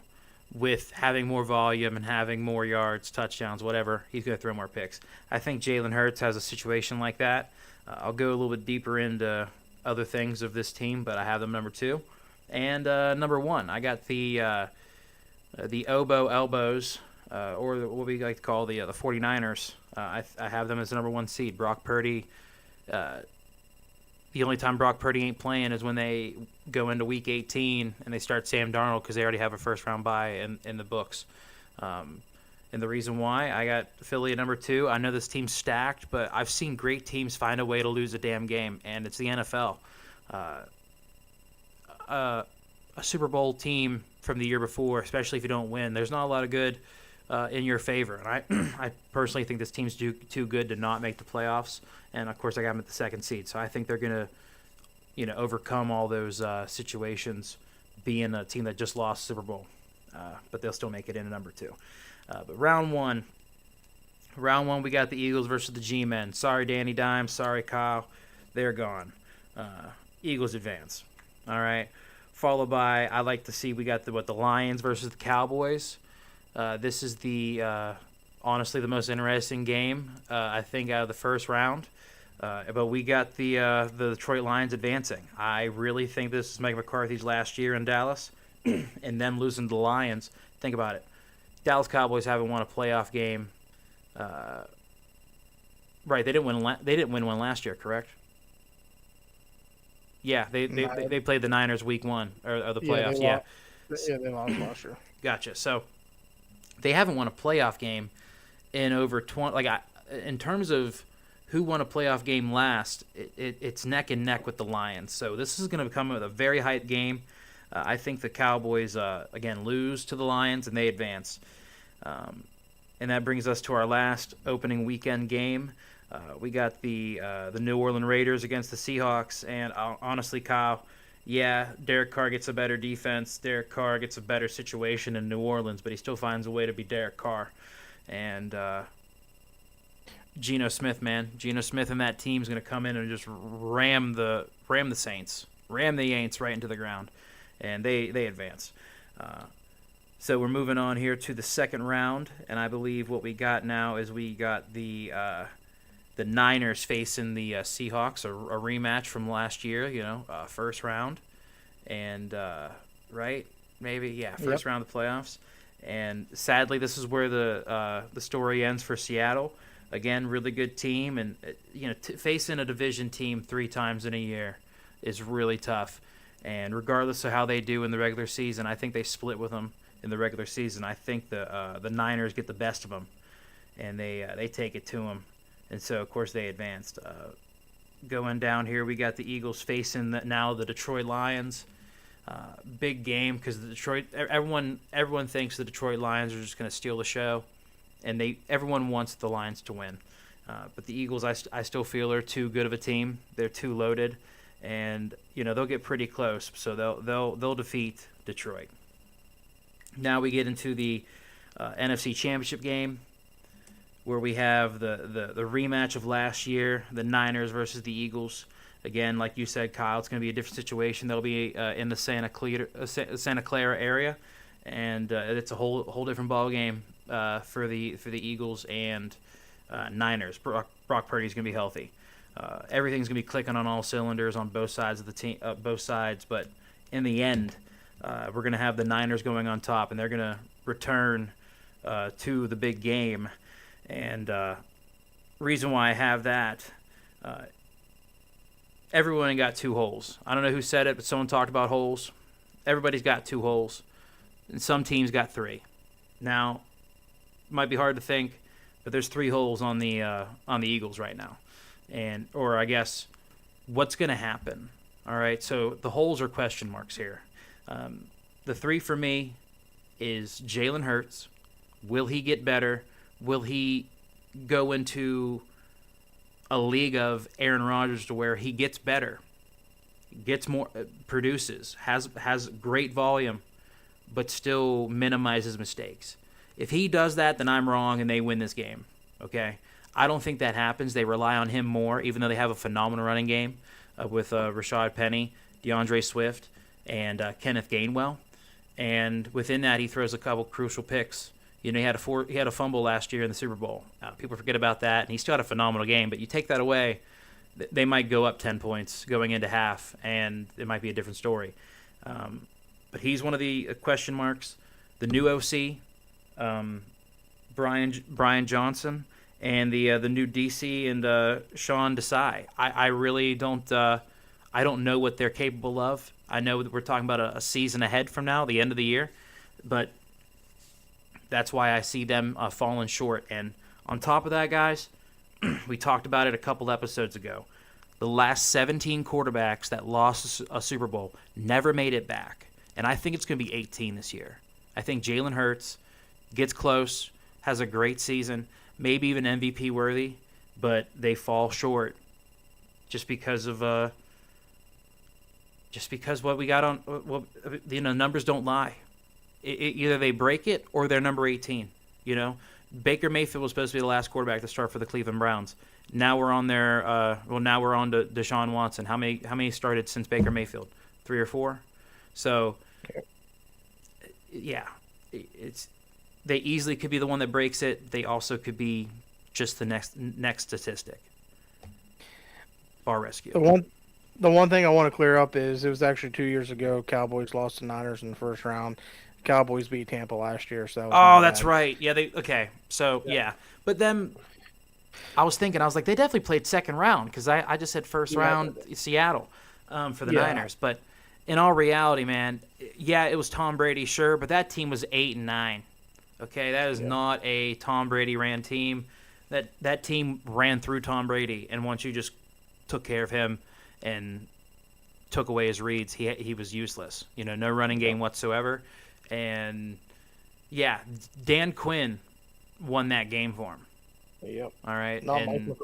with having more volume and having more yards, touchdowns, whatever, he's going to throw more picks. I think Jalen Hurts has a situation like that. I'll go a little bit deeper into other things of this team, but I have them number 2. And number 1, I got the Oboe Elbows, or what we like to call the 49ers. I have them as the number 1 seed. Brock Purdy. The only time Brock Purdy ain't playing is when they go into Week 18 and they start Sam Darnold because they already have a first-round bye in the books. And the reason why, I got Philly at number 2. I know this team's stacked, but I've seen great teams find a way to lose a damn game, and it's the NFL. A Super Bowl team from the year before, especially if you don't win, there's not a lot of good in your favor. And I personally think this team's too good to not make the playoffs. And, of course, I got them at the 2nd seed. So I think they're going to, overcome all those situations being a team that just lost Super Bowl. But they'll still make it into number 2. But round one, we got the Eagles versus the G-Men. Sorry, Danny Dimes. Sorry, Kyle. They're gone. Eagles advance. All right. Followed by, I like to see we got the Lions versus the Cowboys. This is honestly the most interesting game, I think, out of the first round. But we got the Detroit Lions advancing. I really think this is Mike McCarthy's last year in Dallas, and them losing to the Lions. Think about it. Dallas Cowboys haven't won a playoff game. Right, they didn't win one last year, correct? Yeah, they played the Niners week 1 or the playoffs. Yeah, they lost last year. Gotcha. So they haven't won a playoff game in over 20. In terms of who won a playoff game last, it's neck and neck with the Lions. So this is going to become a very hype game. I think the Cowboys again lose to the Lions and they advance. And that brings us to our last opening weekend game. We got the New Orleans Raiders against the Seahawks, and honestly, Kyle, yeah, Derek Carr gets a better defense. Derek Carr gets a better situation in New Orleans, but he still finds a way to be Derek Carr. And Geno Smith, man, Geno Smith and that team's going to come in and just ram the Saints, ram the Aints right into the ground, and they advance. So we're moving on here to the second round, and I believe what we got now is we got the Niners facing the Seahawks, a rematch from last year, first round. And, right? Maybe, yeah, first round of the playoffs. And sadly, this is where the story ends for Seattle. Again, really good team. And, facing a division team 3 times in a year is really tough. And regardless of how they do in the regular season, I think they split with them in the regular season. I think the Niners get the best of them, and they take it to them. And so, of course, they advanced. Going down here, we got the Eagles facing the Detroit Lions. Big game because everyone thinks the Detroit Lions are just going to steal the show, and everyone wants the Lions to win. But the Eagles, I still feel are too good of a team. They're too loaded, and they'll get pretty close. So they'll defeat Detroit. Now we get into the NFC Championship game, where we have the rematch of last year, the Niners versus the Eagles. Again, like you said, Kyle, it's going to be a different situation. They'll be in the Santa Clara area, and it's a whole different ball game for the Eagles and Niners. Brock Purdy's going to be healthy. Everything's going to be clicking on all cylinders on both sides of the team, both sides. But in the end, we're going to have the Niners going on top, and they're going to return to the big game. And reason why I have that, everyone got 2 holes. I don't know who said it, but someone talked about holes. Everybody's got 2 holes, and some teams got 3. Now, it might be hard to think, but there's 3 holes on the Eagles right now, or I guess what's going to happen. All right, so the holes are question marks here. The 3 for me is Jalen Hurts. Will he get better? Will he go into a league of Aaron Rodgers to where he gets better, gets more, produces, has great volume, but still minimizes mistakes? If he does that, then I'm wrong and they win this game. Okay, I don't think that happens. They rely on him more, even though they have a phenomenal running game with Rashad Penny, DeAndre Swift, and Kenneth Gainwell. And within that, he throws a couple crucial picks. He had a fumble last year in the Super Bowl. People forget about that, and he still had a phenomenal game. But you take that away, they might go up 10 points going into half, and it might be a different story. But he's one of the question marks. The new OC, Brian Johnson, and the new DC and Sean Desai. I really don't know what they're capable of. I know that we're talking about a season ahead from now, the end of the year, but that's why I see them falling short. And on top of that, guys, we talked about it a couple episodes ago. The last 17 quarterbacks that lost a Super Bowl never made it back. And I think it's going to be 18 this year. I think Jalen Hurts gets close, has a great season, maybe even MVP worthy, but they fall short just because what we got on, numbers don't lie. Either they break it or they're number 18. Baker Mayfield was supposed to be the last quarterback to start for the Cleveland Browns. Now we're on now we're on to Deshaun Watson. How many started since Baker Mayfield? 3 or 4. So, yeah, they easily could be the one that breaks it. They also could be just the next statistic. Bar rescue. The one thing I want to clear up is it was actually 2 years ago. Cowboys lost to Niners in the first round. Cowboys beat Tampa last year. So that's right. Yeah, yeah. But then I was like, they definitely played second round because I just said first round Seattle for the Niners. But in all reality, man, yeah, it was Tom Brady, sure, but that team was 8-9. Okay, that is not a Tom Brady ran team. That team ran through Tom Brady, and once you just took care of him and took away his reads, he was useless. No running game whatsoever. And yeah, Dan Quinn won that game for him. Yep. All right, Not and Mike.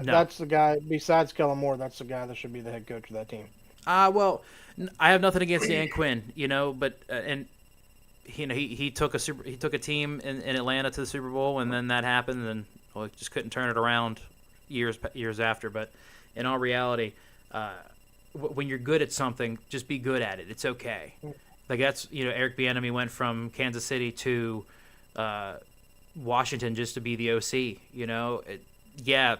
That's the guy. Besides Kellen Moore, that's the guy that should be the head coach of that team. well, I have nothing against Dan Quinn, but and he took a team in Atlanta to the Super Bowl, and then that happened, and he just couldn't turn it around years after. But in all reality, when you're good at something, just be good at it. It's okay. Like that's Eric Bieniemy went from Kansas City to Washington just to be the OC.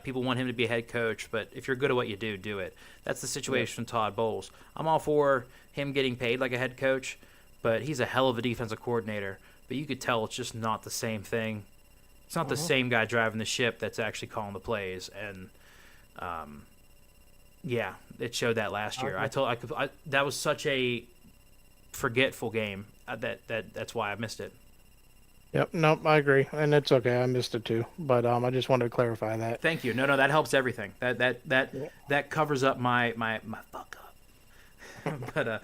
People want him to be a head coach, but if you're good at what you do, do it. That's the situation with Todd Bowles. I'm all for him getting paid like a head coach, but he's a hell of a defensive coordinator. But you could tell it's just not the same thing. It's not the same guy driving the ship that's actually calling the plays, and it showed that last year. That was such a forgetful game that's why I missed it. Yep. Nope. I agree, and it's okay. I missed it too, but I just wanted to clarify that. Thank you. No, that helps everything. That covers up my fuck up. But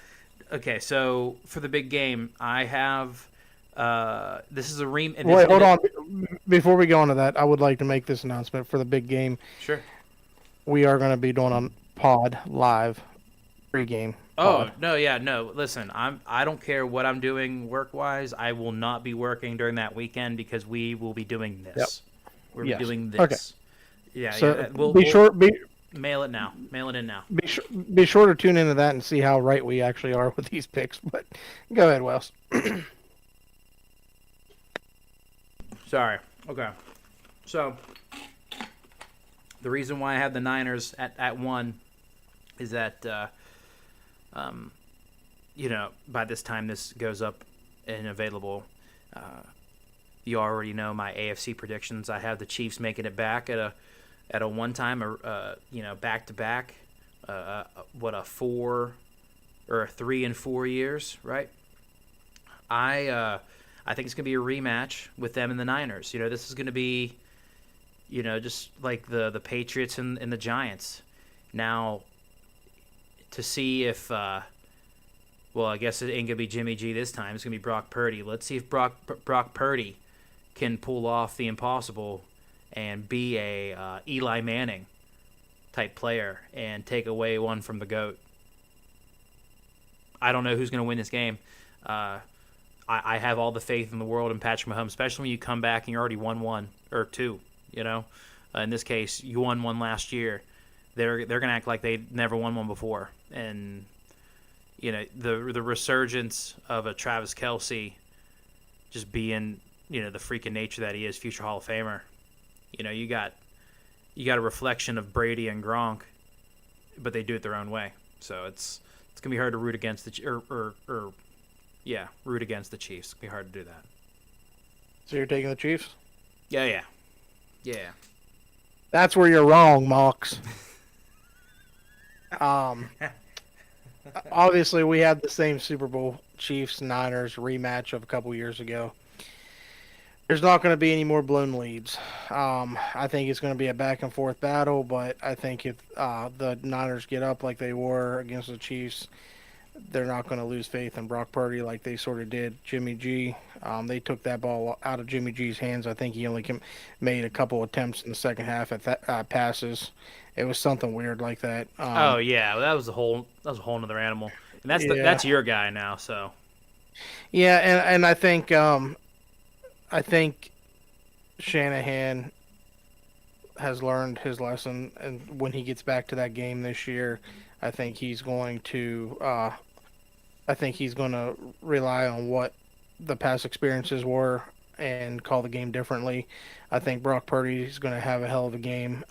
okay, so for the big game, I have this is a Wait, hold on. Before we go into that, I would like to make this announcement for the big game. Sure. We are going to be doing a pod live pregame. Oh, no. Listen, I don't care what I'm doing work-wise. I will not be working during that weekend because we will be doing this. Yep. We're doing this. Okay. Yeah. So We'll mail it now. Mail it in now. Be sure to tune into that and see how right we actually are with these picks. But go ahead, Wells. Sorry. Okay. So the reason why I have the Niners at 1 is that by this time this goes up and available, you already know my AFC predictions. I have the Chiefs making it back at a one-time, back-to-back, a 4 or a 3 and 4 years, right? I think it's going to be a rematch with them and the Niners. This is going to be, just like the Patriots and the Giants. Now, to see if, I guess it ain't going to be Jimmy G this time. It's going to be Brock Purdy. Let's see if Brock Purdy can pull off the impossible and be a Eli Manning type player and take away one from the GOAT. I don't know who's going to win this game. I have all the faith in the world in Patrick Mahomes, especially when you come back and you already won 1 or 2. In this case, you won 1 last year. They're going to act like they never won one before, and the resurgence of a Travis Kelce, just being the freaking nature that he is, future Hall of Famer. You got a reflection of Brady and Gronk, but they do it their own way. So it's gonna be hard to root against root against the Chiefs. It's gonna be hard to do that. So you're taking the Chiefs? Yeah. That's where you're wrong, Mox. Obviously, we had the same Super Bowl Chiefs-Niners rematch of a couple years ago. There's not going to be any more blown leads. I think it's going to be a back-and-forth battle, but I think if the Niners get up like they were against the Chiefs, they're not going to lose faith in Brock Purdy like they sort of did Jimmy G. They took that ball out of Jimmy G's hands. I think he only made a couple attempts in the second half at passes. It was something weird like that. That was a whole other animal. And that's your guy now. So yeah, and I think Shanahan has learned his lesson, and when he gets back to that game this year, I think he's going to rely on what the past experiences were and call the game differently. I think Brock Purdy is going to have a hell of a game.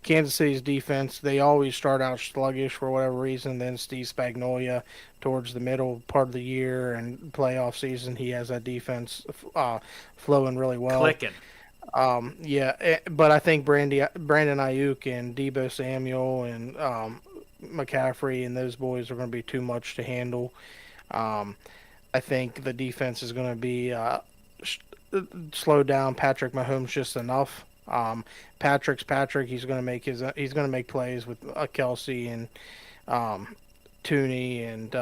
Kansas City's defense, they always start out sluggish for whatever reason. Then Steve Spagnuolo, towards the middle part of the year and playoff season, he has that defense flowing really well. Clicking. But I think Brandon Ayuk and Deebo Samuel and McCaffrey and those boys are going to be too much to handle. I think the defense is going to be slow down Patrick Mahomes just enough. Patrick's Patrick. He's going to make plays with Kelsey and Tooney and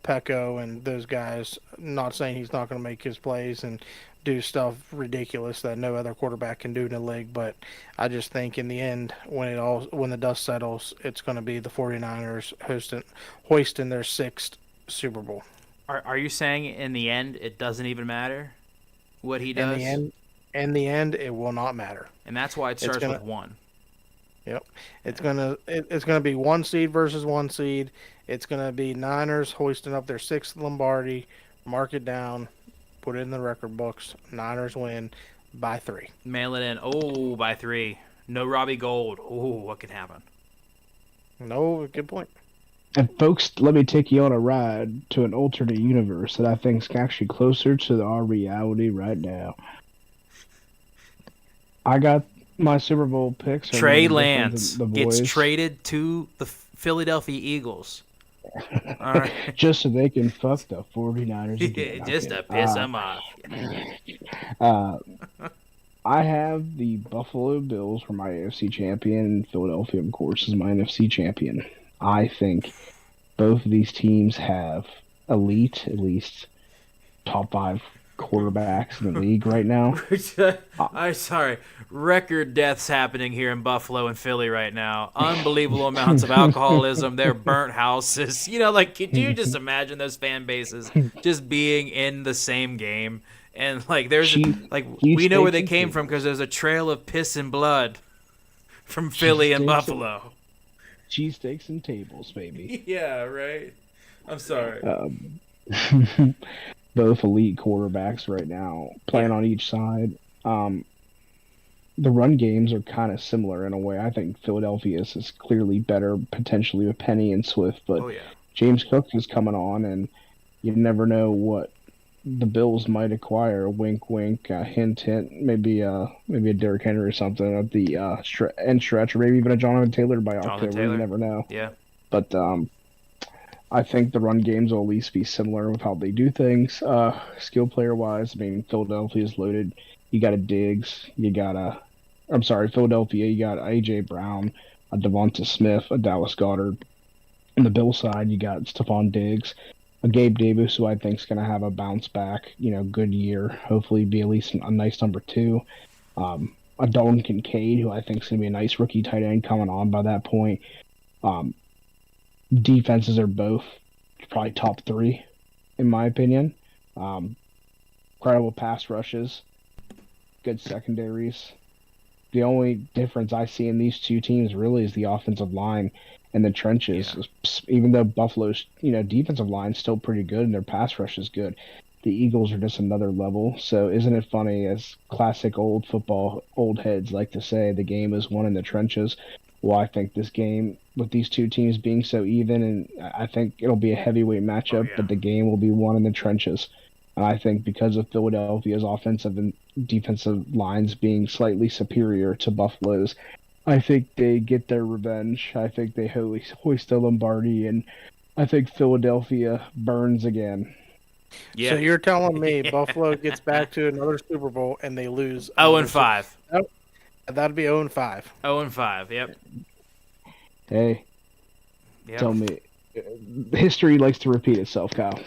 Pecco and those guys. Not saying he's not going to make his plays and do stuff ridiculous that no other quarterback can do in the league, but I just think in the end, when the dust settles, it's going to be the 49ers hoisting their sixth Super Bowl. Are you saying in the end it doesn't even matter what he In does? in the end, it will not matter. And that's why it starts with 1. Yep, it's gonna be one seed versus one seed. It's gonna be Niners hoisting up their sixth Lombardi. Mark it down, put it in the record books. Niners win by 3. Mail it in. Oh, by 3. No Robbie Gold. Oh, what could happen? No, good point. And folks, let me take you on a ride to an alternate universe that I think is actually closer to our reality right now. I got my Super Bowl picks. Trey Lance gets traded to the Philadelphia Eagles. All right. Just so they can fuck the 49ers again. Just to piss them off. I have the Buffalo Bills for my AFC champion, and Philadelphia, of course, is my NFC champion. I think both of these teams have elite, at least top 5 quarterbacks in the league right now. I'm sorry. Record deaths happening here in Buffalo and Philly right now. Unbelievable amounts of alcoholism. They're burnt houses. Could you just imagine those fan bases just being in the same game? And we know where they came from because there's a trail of piss and blood from Philly and Buffalo. Cheesesteaks and tables, baby. Yeah, right. I'm sorry. Both elite quarterbacks right now playing on each side. The run games are kind of similar in a way. I think Philadelphia's is clearly better potentially with Penny and Swift, but James Cook is coming on, and you never know what the Bills might acquire. Wink, wink, hint, hint. Maybe a Derrick Henry or something at the end stretch, or maybe even a Jonathan Taylor by October. You never know. Yeah. But I think the run games will at least be similar with how they do things. Skill player wise, I mean, Philadelphia is loaded. You got a Diggs. Philadelphia. You got A.J. Brown, a Devonta Smith, a Dallas Goedert. On the Bill side, you got Stephon Diggs, a Gabe Davis, who I think is going to have a bounce back, good year. Hopefully be at least a nice number 2. A Dalton Kincaid, who I think is going to be a nice rookie tight end coming on by that point. Defenses are both probably top 3, in my opinion. Incredible pass rushes, good secondaries. The only difference I see in these two teams really is the offensive line and the trenches. Yeah. Even though Buffalo's defensive line is still pretty good and their pass rush is good, the Eagles are just another level. So isn't it funny, as classic old football old heads like to say, the game is won in the trenches? Well, I think this game, with these two teams being so even, and I think it'll be a heavyweight matchup, but the game will be won in the trenches. And I think because of Philadelphia's offensive and defensive lines being slightly superior to Buffalo's, I think they get their revenge. I think they hoist the Lombardi, and I think Philadelphia burns again. Yeah. So you're telling me Buffalo gets back to another Super Bowl and they lose 0-5. That'd be 0-5. 0-5, yep. Hey, tell me, history likes to repeat itself, Kyle.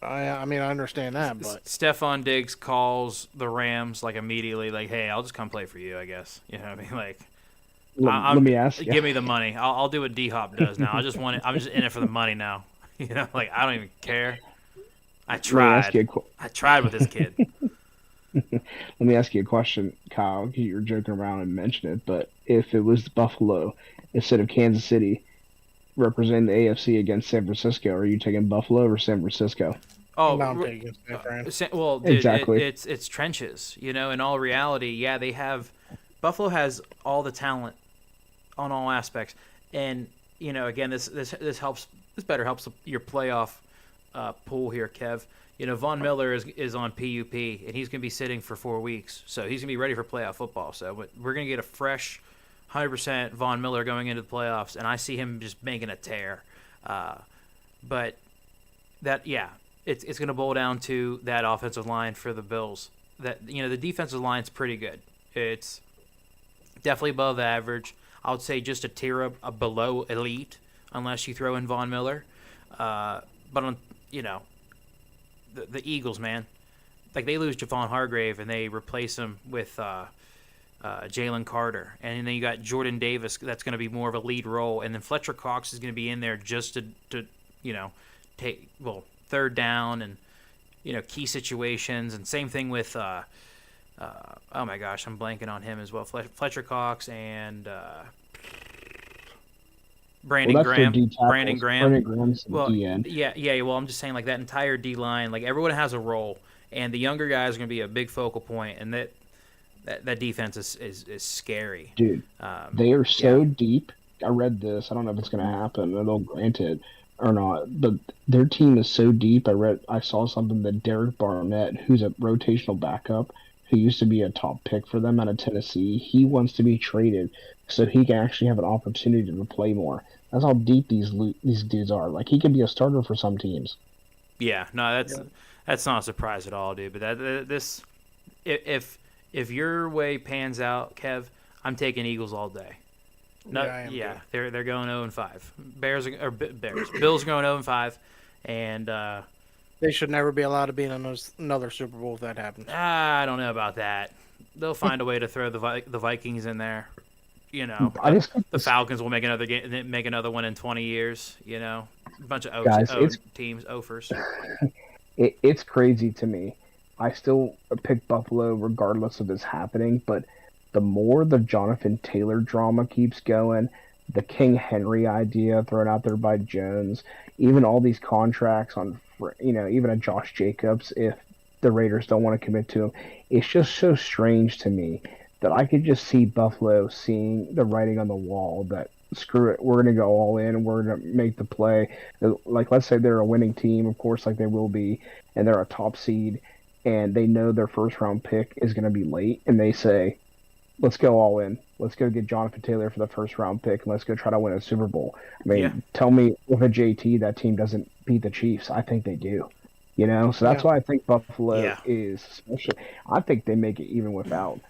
I mean, I understand that, but Stephon Diggs calls the Rams immediately, hey, I'll just come play for you, I guess. You know what I mean? Let me ask you. Give me the money. I'll do what D-Hop does now. I'm just in it for the money now. I don't even care. I tried. I tried with this kid. Let me ask you a question, Kyle. You were joking around and mentioned it, but if it was Buffalo instead of Kansas City representing the AFC against San Francisco, are you taking Buffalo or San Francisco? Oh, I'm taking San Fran. Well, dude, exactly. It's trenches. In all reality, yeah, they have. Buffalo has all the talent on all aspects, and again, this helps. This better helps your playoff pool here, Kev. Von Miller is on PUP, and he's going to be sitting for 4 weeks. So he's going to be ready for playoff football. So we're going to get a fresh 100% Von Miller going into the playoffs, and I see him just making a tear. But it's going to boil down to that offensive line for the Bills. That the defensive line's pretty good. It's definitely above average. I would say just a tier below elite, unless you throw in Von Miller. But on the Eagles, man, like they lose Javon Hargrave and they replace him with Jalen Carter, and then you got Jordan Davis. That's going to be more of a lead role, and then Fletcher Cox is going to be in there just to take third down and key situations, and same thing with oh my gosh, I'm blanking on him as well. Fletcher Cox and Brandon Well, that's their Graham. D tackles. Brandon Graham. Brandon Graham's the Well, DN. yeah. Well, I'm just saying, like that entire D line, like everyone has a role, and the younger guys are going to be a big focal point, and that defense is scary. Dude, they are so deep. I read this. I don't know if it's going to happen, and they'll grant it or not. But their team is so deep. I saw something that Derek Barnett, who's a rotational backup, who used to be a top pick for them out of Tennessee, he wants to be traded so he can actually have an opportunity to play more. That's how deep these dudes are. Like he could be a starter for some teams. Yeah, no, that's not a surprise at all, dude. But this, if your way pans out, Kev, I'm taking Eagles all day. No, Yeah, I am too. they're going 0-5. Bills are going 0-5, and They should never be allowed to be in another Super Bowl if that happens. I don't know about that. They'll find a way to throw the Vikings in there. I just think The Falcons will make another one in 20 years. A bunch of Guys, teams, offers. it's crazy to me. I still pick Buffalo regardless of this happening, but the more the Jonathan Taylor drama keeps going, the King Henry idea thrown out there by Jones, even all these contracts on, even a Josh Jacobs, if the Raiders don't want to commit to him, it's just so strange to me that I could just see Buffalo seeing the writing on the wall that screw it, we're going to go all in and we're going to make the play. Like, let's say they're a winning team, of course, like they will be, and they're a top seed, and they know their first round pick is going to be late, and they say, let's go all in. Let's go get Jonathan Taylor for the first round pick, and let's go try to win a Super Bowl. I mean, Tell me with a JT that team doesn't beat the Chiefs. I think they do. So that's why I think Buffalo is special. I think they make it even without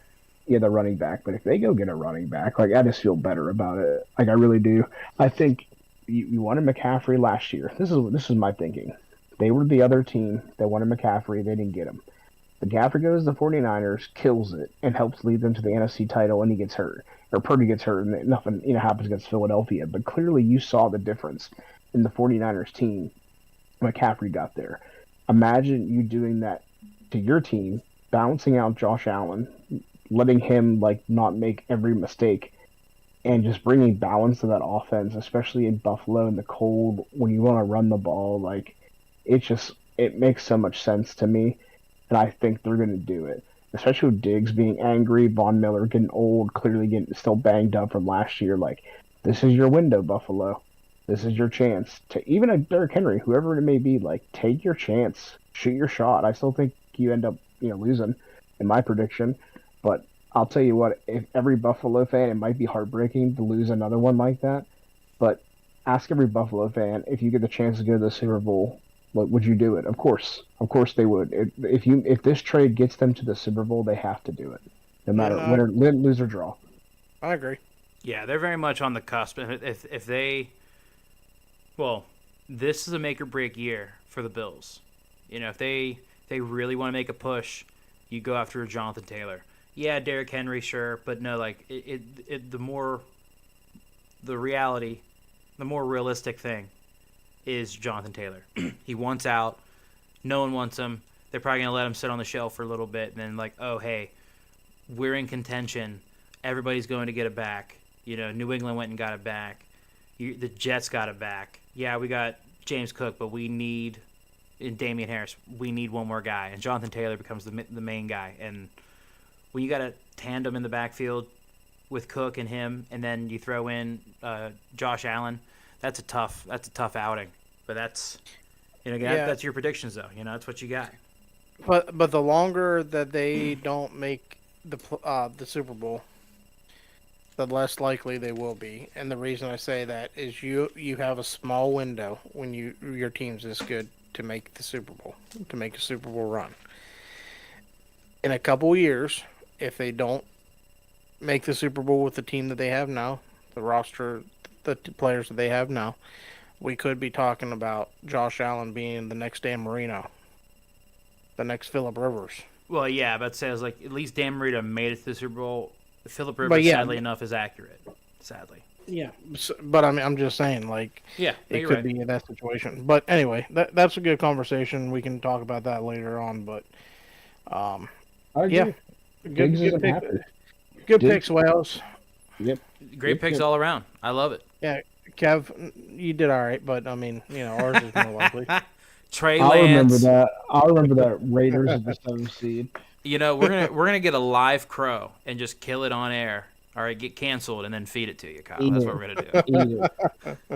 the running back. But if they go get a running back, like I just feel better about it. Like I really do. I think you wanted McCaffrey last year. This is my thinking. They were the other team that wanted McCaffrey. They didn't get him. McCaffrey goes to the 49ers, kills it, and helps lead them to the NFC title, and he gets hurt. Or Purdy gets hurt, and nothing happens against Philadelphia. But clearly you saw the difference in the 49ers team when McCaffrey got there. Imagine you doing that to your team, balancing out Josh Allen, letting him not make every mistake, and just bringing balance to that offense, especially in Buffalo in the cold when you want to run the ball. It makes so much sense to me. And I think they're going to do it, especially with Diggs being angry, Von Miller getting old, clearly getting still banged up from last year. This is your window, Buffalo. This is your chance to even a Derrick Henry, whoever it may be. Take your chance, shoot your shot. I still think you end up, losing, in my prediction. But I'll tell you what, if every Buffalo fan, it might be heartbreaking to lose another one like that. But ask every Buffalo fan if you get the chance to go to the Super Bowl. Would you do it? Of course they would. If this trade gets them to the Super Bowl, they have to do it, no matter win, lose or draw. I agree. Yeah, they're very much on the cusp. If they, this is a make or break year for the Bills. If they really want to make a push, you go after Jonathan Taylor. Yeah, Derrick Henry, sure, but no, the more realistic thing is Jonathan Taylor. He wants out. No one wants him. They're probably going to let him sit on the shelf for a little bit, and then oh, hey, we're in contention. Everybody's going to get it back. New England went and got it back. The Jets got it back. Yeah, we got James Cook, but we need in Damian Harris. We need one more guy, and Jonathan Taylor becomes the main guy. And when you got a tandem in the backfield with Cook and him, and then you throw in Josh Allen, that's a tough outing. But that's that's your predictions though. That's what you got. But the longer that they don't make the Super Bowl, the less likely they will be. And the reason I say that is you have a small window when your team's this good to make the Super Bowl, to make a Super Bowl run. In a couple of years, if they don't make the Super Bowl with the team that they have now, the roster, the players that they have now, we could be talking about Josh Allen being the next Dan Marino, the next Phillip Rivers. Well, yeah, but says like at least Dan Marino made it to the Super Bowl. Phillip Rivers, But yeah, sadly enough, is accurate. Sadly. Yeah, but I mean, I'm just saying, like, Yeah, it you're could right. be in that situation. But anyway, that's a good conversation. We can talk about that later on. But I agree. yeah, Diggs good isn't pick, happy. good Diggs- picks, Wales. Yep. Great picks all around. I love it. Yeah, Kev, you did all right, but I mean, ours is more likely. Trey I'll remember Lance. that. I'll remember that Raiders at the 7th seed. You know, we're gonna get a live crow and just kill it on air. All right, get canceled and then feed it to you, Kyle. That's what we're gonna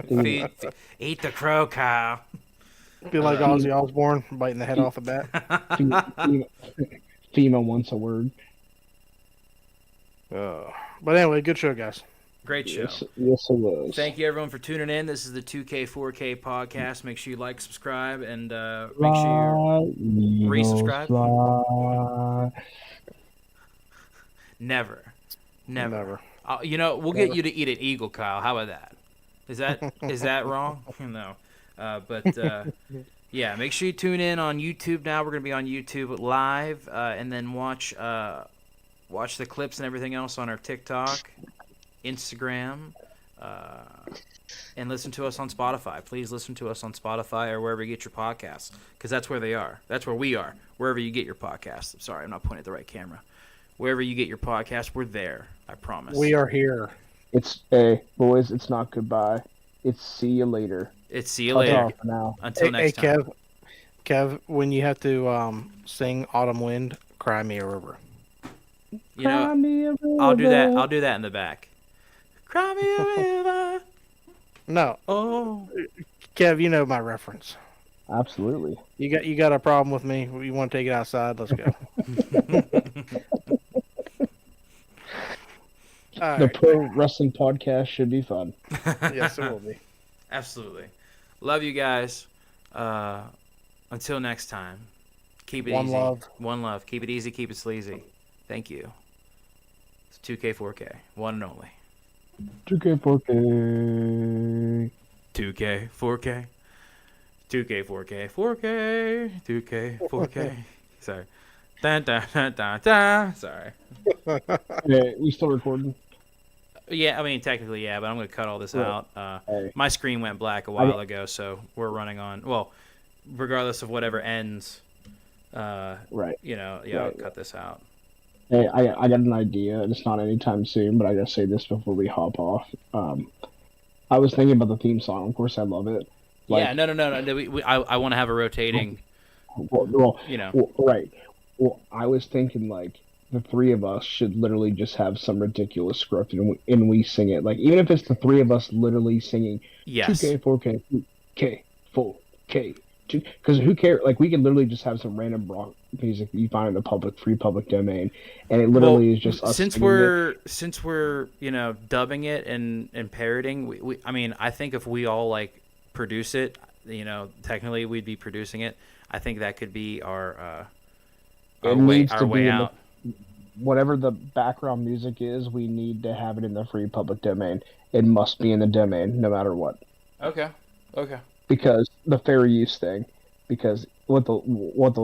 do. Eat the crow, Kyle. Be like Ozzy Osbourne biting the head off the bat. FEMA wants a word. But anyway, good show, guys. Great show. Yes, it was. Thank you, everyone, for tuning in. This is the 2K4K podcast. Make sure you like, subscribe, and make sure you resubscribe. Never. We'll get you to eat an eagle, Kyle. How about that? Is that wrong? No. Yeah, make sure you tune in on YouTube now. We're going to be on YouTube live, and then watch the clips and everything else on our TikTok, Instagram, and listen to us on Spotify. Please listen to us on Spotify or wherever you get your podcasts, because that's where they are. That's where we are, wherever you get your podcasts. I'm sorry, I'm not pointing at the right camera. Wherever you get your podcast, we're there. I promise. We are here. It's boys. It's not goodbye. It's see you later. It's see you later. For now. Until next time. Kev, when you have to sing Autumn Wind, cry me a river. You know, I'll do that. I'll do that in the back. Cry me a river. No. Oh. Kev, you know my reference. Absolutely. You got a problem with me? You want to take it outside? Let's go. The pro wrestling podcast should be fun. Yes, it will be. Absolutely. Love you guys. Until next time. Keep it One easy. love. One love. Keep it easy. Keep it sleazy. Thank you. It's 2K4K. One and only. 2K4K. 2K4K. 2K4K. 4K. 2K4K. Sorry. Dun, dun, dun, dun, dun. Sorry. Yeah, we still recording? Yeah, I mean, technically, yeah, but I'm going to cut all this out. Hey. My screen went black a while ago, so we're running on. Well, regardless of whatever ends, Right. I'll cut this out. Hey, I got an idea. It's not anytime soon, but I gotta say this before we hop off. I was thinking about the theme song. Of course, I love it. Yeah, no. I want to have a rotating. Right. Well, I was thinking like the three of us should literally just have some ridiculous script and we sing it. Like even if it's the three of us literally singing. Yes. 2K, 4K, 2K, 4K. Because who cares? Like we can literally just have some random rock music you find in the free public domain, and it literally is just us. Since we're dubbing it and parroting, I mean, I think if we all like produce it, technically we'd be producing it. I think that could be our way out. Whatever the background music is, we need to have it in the free public domain. It must be in the domain, no matter what. Okay. Because the fair use thing, because what the